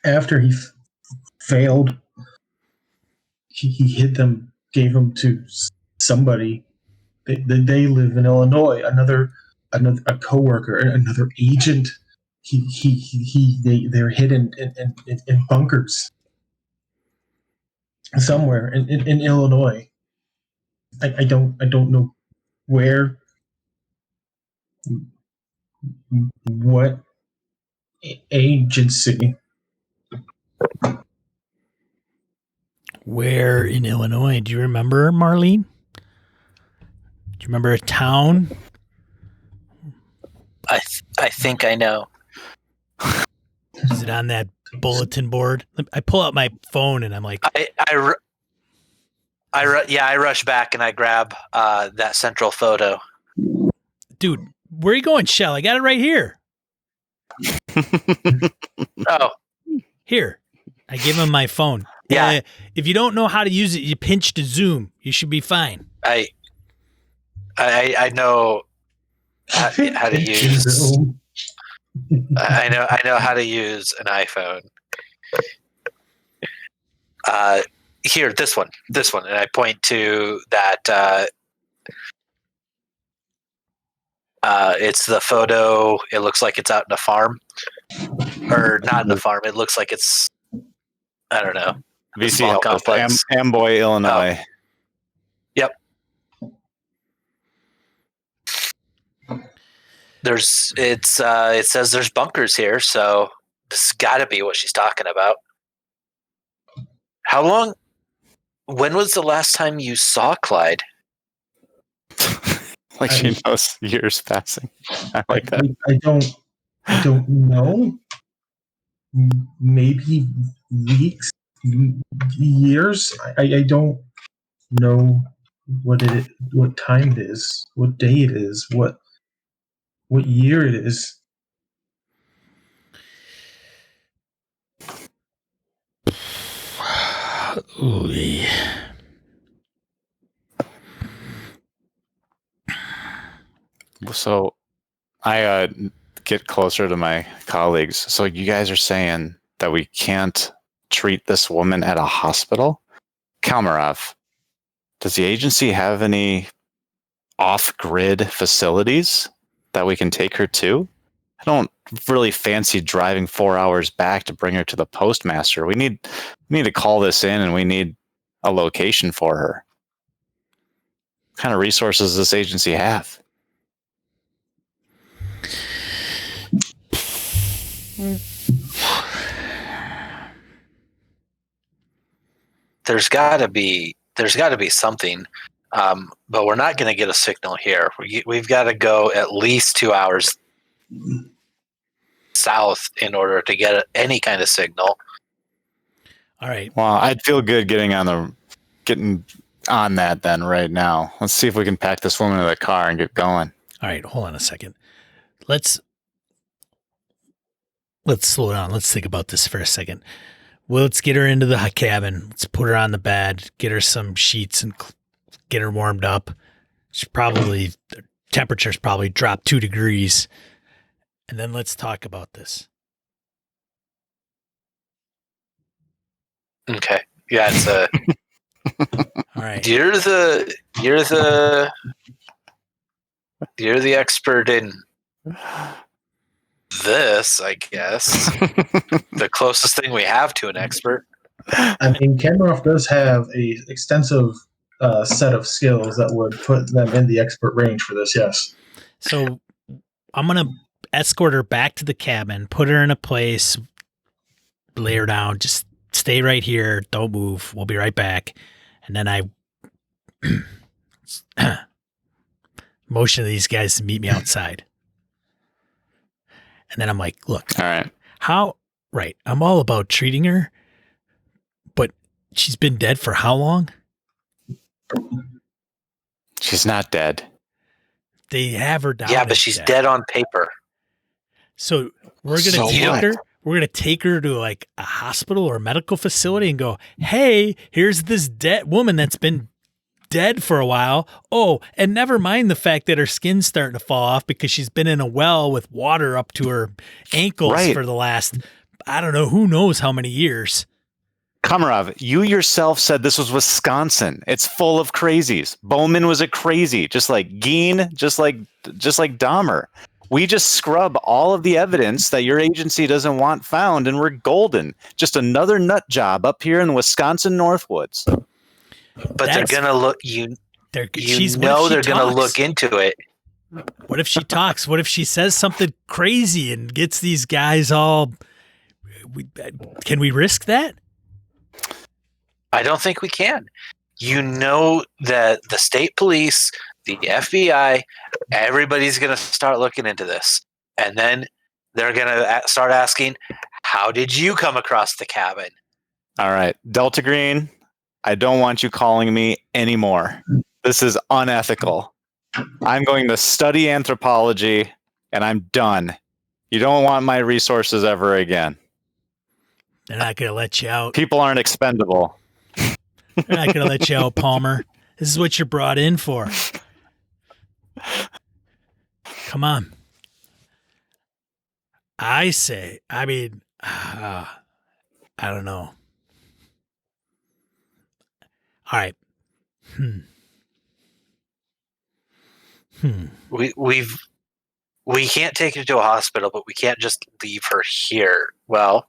after he failed. He hid them, gave them to somebody. They live in Illinois. Another coworker, another agent. They're hidden in bunkers somewhere in Illinois. I don't know where, what agency. Where in Illinois? Do you remember, Marlene? Do you remember a town? I think I know. Is it on that bulletin board? I pull out my phone and I'm like, I rush back and I grab that central photo. Dude, where are you going, Schell? I got it right here. Oh, here. I give him my phone. Yeah. If you don't know how to use it, you pinch to zoom. You should be fine. I know how to use. I know how to use an iPhone. Here, this one, and I point to that. It's the photo. It looks like it's out in a farm, or not in a farm. It looks like it's, I don't know, Vece complex. Amboy, Illinois. Oh. Yep. It says there's bunkers here, so this has got to be what she's talking about. How long? When was the last time you saw Clyde? Like she knows years passing. I like that. I don't know. Maybe weeks, years. I don't know what time it is, what day it is, what year it is. Ooh. So I get closer to my colleagues. So you guys are saying that we can't treat this woman at a hospital? Kamaroff, does the agency have any off-grid facilities that we can take her to? I don't really fancy driving 4 hours back to bring her to the postmaster. We need to call this in, and we need a location for her. What kind of resources does this agency have? There's got to be something, but we're not going to get a signal here. We've got to go at least 2 hours south in order to get any kind of signal. All right. Well, I'd feel good getting on that then right now. Let's see if we can pack this woman in the car and get going. All right, hold on a second. Let's slow down. Let's think about this for a second. Well, let's get her into the cabin. Let's put her on the bed, get her some sheets, and get her warmed up. The temperature's probably dropped 2 degrees. And then let's talk about this. Okay. Yeah, it's a. All right. You're the expert in this, I guess. The closest thing we have to an expert. I mean, Kamaroff does have a extensive set of skills that would put them in the expert range for this, yes. So I'm going to escort her back to the cabin, put her in a place, lay her down, just stay right here. Don't move. We'll be right back. And then I motion these guys to meet me outside. And then I'm like, look, all right. I'm all about treating her, but she's been dead for how long? She's not dead. They have her down. Yeah, but she's dead on paper. So we're going to take her. We're going to take her to like a hospital or a medical facility and go, hey, here's this dead woman that's been dead for a while. Oh, and never mind the fact that her skin's starting to fall off because she's been in a well with water up to her ankles for the last, I don't know, who knows how many years. Kamaroff, you yourself said this was Wisconsin. It's full of crazies. Bowman was a crazy, just like Geen, just like Dahmer. We just scrub all of the evidence that your agency doesn't want found, and we're golden. Just another nut job up here in the Wisconsin Northwoods. But they're gonna look. They're gonna look into it. What if she talks? What if she says something crazy and gets these guys all? Can we risk that? I don't think we can. You know that the state police, the FBI, everybody's going to start looking into this. And then they're going to start asking, how did you come across the cabin? All right. Delta Green, I don't want you calling me anymore. This is unethical. I'm going to study anthropology, and I'm done. You don't want my resources ever again. They're not going to let you out. People aren't expendable. They're not going to let you out, Palmer. This is what you're brought in for. Come on. I don't know. All right. We can't take her to a hospital, but we can't just leave her here. Well,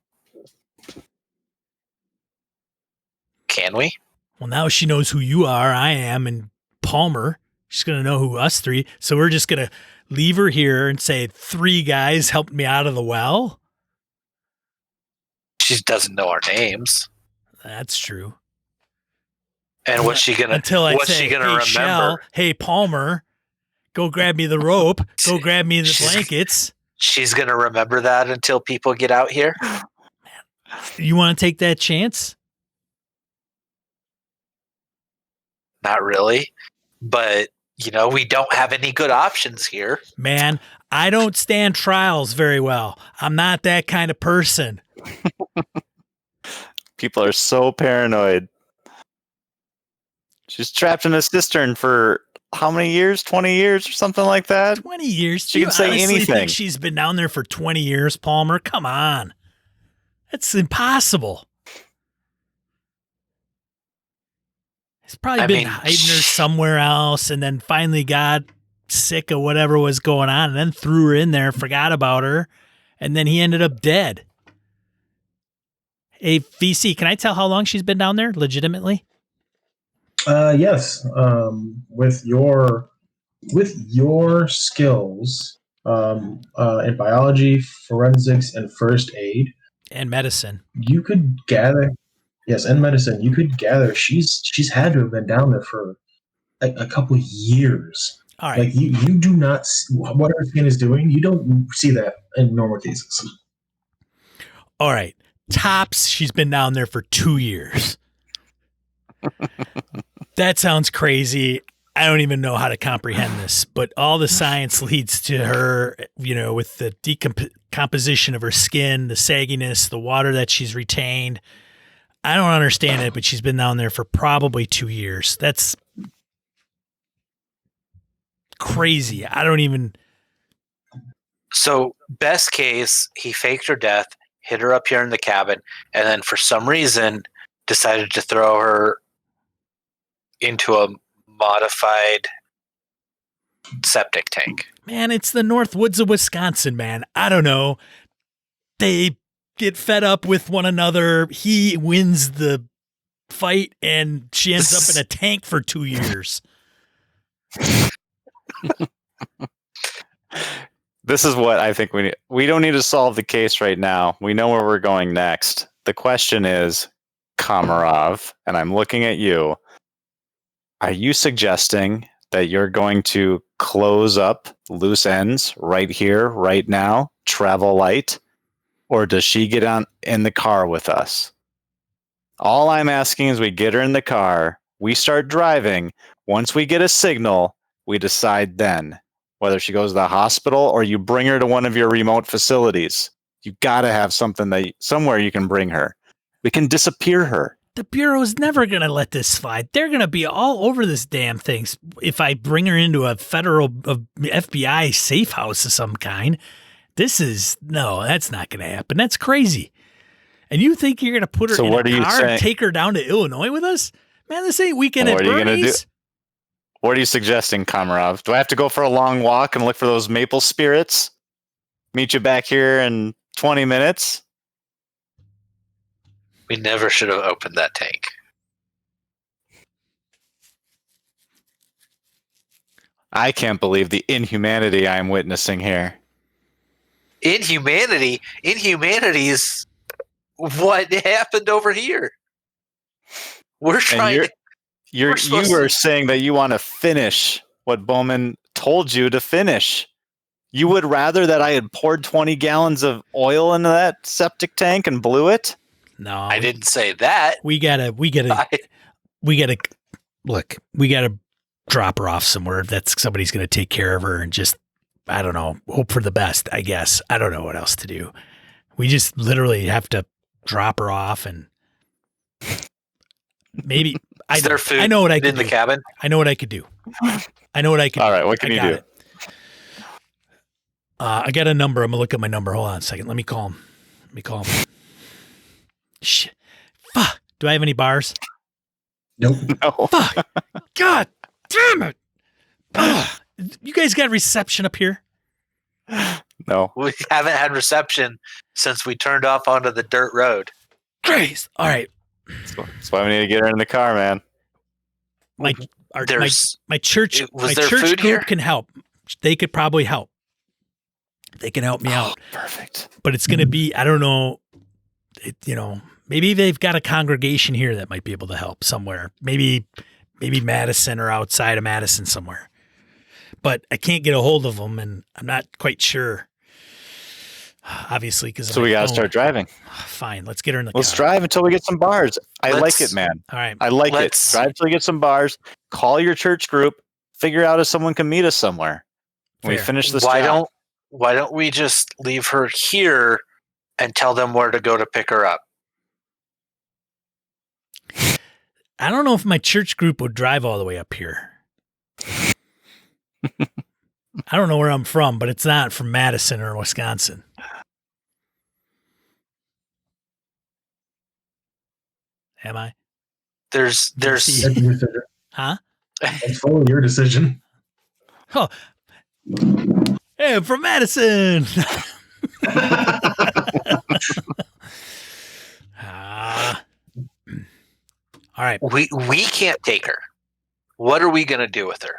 can we? Well, now she knows who you are, I am, and Palmer. She's going to know who us three. So we're just going to leave her here and say 3 guys helped me out of the well? She doesn't know our names. That's true. And what's she gonna? Until I what's say, she gonna hey, remember? Schell, hey, Palmer, go grab me the rope. Go grab me the blankets. She's gonna remember that until people get out here. You want to take that chance? not really. But, we don't have any good options here. Man, I don't stand trials very well. I'm not that kind of person. People are so paranoid. She's trapped in a cistern for how many years? 20 years or something like that? 20 years? She can say anything. Think she's been down there for 20 years, Palmer? Come on. That's impossible. He's probably been hiding her somewhere else and then finally got sick of whatever was going on and then threw her in there, forgot about her, and then he ended up dead. Hey, Vece, can I tell how long she's been down there, legitimately? Yes. With your skills in biology, forensics, and first aid, and medicine, you could gather. Yes, and medicine. You could gather she's had to have been down there for a couple of years. All right. Like you do not see what her skin is doing. You don't see that in normal cases. All right. Tops, she's been down there for 2 years. That sounds crazy. I don't even know how to comprehend this, but all the science leads to her, with the decomposition of her skin, the sagginess, the water that she's retained. I don't understand it, but she's been down there for probably 2 years. That's crazy. I don't even. So, best case, he faked her death, hid her up here in the cabin, and then for some reason decided to throw her into a modified septic tank. Man, it's the North Woods of Wisconsin, man. I don't know. They get fed up with one another. He wins the fight and she ends up in a tank for 2 years. This is what I think we need. We don't need to solve the case right now. We know where we're going next. The question is, Kamaroff, and I'm looking at you. Are you suggesting that you're going to close up loose ends right here, right now, travel light? Or does she get on in the car with us? All I'm asking is we get her in the car, we start driving. Once we get a signal, we decide then whether she goes to the hospital or you bring her to one of your remote facilities. You got to have somewhere you can bring her. We can disappear her. The Bureau's never going to let this slide. They're going to be all over this damn thing if I bring her into a federal FBI safe house of some kind. That's not going to happen. That's crazy. And you think you're going to put her in a car and take her down to Illinois with us? Man, this ain't Weekend at Bernie's. What are you suggesting, Kamaroff? Do I have to go for a long walk and look for those maple spirits? Meet you back here in 20 minutes? We never should have opened that tank. I can't believe the inhumanity I'm witnessing here. Inhumanity is what happened over here. We're trying. You were saying that you want to finish what Bowman told you to finish. You would rather that I had poured 20 gallons of oil into that septic tank and blew it? No, I didn't say that. We gotta drop her off somewhere. That's somebody's gonna take care of her and just, I don't know, hope for the best, I guess. I don't know what else to do. We just literally have to drop her off and maybe Is there food I know what I could in the cabin? I know what I could do. All right, what can you do? I got a number. I'm gonna look at my number. Hold on a second. Let me call him. Shit. Fuck. Do I have any bars? Nope. No. Fuck. God damn it. Ugh. You guys got reception up here? No. We haven't had reception since we turned off onto the dirt road. Christ. All right. That's why we need to get her in the car, man. My church group here? can help. They could probably help. They can help me out. Perfect. But it's going to be, I don't know, maybe they've got a congregation here that might be able to help somewhere. Maybe Madison or outside of Madison somewhere. But I can't get a hold of them, and I'm not quite sure. Obviously, because So we got to start driving. Fine, let's get her in the car. Let's drive until we get some bars. I like it, man. All right. I like it. Drive until we get some bars. Call your church group. Figure out if someone can meet us somewhere. We finish this job. Why don't we just leave her here and tell them where to go to pick her up? I don't know if my church group would drive all the way up here. I don't know where I'm from, but it's not from Madison or Wisconsin. Am I? There's That's your decision. Huh? It's fully your decision. Oh. Hey, I'm from Madison. All right. We can't take her. What are we going to do with her?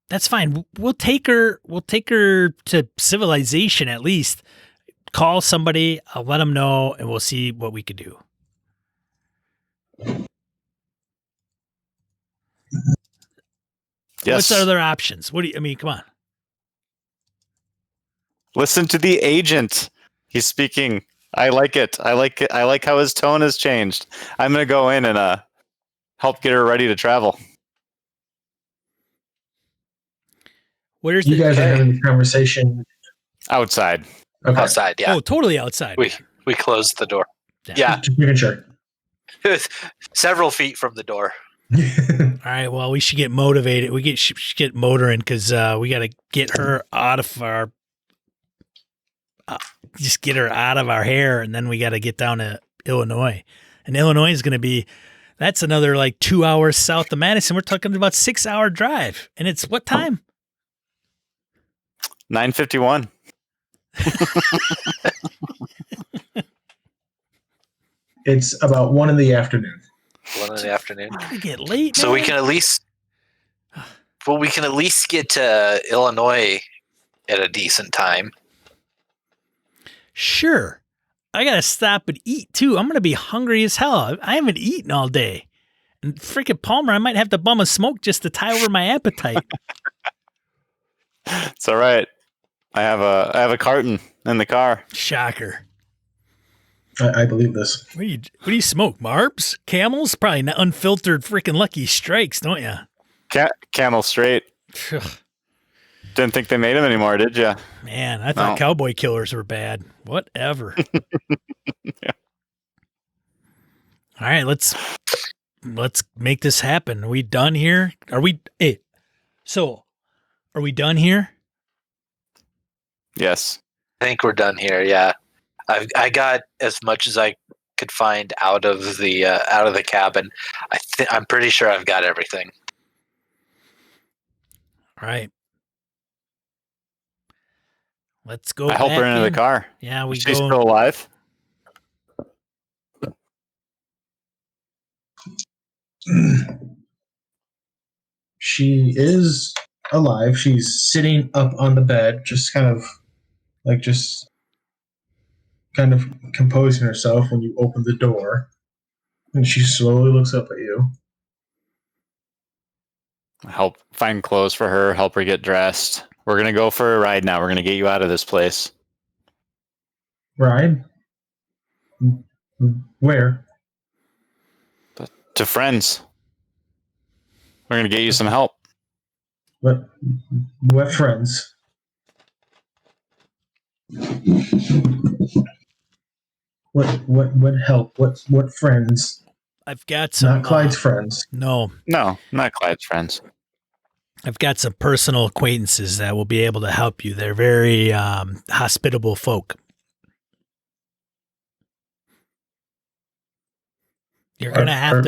That's fine. We'll take her to civilization at least. Call somebody, I'll let them know, and we'll see what we could do. Yes. What's our other options? Come on. Listen to the agent. He's speaking. I like it. I like how his tone has changed. I'm going to go in and help get her ready to travel. Where's you guys are having a conversation outside? Okay. Outside, yeah. Oh, totally outside. We closed the door. Yeah. Just making sure. Several feet from the door. All right. Well, we should get motivated. We should get motoring because we got to get her out of our. Just get her out of our hair, and then we got to get down to Illinois. And Illinois is going to be. That's another like 2 hours south of Madison. We're talking about 6 hour drive, and it's what time? 9:51. It's about 1 in the afternoon. 1 in the afternoon. We get late, so man. we can at least get to Illinois at a decent time. Sure. I got to stop and eat too. I'm going to be hungry as hell. I haven't eaten all day. And freaking Palmer, I might have to bum a smoke just to tie over my appetite. It's all right. I have a carton in the car. Shocker. I believe this. What do you smoke? Marbs? Camels? Probably not unfiltered freaking Lucky Strikes, don't you? Camel straight. Didn't think they made them anymore, did you? Man, I thought cowboy killers were bad. Whatever. Yeah. All right, let's make this happen. Are we done here? Are we done here? Yes. I think we're done here. Yeah, I got as much as I could find out of the cabin. I'm pretty sure I've got everything. All right. Let's go. I help her into the car. Yeah, She's still alive. She is alive. She's sitting up on the bed, just kind of composing herself when you open the door. And she slowly looks up at you. Help find clothes for her, help her get dressed. We're going to go for a ride now. We're going to get you out of this place. Ride? Where? To friends. We're going to get you some help. What friends? What help? What friends? I've got some. Not Clyde's friends. No, not Clyde's friends. I've got some personal acquaintances that will be able to help you. They're very hospitable folk. You're gonna have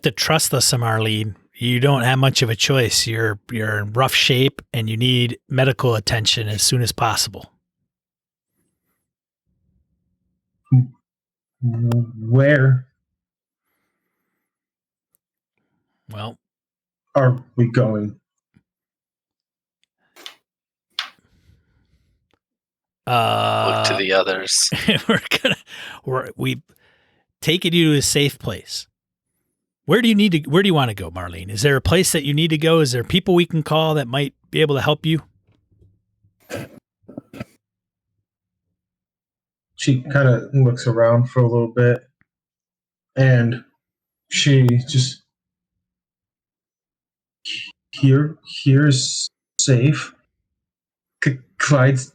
to trust us, Marlene. You don't have much of a choice. You're in rough shape, and you need medical attention as soon as possible. Where? Well, are we going? Look to the others. We've taken you to a safe place. Where do you want to go, Marlene? Is there a place that you need to go? Is there people we can call that might be able to help you? She kind of looks around for a little bit, and she just here's safe. Clyde's.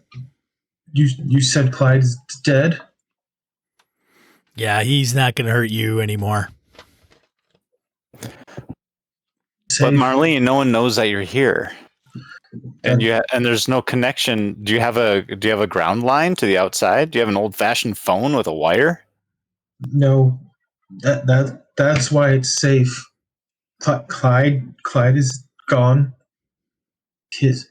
You said Clyde's dead? Yeah, he's not going to hurt you anymore. But Marlene, no one knows that you're here, and there's no connection. Do you have a ground line to the outside? Do you have an old-fashioned phone with a wire? No, that's why it's safe. Clyde is gone. His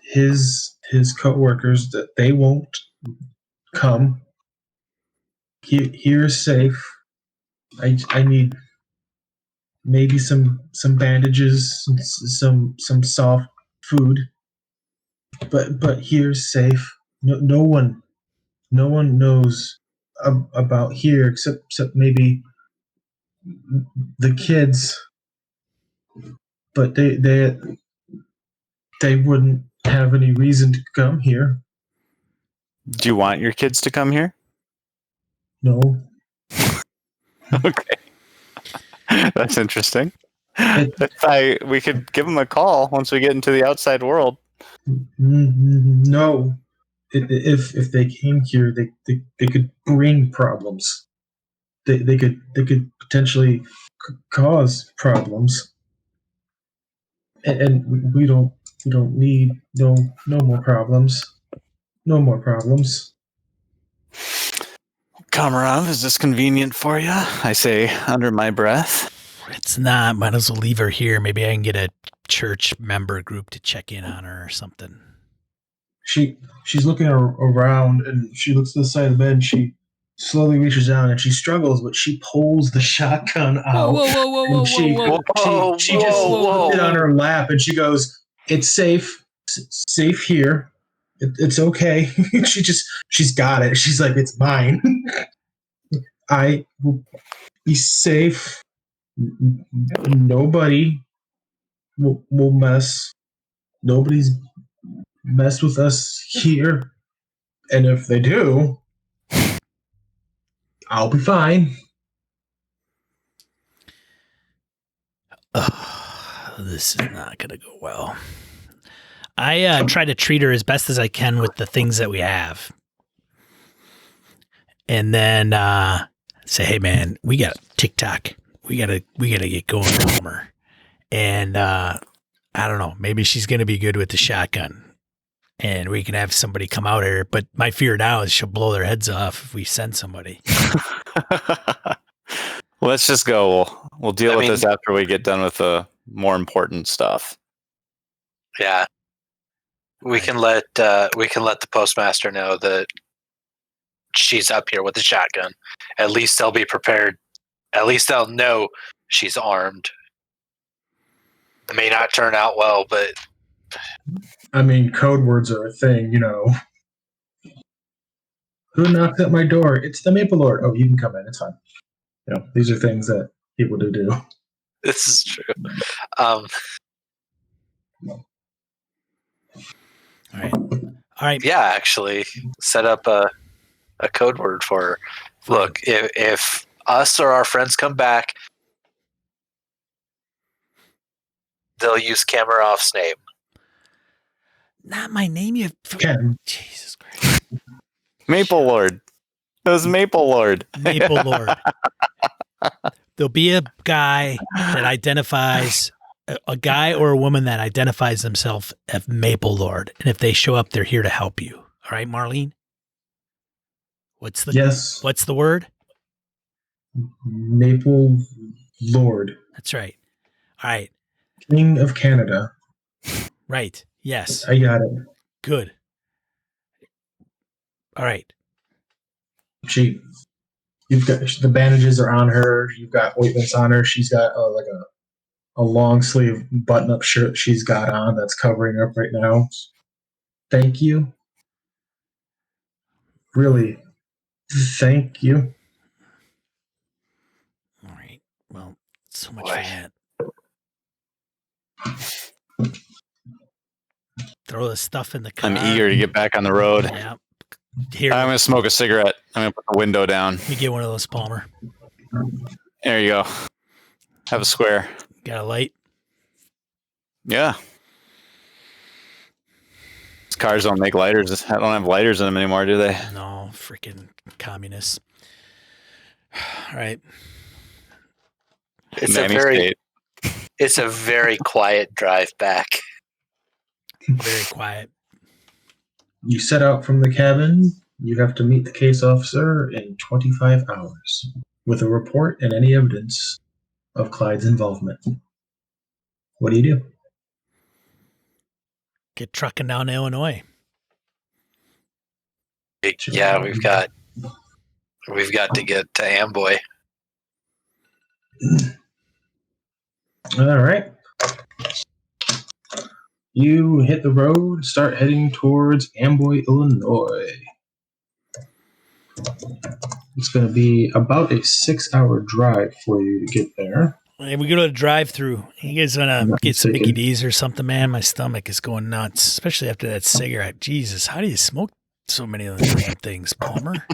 coworkers, that they won't come. Here's safe. I need maybe some bandages, some soft food. But here's safe. No one knows about here except maybe the kids. But they wouldn't have any reason to come here. Do you want your kids to come here? No. Okay. That's interesting. We could give them a call once we get into the outside world. No. If they came here, they could bring problems. They could potentially cause problems. And we don't need no more problems. No more problems. Kamaroff, is this convenient for you? I say under my breath. It's not. Might as well leave her here. Maybe I can get a church member group to check in on her or something. She's looking around, and she looks to the side of the bed, and she slowly reaches down, and she struggles, but she pulls the shotgun out. Whoa. She just puts it on her lap, and she goes, "It's safe. Safe here. It's okay." She's got it. She's like, "It's mine. I will be safe. Nobody will mess. Nobody's messed with us here. And if they do, I'll be fine." This is not going to go well. I try to treat her as best as I can with the things that we have. And then say, "Hey man, we got TikTok. We gotta get going, Palmer." And I don't know, maybe she's gonna be good with the shotgun. And we can have somebody come out here. But my fear now is she'll blow their heads off if we send somebody. Let's just go. We'll deal with this after we get done with the more important stuff. Yeah. We can let the postmaster know that she's up here with the shotgun. At least they'll be prepared. At least they'll know she's armed. It may not turn out well, but I mean, code words are a thing, you know. Who knocks at my door? It's the Maple Lord. Oh, you can come in. It's fine. You know, these are things that people do. this is true. All right. Yeah, actually, set up a code word for her. Look, if us or our friends come back, they'll use Kamaroff's name. Not my name, you Ken. Jesus Christ. Maple Lord. It was Maple Lord. Maple Lord. There'll be a guy that identifies a guy or a woman that identifies themselves as Maple Lord. And if they show up, they're here to help you. All right, Marlene? What's the word? Maple Lord. That's right. All right. King of Canada. Right. Yes. I got it. Good. All right. You've got the bandages are on her. You've got ointments on her. She's got like a long sleeve button up shirt she's got on that's covering up right now. Thank you. Really, thank you. All right. Well, so much for that. Throw the stuff in the car. I'm eager to get back on the road. Yeah. Here, I'm going to smoke a cigarette. I'm going to put the window down. let me get one of those, Palmer. There you go. Have a square. Got a light? Yeah. These cars don't make lighters. I don't have lighters in them anymore, do they? No, freaking communists. All right. It's a very quiet drive back. Very quiet. You set out from the cabin. You have to meet the case officer in 25 hours with a report and any evidence of Clyde's involvement. What do you do? Get trucking down to Illinois. Yeah, we've got to get to Amboy. All right. You hit the road, start heading towards Amboy, Illinois. It's going to be about a 6-hour drive for you to get there. Hey, we go to a drive-through. You guys want to get some Mickey D's or something, man? My stomach is going nuts, especially after that cigarette. Jesus, how do you smoke so many of those damn things, Palmer?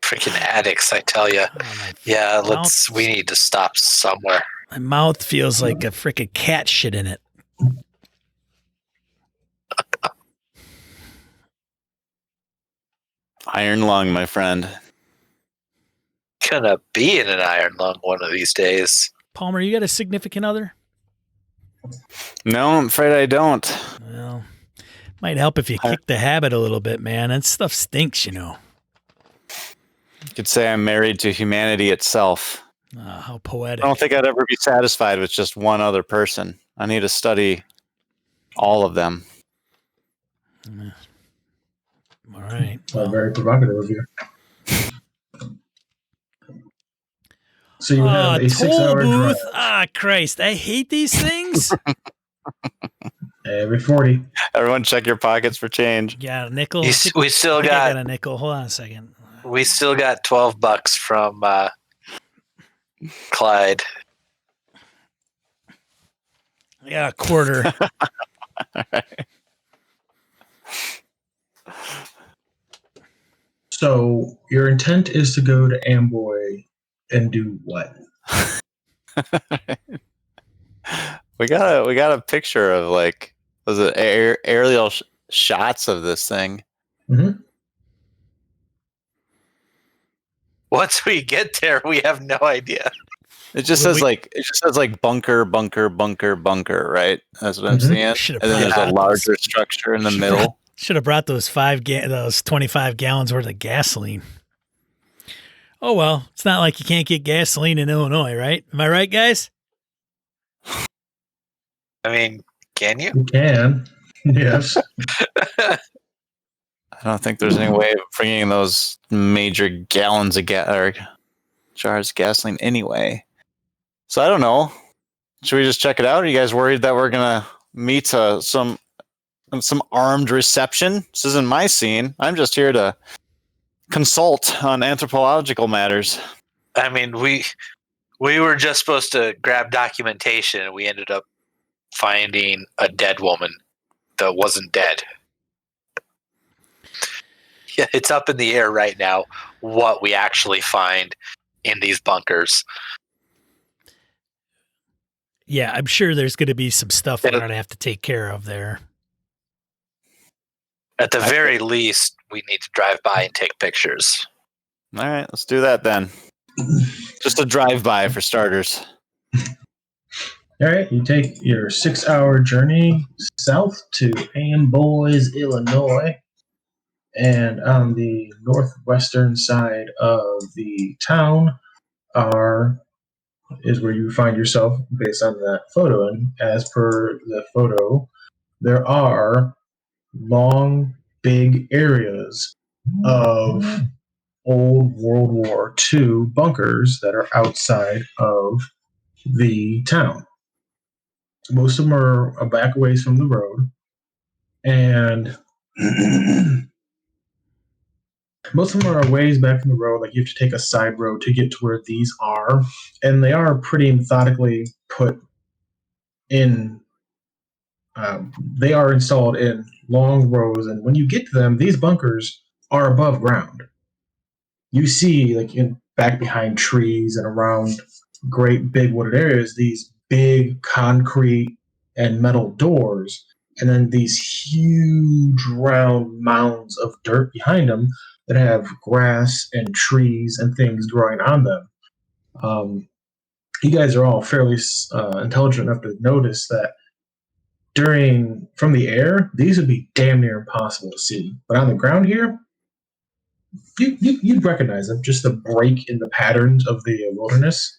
Freaking addicts, I tell you. Yeah, we need to stop somewhere. My mouth feels like a freaking cat shit in it. Iron lung, my friend. Gonna be in an iron lung one of these days. Palmer, you got a significant other? No, I'm afraid I don't. Well, might help if you kick the habit a little bit, man. That stuff stinks, you know. You could say I'm married to humanity itself. How poetic. I don't think I'd ever be satisfied with just one other person. I need to study all of them. All right. Very provocative of you. So you have a 6-hour drive. Ah, Christ. I hate these things. Every 40. Everyone check your pockets for change. Yeah, a nickel. We still got a nickel. Hold on a second. We still got $12 from Clyde. Yeah, a quarter. So your intent is to go to Amboy and do what? We got a picture of was it aerial shots of this thing? Mm-hmm. Once we get there, we have no idea. It just says bunker, bunker, bunker, bunker, right? That's what I'm seeing. And then there's a larger structure in the middle. Should have brought those 25 gallons worth of gasoline. Oh well, it's not like you can't get gasoline in Illinois, right? Am I right, guys? I mean, can you? You can. Yes. I don't think there's any way of bringing those major gallons of jars of gasoline anyway. So I don't know. Should we just check it out? Are you guys worried that we're gonna meet some armed reception? This isn't my scene. I'm just here to consult on anthropological matters. I mean, we were just supposed to grab documentation, and we ended up finding a dead woman that wasn't dead. Yeah, it's up in the air right now what we actually find in these bunkers. Yeah, I'm sure there's going to be some stuff we're going to have to take care of there. At the very least, we need to drive by and take pictures. All right, let's do that then. Just a drive-by for starters. All right, you take your 6-hour journey south to Amboy, Illinois. And on the northwestern side of the town is where you find yourself based on that photo. And as per the photo, there are long, big areas of old World War II bunkers that are outside of the town. Most of them are a back ways from the road. And Most of them are a ways back from the road. Like you have to take a side road to get to where these are, and they are pretty methodically put in. They are installed in long rows, and when you get to them, these bunkers are above ground. You see, like in back behind trees and around great big wooded areas, these big concrete and metal doors, and then these huge round mounds of dirt behind them that have grass and trees and things growing on them. You guys are all fairly intelligent enough to notice that from the air, these would be damn near impossible to see. But on the ground here, you'd recognize them, just the break in the patterns of the wilderness.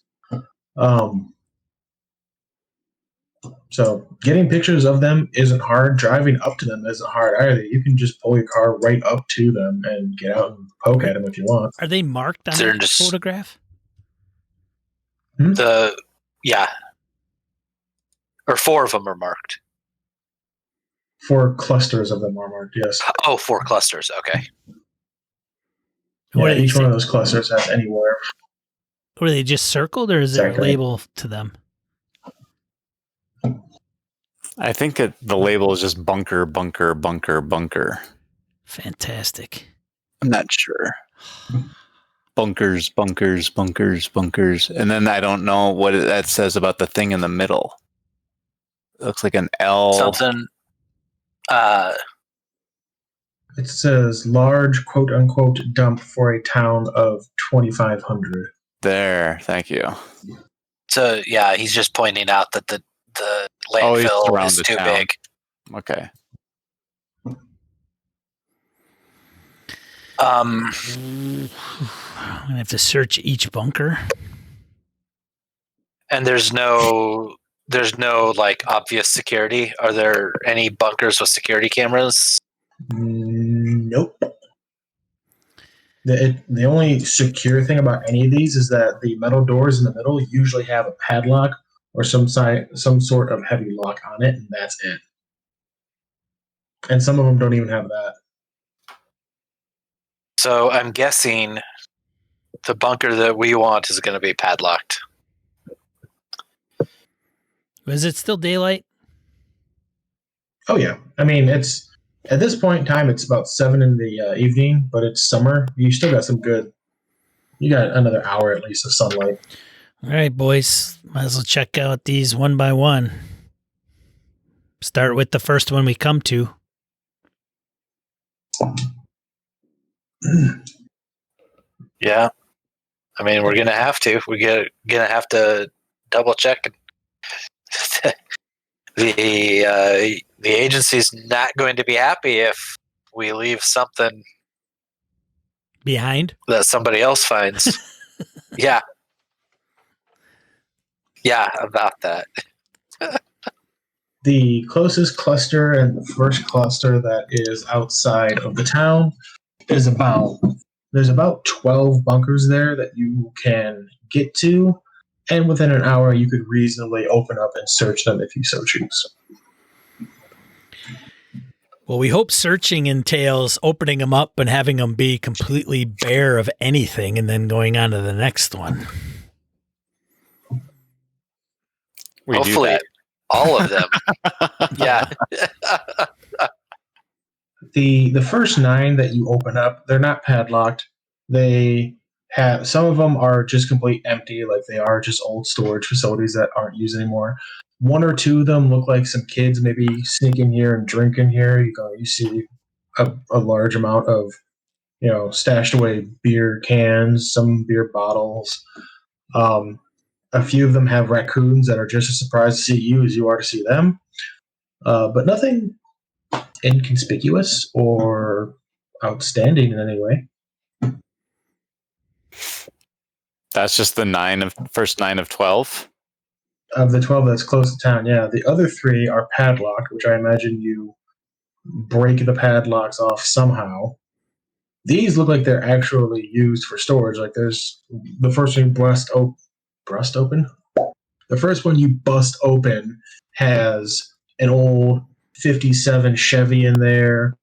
So getting pictures of them isn't hard. Driving up to them isn't hard either. You can just pull your car right up to them and get out and poke at them if you want. Are they marked on the photograph? Yeah. Or 4 of them are marked. 4 clusters of them are marked, yes. Oh, 4 clusters, okay. Yeah, each one of those clusters has anywhere. Were they just circled, or is there a label to them? I think the label is just bunker, bunker, bunker, bunker. Fantastic. I'm not sure. Bunkers, bunkers, bunkers, bunkers. And then I don't know what that says about the thing in the middle. It looks like an L. Something. It says large quote unquote dump for a town of 2,500. There, thank you. So yeah, he's just pointing out that the landfill is too big. Okay. I'm gonna have to search each bunker. And there's no like obvious security. Are there any bunkers with security cameras? Nope. The only secure thing about any of these is that the metal doors in the middle usually have a padlock or some sort of heavy lock on it, and that's it. And some of them don't even have that. So I'm guessing the bunker that we want is going to be padlocked. Is it still daylight? Oh yeah. I mean, it's at this point in time, it's about 7 in the evening, but it's summer. You still got you got another hour at least of sunlight. All right, boys. Might as well check out these one by one. Start with the first one we come to. Yeah. I mean, we're going to have to. We're going to have to double check. The agency's not going to be happy if we leave something behind that somebody else finds. Yeah. Yeah, about that. The closest cluster and the first cluster that is outside of the town is there's about 12 bunkers there that you can get to, and within an hour you could reasonably open up and search them if you so choose. Well, we hope searching entails opening them up and having them be completely bare of anything and then going on to the next one. Hopefully all of them. Yeah. The first 9 that you open up, they're not padlocked. They have, some of them are just complete empty, like they are just old storage facilities that aren't used anymore. 1 or 2 of them look like some kids maybe sneak in here and drink in here. You see a large amount of, stashed away beer cans, some beer bottles. A few of them have raccoons that are just as surprised to see you as you are to see them. But nothing inconspicuous or outstanding in any way. That's just the first 9 of 12? Of the 12 that's close to town, yeah. The other 3 are padlocked, which I imagine you break the padlocks off somehow. These look like they're actually used for storage. Like there's the first one bust open. The first one you bust open has an old 57 Chevy in there.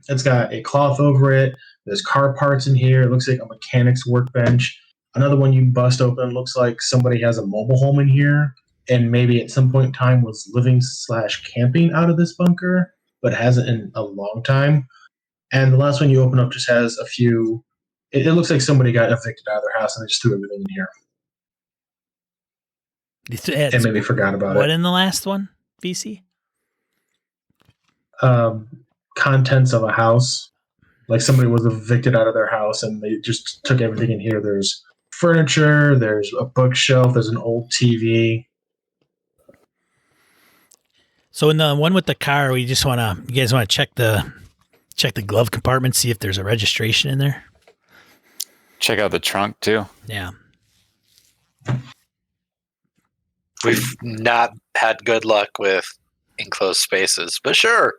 It's got a cloth over it. There's car parts in here. It looks like a mechanic's workbench. Another one you bust open looks like somebody has a mobile home in here, and maybe at some point in time was living/camping out of this bunker, but hasn't in a long time. And the last one you open up just has a few. It looks like somebody got evicted out of their house and they just threw everything in here and maybe forgot about What it. in the last one, VC? Contents of a house. Like somebody was evicted out of their house and they just took everything in here. There's furniture, there's a bookshelf, there's an old TV. So in the one with the car, you guys want to check the glove compartment, see if there's a registration in there. Check out the trunk too. Yeah. We've not had good luck with enclosed spaces, but sure.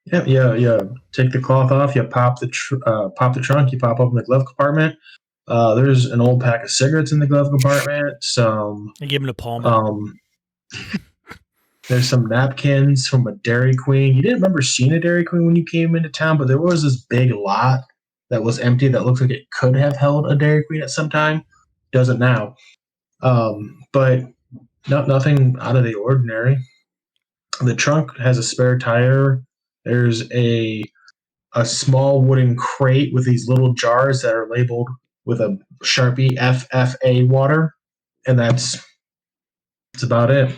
Yeah. Take the cloth off. You pop the trunk. You pop open the glove compartment. There's an old pack of cigarettes in the glove compartment. I give him the palm. There's some napkins from a Dairy Queen. You didn't remember seeing a Dairy Queen when you came into town, but there was this big lot that was empty that looks like it could have held a Dairy Queen at some time. Doesn't now. But nothing out of the ordinary. The trunk has a spare tire. There's a small wooden crate with these little jars that are labeled with a Sharpie FFA water, and that's about it.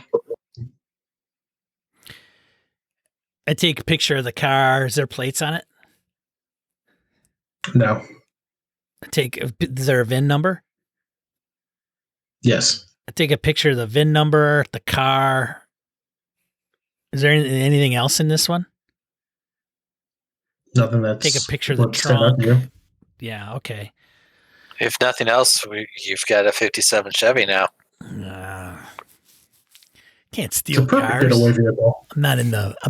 I take a picture of the car. Is there plates on it? No. Is there a VIN number? Yes. I take a picture of the VIN number, the car. Is there anything else in this one? Nothing. That's take a picture of the trunk. Yeah, okay. If nothing else, you've got a 57 Chevy now. Can't steal it's a perfect cars. Getaway vehicle. I'm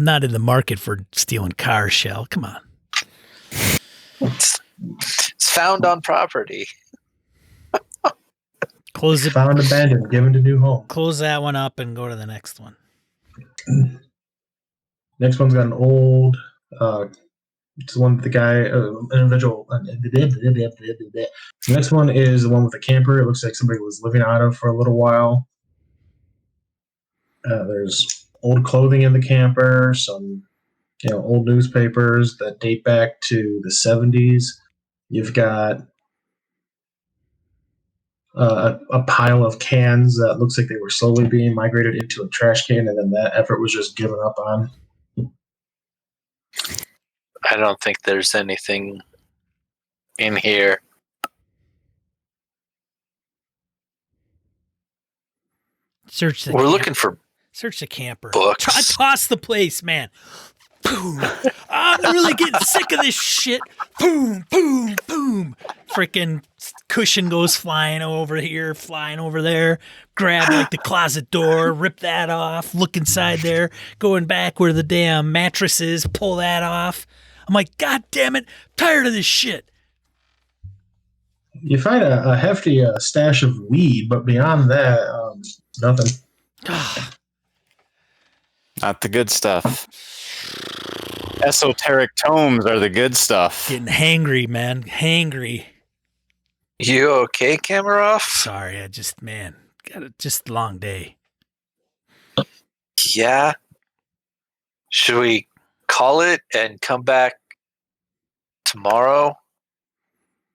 not in the market for stealing cars, Schell. Come on. It's found on property. Close it. Found abandoned, given to new home. Close that one up and go to the next one. Next one's got an old. It's the one with the guy, individual. The next one is the one with the camper. It looks like somebody was living out of for a little while. There's old clothing in the camper, some old newspapers that date back to the 70s. You've got a pile of cans that looks like they were slowly being migrated into a trash can, and then that effort was just given up on. I don't think there's anything in here. We're looking for search the camper. Books. Toss the place, man. Boom. I'm really getting sick of this shit. Boom, boom, boom. Freaking cushion goes flying over here, flying over there. Grab like the closet door, rip that off, look inside there, going back where the damn mattress is, pull that off. I'm like, God damn it, tired of this shit. You find a hefty stash of weed, but beyond that, nothing. Not the good stuff. Esoteric tomes are the good stuff. Getting hangry, man. Hangry. You okay, Kamaroff? Sorry, I just got a long day. Yeah. Should we call it and come back tomorrow?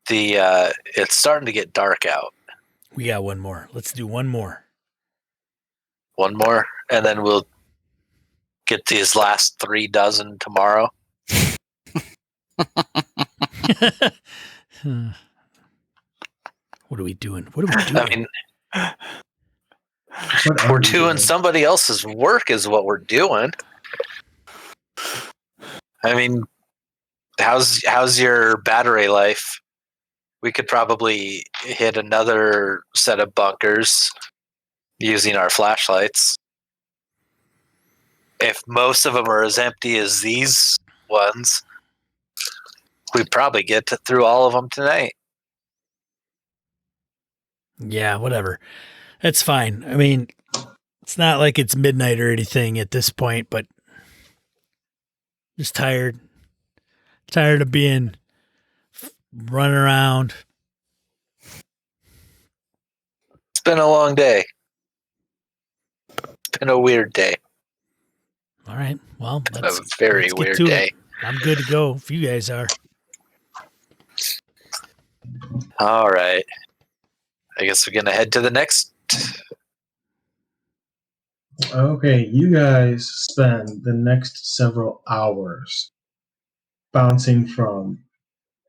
It's starting to get dark out. We got one more. Let's do one more. One more, and then we'll get these last 3 dozen tomorrow. What are we doing? I mean, we're doing somebody else's work is what we're doing. I mean, how's your battery life? We could probably hit another set of bunkers using our flashlights. If most of them are as empty as these ones, we'd probably get through all of them tonight. Yeah, whatever. That's fine. I mean, it's not like it's midnight or anything at this point, but Just tired. Tired of being running around. It's been a long day. It's been a weird day. All right. Well, A let's very get weird to day. it. I'm good to go if you guys are. All right. I guess we're gonna head to the next. Okay, you guys spend the next several hours bouncing from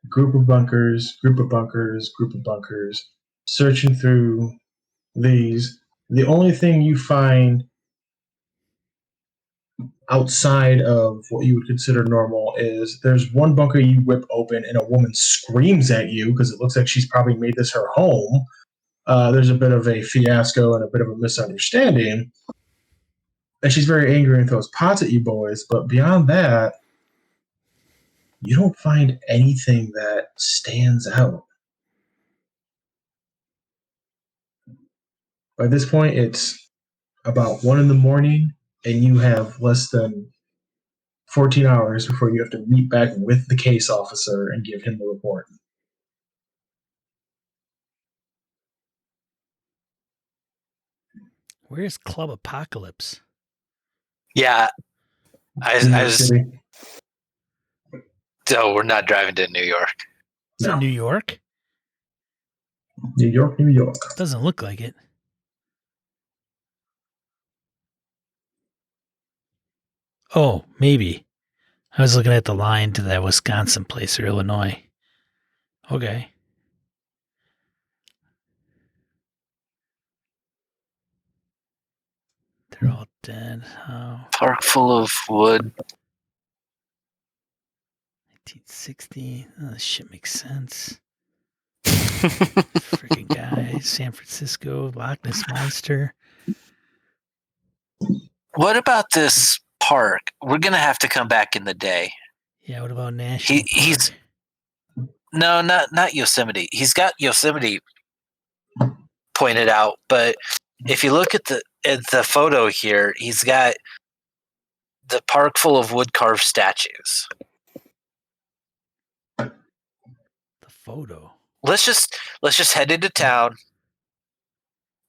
group of bunkers, group of bunkers, group of bunkers, searching through these. The only thing you find outside of what you would consider normal is there's one bunker you whip open and a woman screams at you because it looks like she's probably made this her home. There's a bit of a fiasco and a bit of a misunderstanding. And she's very angry and throws pots at you boys. But beyond that, you don't find anything that stands out. By this point, it's about 1 in the morning, and you have less than 14 hours before you have to meet back with the case officer and give him the report. Where's Club Apocalypse? Yeah, I New York was. City. Oh, we're not driving to New York. Is it New York? New York, New York. Doesn't look like it. Oh, maybe. I was looking at the line to that Wisconsin place or Illinois. Okay. They're all dead. Oh, Park full of wood. 1960. Oh, this shit makes sense. Freaking guy. San Francisco, Loch Ness Monster. What about this park? We're gonna have to come back in the day. Yeah, what about National He's Park? no, not Yosemite. He's got Yosemite pointed out, but if you look at the photo here, he's got the park full of wood carved statues. The photo. Let's just head into town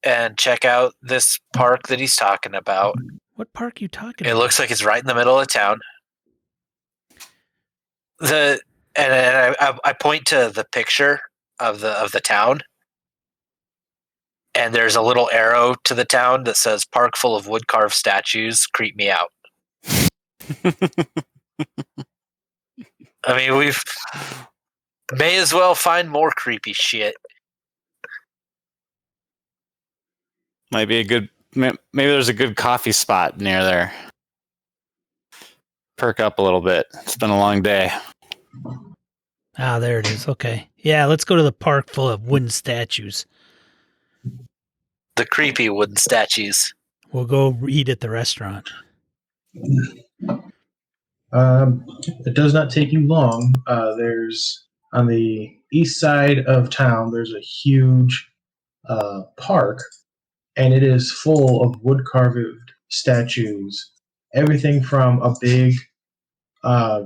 and check out this park that he's talking about. What park are you talking It about? looks like it's right in the middle of town. And I point to the picture of the town, and there's a little arrow to the town that says "Park full of wood carved statues. Creep me out." I mean, we've may as well find more creepy shit. Might be a good. Maybe there's a good coffee spot near there. Perk up a little bit. It's been a long day. Ah, there it is. Okay. Yeah, let's go to the park full of wooden statues. The creepy wooden statues. We'll go eat at the restaurant. It does not take you long. There's on the east side of town. There's a huge park, and it is full of wood carved statues. Everything from a big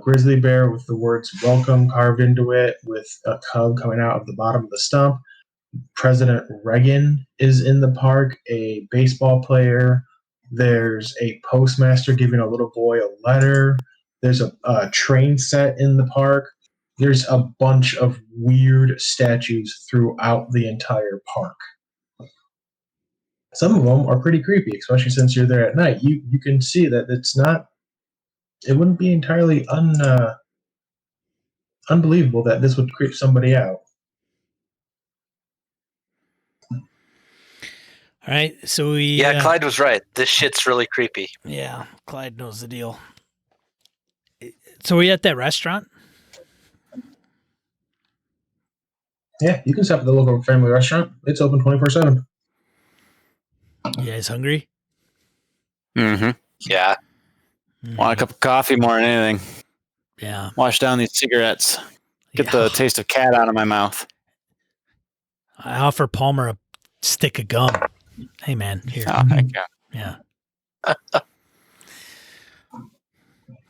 grizzly bear with the words "Welcome" carved into it, with a cub coming out of the bottom of the stump. President Reagan is in the park. A baseball player. There's a postmaster giving a little boy a letter. There's a train set in the park. There's a bunch of weird statues throughout the entire park. Some of them are pretty creepy, especially since you're there at night. You can see that it wouldn't be entirely unbelievable that this would creep somebody out. All right. So we. Yeah, Clyde was right. This shit's really creepy. Yeah, Clyde knows the deal. So we at that restaurant? Yeah, you can stop at the local family restaurant. It's open 24/7. You guys hungry? Mm-hmm. Yeah. Want a cup of coffee more than anything. Yeah. Wash down these cigarettes. Get the taste of cat out of my mouth. I offer Palmer a stick of gum. Hey, man. Here. Oh, heck yeah. Yeah.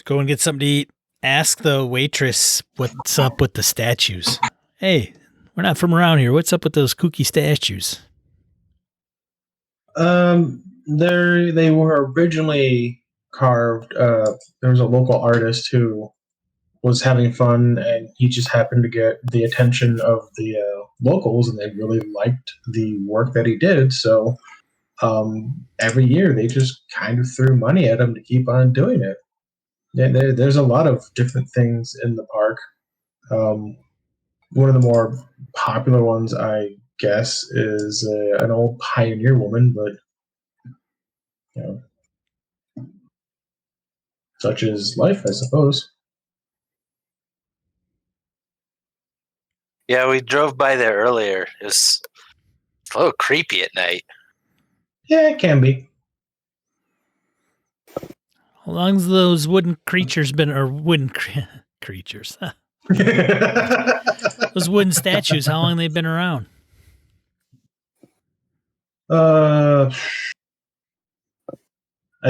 Go and get something to eat. ask the waitress what's up with the statues. Hey, we're not from around here. What's up with those kooky statues? They were originally carved. There was a local artist who was having fun, and he just happened to get the attention of the locals, and they really liked the work that he did. So every year they just kind of threw money at him to keep on doing it. There's a lot of different things in the park. One of the more popular ones, I guess, is an old pioneer woman, but you know, such is life, I suppose. Yeah, we drove by there earlier. It's a little creepy at night. Yeah, it can be. How long's those wooden creatures been, or wooden creatures? Those wooden statues, how long they've been around? I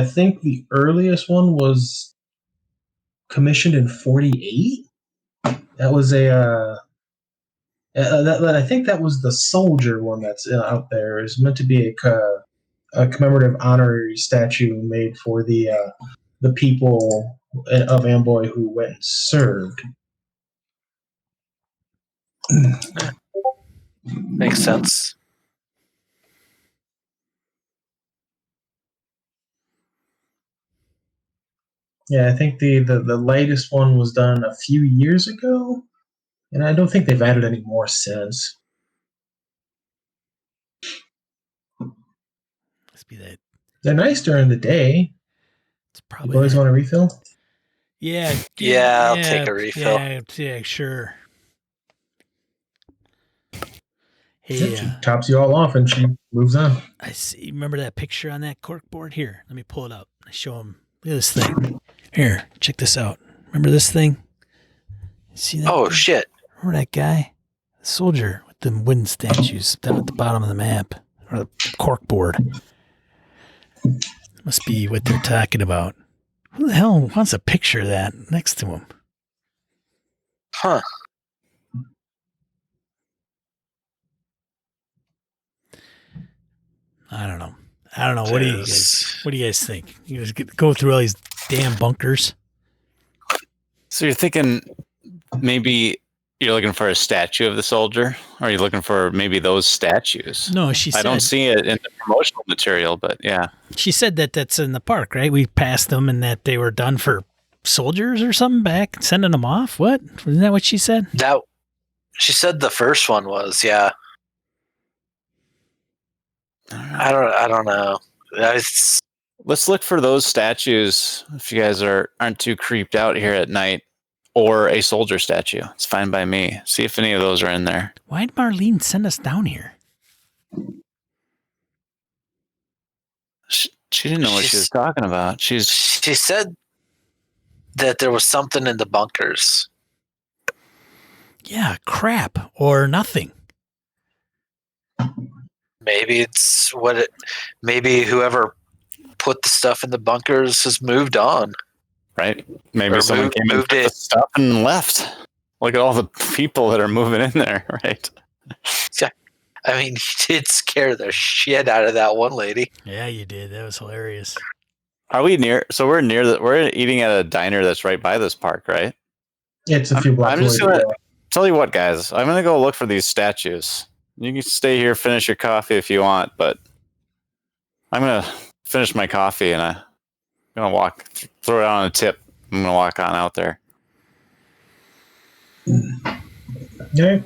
think the earliest one was commissioned in '48. That was I think that was the soldier one that's out there. It's meant to be a commemorative honorary statue made for the people of Amboy who went and served. Makes sense. Yeah, I think the latest one was done a few years ago, and I don't think they've added any more since. Must be that. They're nice during the day. It's You probably. boys want a refill? Yeah. Yeah, I'll take a refill. Yeah, sure. Hey, She tops you all off and she moves on. I see. Remember that picture on that cork board? Here, let me pull it up. I show him. Look at this thing. Here, check this out. Remember this thing? See that? Oh, thing? shit. Remember that guy? The soldier with the wooden statues down at the bottom of the map. Or the cork board. Must be what they're talking about. Who the hell wants a picture of that next to him? Huh. I don't know. What do you guys think? You guys go through all these damn bunkers. So you're thinking maybe you're looking for a statue of the soldier? Or are you looking for maybe those statues? No, she said. I don't see it in the promotional material, but yeah. She said that that's in the park, right? We passed them and that they were done for soldiers or something back, sending them off. What? Isn't that what she said? She said the first one was, yeah. I don't know. Let's look for those statues if you guys aren't too creeped out here at night, or a soldier statue. It's fine by me. See if any of those are in there. Why'd Marlene send us down here? She didn't know what she was talking about. She said that there was something in the bunkers. Yeah, crap or nothing. Maybe it's maybe whoever put the stuff in the bunkers has moved on. Right? Maybe Or someone came and moved took the stuff and left. Look at all the people that are moving in there, right? Yeah. I mean, he did scare the shit out of that one lady. Yeah, you did. That was hilarious. Are we near? So we're eating at a diner that's right by this park, right? It's a few blocks I'm just away. gonna tell you what, guys. I'm gonna go look for these statues. You can stay here, finish your coffee if you want, but I'm gonna finish my coffee and I'm gonna throw it on a tip. I'm gonna walk on out there. Yeah.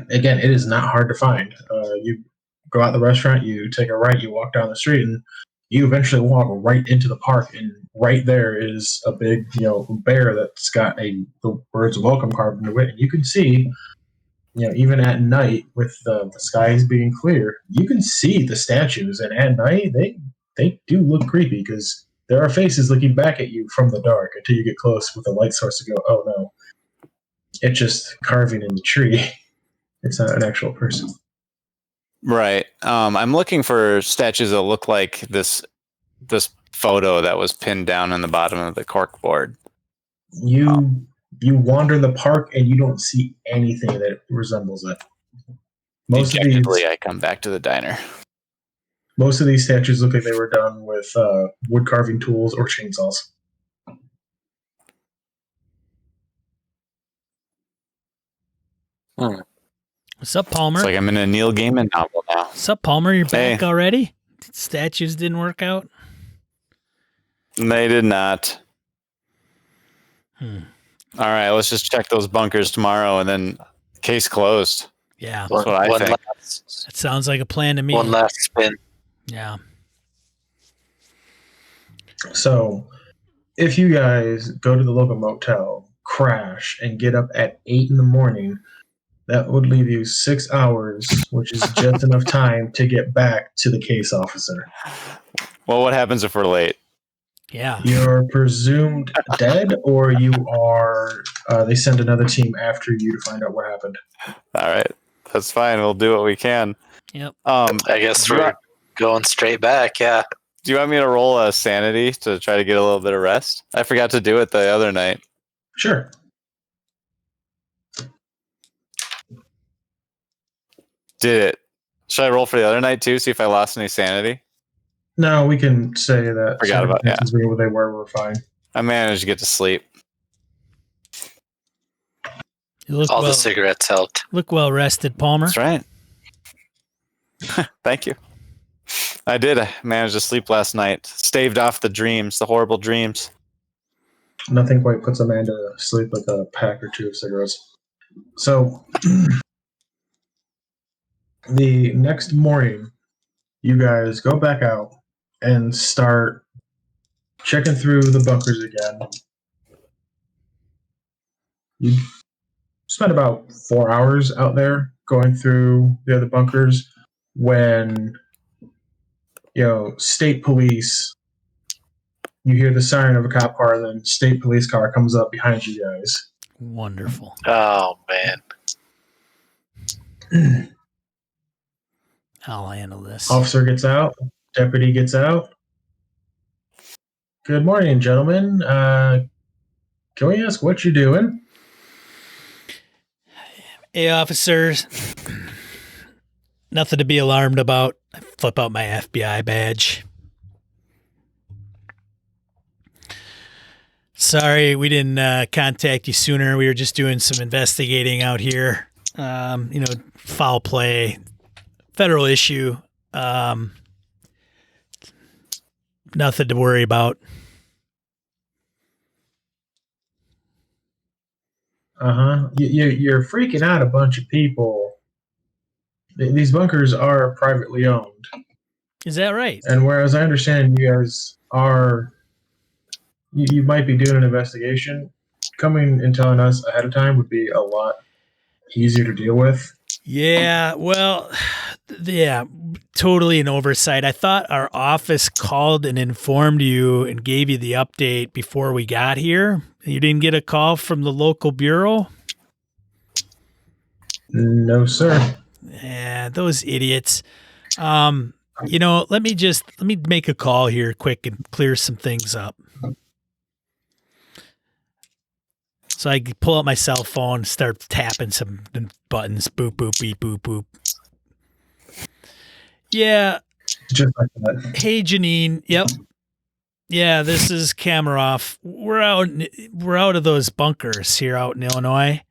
Again, it is not hard to find. You go out the restaurant, you take a right, you walk down the street, and you eventually walk right into the park. And right there is a big, bear that's got the words "welcome" carved into it. And you can see, even at night with the skies being clear, you can see the statues. And at night, they do look creepy because there are faces looking back at you from the dark until you get close with a light source to go, oh no, it's just carving in the tree. It's not an actual person. Right. I'm looking for statues that look like this photo that was pinned down in the bottom of the cork board. You wander the park and you don't see anything that resembles it. Most of Dejectedly, I come back to the diner. these statues look like they were done with wood carving tools or chainsaws. What's up, Palmer? It's like I'm in a Neil Gaiman novel now. What's up, Palmer? You're back Hey. already? Statues didn't work out? They did not. Hmm. All right, let's just check those bunkers tomorrow, and then case closed. Yeah, That's what I think. that sounds like a plan to me. One last spin. Yeah. So, if you guys go to the local motel, crash, and get up at 8 in the morning, that would leave you 6 hours, which is just enough time to get back to the case officer. Well, what happens if we're late? Yeah. You're presumed dead, or you are. They send another team after you to find out what happened. All right, that's fine. We'll do what we can. Yep. I guess we're going straight back. Yeah. Do you want me to roll a sanity to try to get a little bit of rest? I forgot to do it the other night. Sure. Did it. Should I roll for the other night too? See if I lost any sanity? No, we can say that. Forgot about that. Circumstances where they were fine. I managed to get to sleep. You look All well, the cigarettes helped. look well rested, Palmer. That's right. Thank you. I did. I managed to sleep last night. Staved off the dreams, the horrible dreams. Nothing quite puts a man to sleep like a pack or two of cigarettes. So, the next morning, you guys go back out and start checking through the bunkers again. You spent about 4 hours out there going through the other bunkers when, state police, you hear the siren of a cop car, and then state police car comes up behind you guys. Wonderful. Oh, man. I'll handle this. Officer gets out. Deputy gets out. Good morning, gentlemen. Can we ask what you're doing? Hey, officers. Nothing to be alarmed about. I flip out my FBI badge. Sorry, we didn't contact you sooner. We were just doing some investigating out here. Foul play, federal issue. Nothing to worry about. You're freaking out a bunch of people. These bunkers are privately owned. Is that right? And whereas I understand you guys are, you might be doing an investigation, coming and telling us ahead of time would be a lot easier to deal with. Yeah, well, yeah, totally an oversight. I thought our office called and informed you and gave you the update before we got here. You didn't get a call from the local bureau? No, sir. Yeah, those idiots. Let me make a call here quick and clear some things up. So I pull out my cell phone, start tapping some buttons. Boop, boop, beep, boop, boop. Yeah. Just like that. Hey, Janine. Yep. Yeah, this is Kamaroff. We're out of those bunkers here out in Illinois.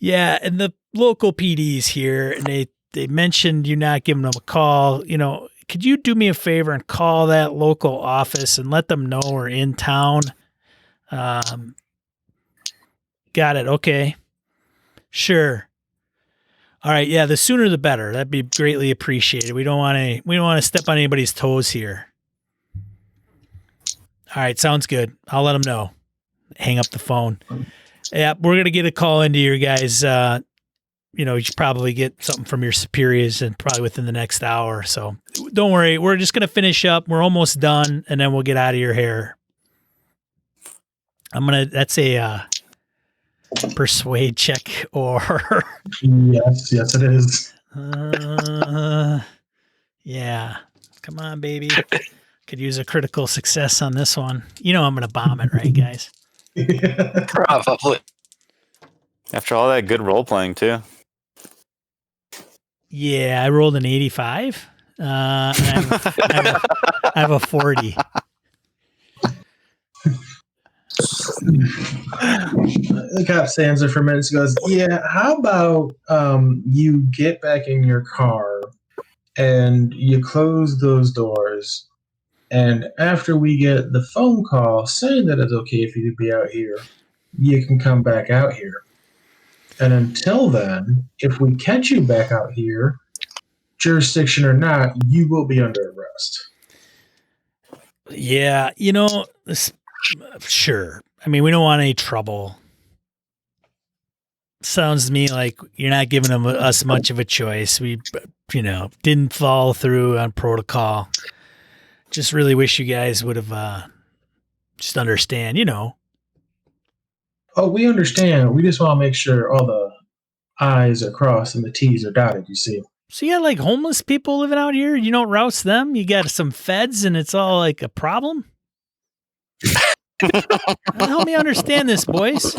Yeah, and the local PD's here, and they mentioned you not giving them a call. Could you do me a favor and call that local office and let them know we're in town? Got it. Okay. Sure. All right. Yeah, the sooner the better. That'd be greatly appreciated. We don't want to step on anybody's toes here. All right, sounds good. I'll let them know. Hang up the phone. Yeah, we're gonna get a call into your guys. You should probably get something from your superiors, and probably within the next hour. So don't worry. We're just gonna finish up. We're almost done, and then we'll get out of your hair. That's a persuade check, or Yes, it is. yeah. Come on, baby. Could use a critical success on this one. I'm going to bomb it, right, guys? Probably. After all that good role playing too. Yeah, I rolled an 85. And I have a 40. The cop stands there for a minute and goes, yeah, how about you get back in your car and you close those doors, and after we get the phone call saying that it's okay for you to be out here, you can come back out here. And until then, if we catch you back out here, jurisdiction or not, you will be under arrest. Yeah, sure. I mean, we don't want any trouble. Sounds to me like you're not giving us much of a choice. We, didn't follow through on protocol. Just really wish you guys would have just understand, Oh, we understand. We just want to make sure all the I's are crossed and the T's are dotted, you see. So you got like homeless people living out here. You don't rouse them. You got some feds, and it's all like a problem. Help me understand this, boys.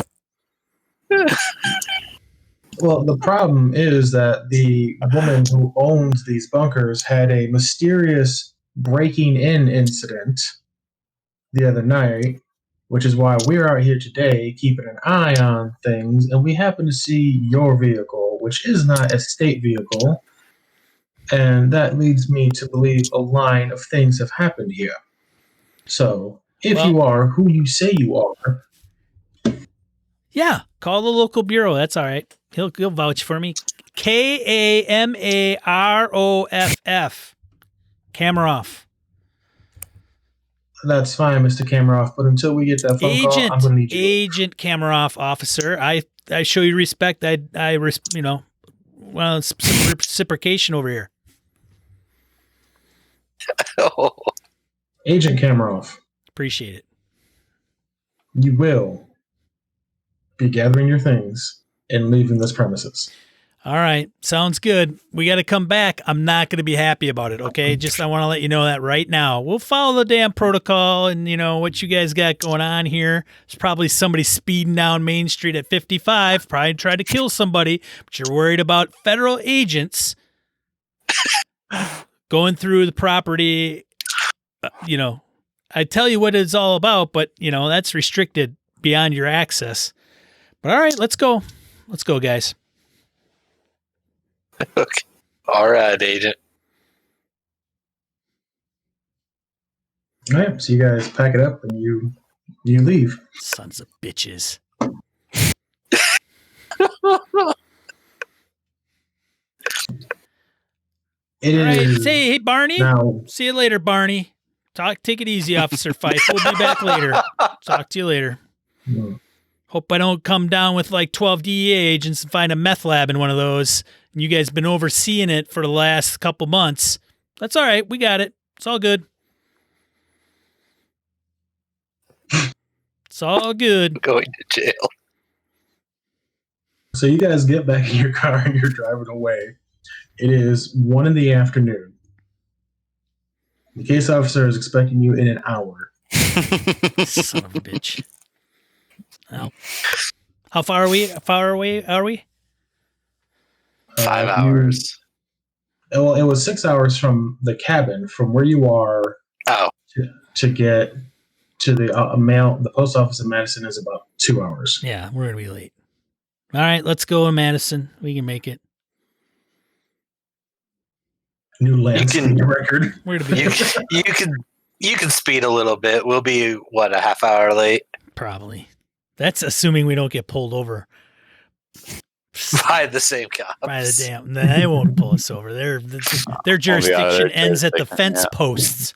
Well, the problem is that the woman who owns these bunkers had a mysterious breaking in incident the other night, which is why we're out here today keeping an eye on things, and we happen to see your vehicle, which is not a state vehicle, and that leads me to believe a line of things have happened here. So, if you are who you say you are, yeah, call the local bureau. That's all right. He'll vouch for me. Kamaroff. Kamaroff. that's fine, Mr. Kamaroff. But until we get that phone call, I'm going to need you. Agent Kamaroff, officer. I show you respect. Well, it's some reciprocation over here. Agent Kamaroff. Appreciate it. You will be gathering your things and leaving this premises. All right. Sounds good. We got to come back. I'm not going to be happy about it, okay? Just I want to let you know that right now. We'll follow the damn protocol and, what you guys got going on here. There's probably somebody speeding down Main Street at 55, probably tried to kill somebody, but you're worried about federal agents going through the property. I tell you what it's all about, but, that's restricted beyond your access. But all right, let's go. Let's go, guys. Okay. All right, Agent. All right, so you guys pack it up and you leave. Sons of bitches. Hey, Barney. Now, see you later, Barney. Take it easy, Officer Fife. We'll be back later. Talk to you later. Hope I don't come down with like 12 DEA agents and find a meth lab in one of those. And you guys been overseeing it for the last couple months. That's all right. We got it. It's all good. It's all good. Going to jail. So you guys get back in your car and you're driving away. It is 1 p.m. The case officer is expecting you in an hour. Son of a bitch. Well, how far away are we? 5 hours. Well, it was 6 hours from the cabin, from where you are to get to the post office in Madison is about 2 hours. Yeah, we're going to be late. All right, let's go in Madison. We can make it. New landscape record. We're gonna be you can speed a little bit. We'll be a half hour late. Probably. That's assuming we don't get pulled over by the same cops. By the damn, they won't pull us over. Their jurisdiction ends at the fence posts.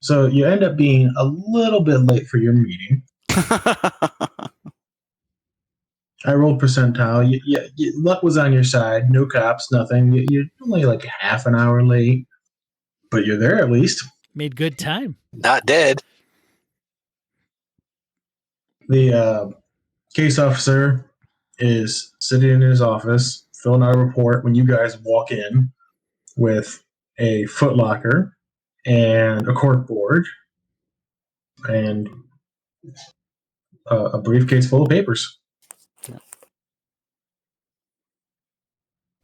So you end up being a little bit late for your meeting. I rolled percentile. Luck was on your side. No cops, nothing. You're only like half an hour late, but you're there at least. Made good time. Not dead. The case officer is sitting in his office, filling out a report when you guys walk in. with a footlocker and a cork board and a briefcase full of papers.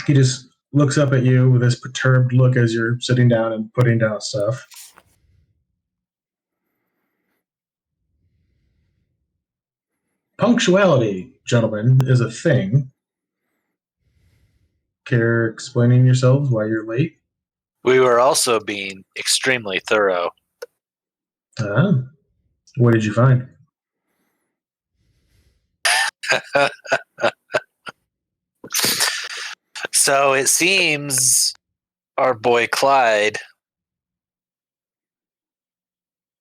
He just looks up at you with this perturbed look as you're sitting down and putting down stuff. Punctuality, gentlemen, is a thing. Care explaining yourselves why you're late? We were also being extremely thorough. What did you find? So it seems our boy Clyde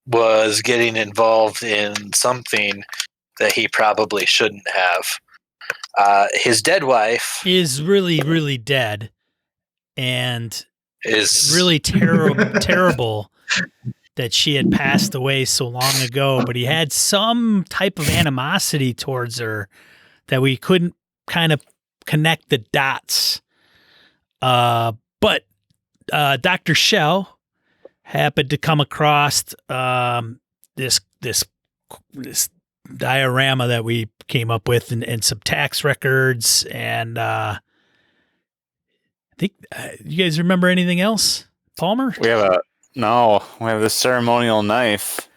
was getting involved in something that he probably shouldn't have. His dead wife is really, really dead and is really terrible that she had passed away so long ago, but he had some type of animosity towards her that we couldn't kind of connect the dots. But Dr. Schell happened to come across this diorama that we came up with and some tax records, and I think you guys remember anything else, Palmer? We have this ceremonial knife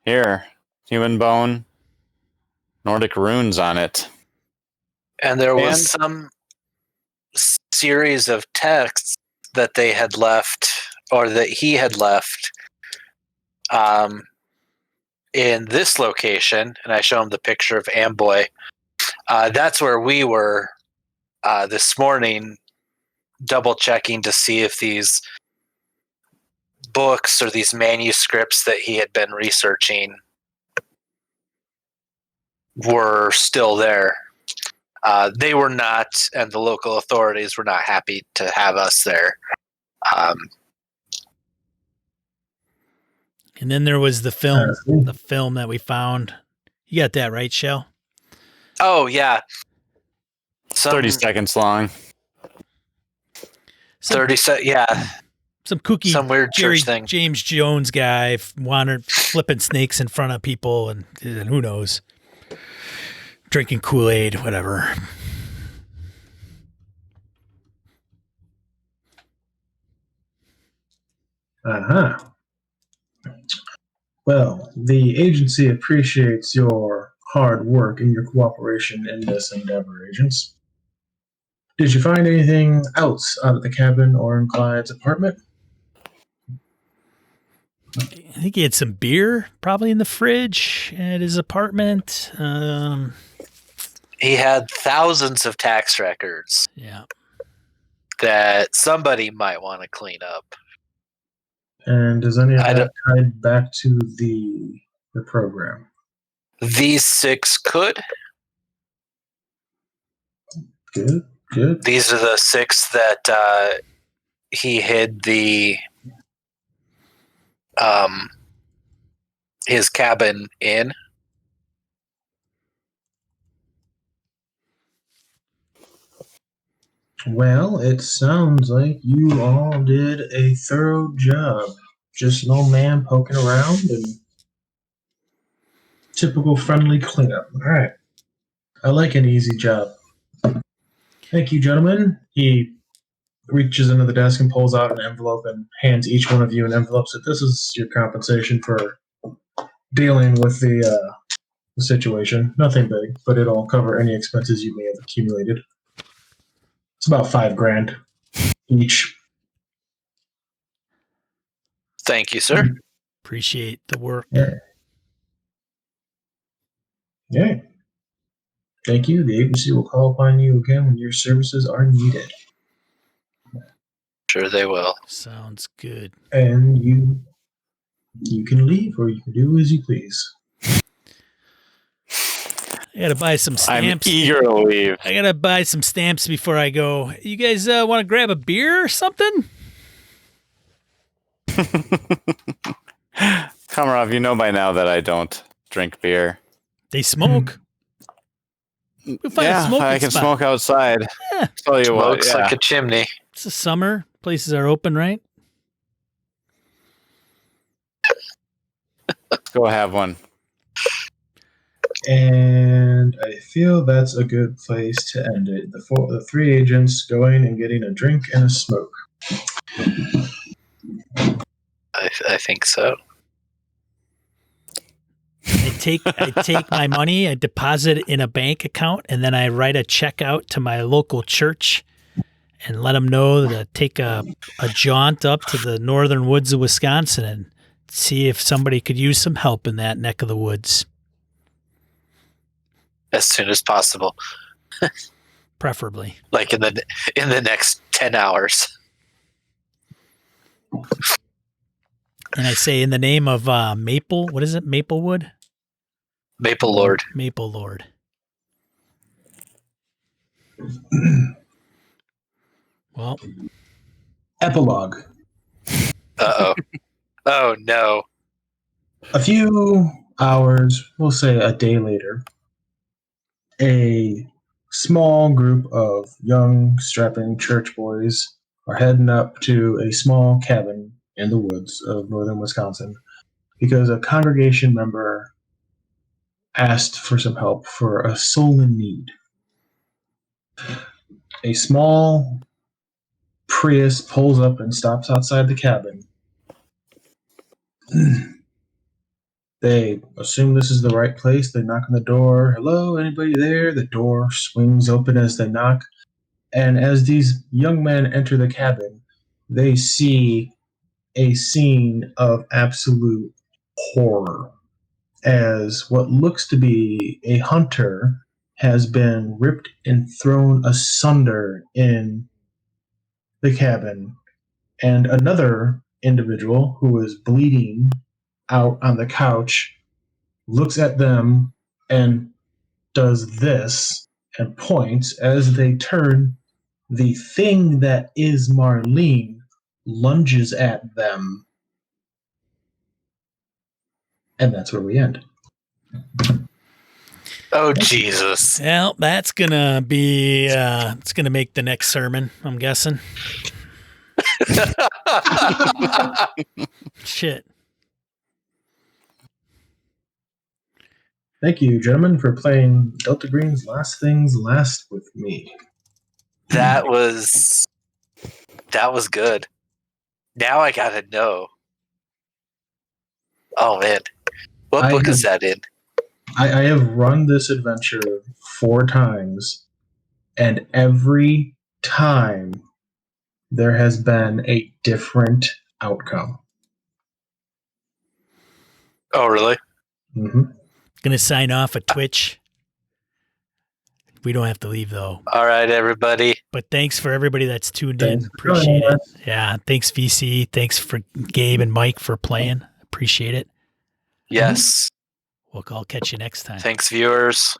here, human bone, Nordic runes on it. And there was some series of texts that they had left, or that he had left, in this location. And I show him the picture of Amboy. That's where we were this morning, double checking to see if these books or these manuscripts that he had been researching were still there. They were not, and the local authorities were not happy to have us there. And then there was the film that we found. You got that right, Schell? Oh, yeah. 30 seconds long. 30 seconds, yeah. Some kooky, some weird Jerry church thing. James Jones guy wandered flipping snakes in front of people, and who knows, drinking Kool-Aid, whatever. Well, the agency appreciates your hard work and your cooperation in this endeavor, agents. Did you find anything else out of the cabin or in Clyde's apartment? I think he had some beer probably in the fridge at his apartment. He had thousands of tax records. Yeah. That somebody might want to clean up. And is any of that tied back to the program? These 6 could. Good. These are the 6 that he hid his cabin in. Well, it sounds like you all did a thorough job. Just an old man poking around and typical friendly cleanup. All right. I like an easy job. Thank you, gentlemen. He reaches into the desk and pulls out an envelope and hands each one of you an envelope. So this is your compensation for dealing with the situation. Nothing big, but it'll cover any expenses you may have accumulated. It's about $5,000 each. Thank you, sir. Appreciate the work. Yeah. Thank you. The agency will call upon you again when your services are needed. Sure they will. Sounds good. And you can leave or you can do as you please. I gotta buy some stamps. I'm eager to leave. I gotta buy some stamps before I go. You guys want to grab a beer or something? Kamaroff, you know by now that I don't drink beer. They smoke. We'll find a smoking I can spot. smoke outside. Yeah. Tell you what, Smokes like a chimney. It's the summer. Places are open, right? Let's go have one. And I feel that's a good place to end it. The three agents going and getting a drink and a smoke. I think so. I take my money, I deposit it in a bank account, and then I write a check out to my local church and let them know to take a jaunt up to the northern woods of Wisconsin and see if somebody could use some help in that neck of the woods. As soon as possible. Preferably. Like in the next 10 hours. And I say in the name of Maple, what is it? Maplewood? Maple Lord. Maple Lord. Well, Epilogue. Uh-oh. Oh, no. A few hours, we'll say a day later, a small group of young, strapping church boys are heading up to a small cabin in the woods of northern Wisconsin because a congregation member asked for some help for a soul in need. A small Prius pulls up and stops outside the cabin. They assume this is the right place. They knock on the door. Hello, anybody there? The door swings open as they knock. And as these young men enter the cabin, they see a scene of absolute horror as what looks to be a hunter has been ripped and thrown asunder in the cabin. And another individual who is bleeding out on the couch looks at them and does this and points as they turn. The thing that is Marlene lunges at them. And that's where we end. Oh, Jesus. well, that's gonna be it's gonna make the next sermon, I'm guessing. Shit. Thank you, gentlemen, for playing Delta Green's Last Things Last with me. That was good. Now I gotta know. Oh, man. What book is that in? I have run this adventure 4 times, and every time there has been a different outcome. Oh, really? Mm-hmm. Gonna sign off at Twitch. We don't have to leave though. All right, everybody. But thanks for everybody that's tuned Thanks in. for Appreciate joining it. us. Yeah. Thanks, VC. Thanks for Gabe and Mike for playing. Appreciate it. Yes. We'll all catch you next time. Thanks, viewers.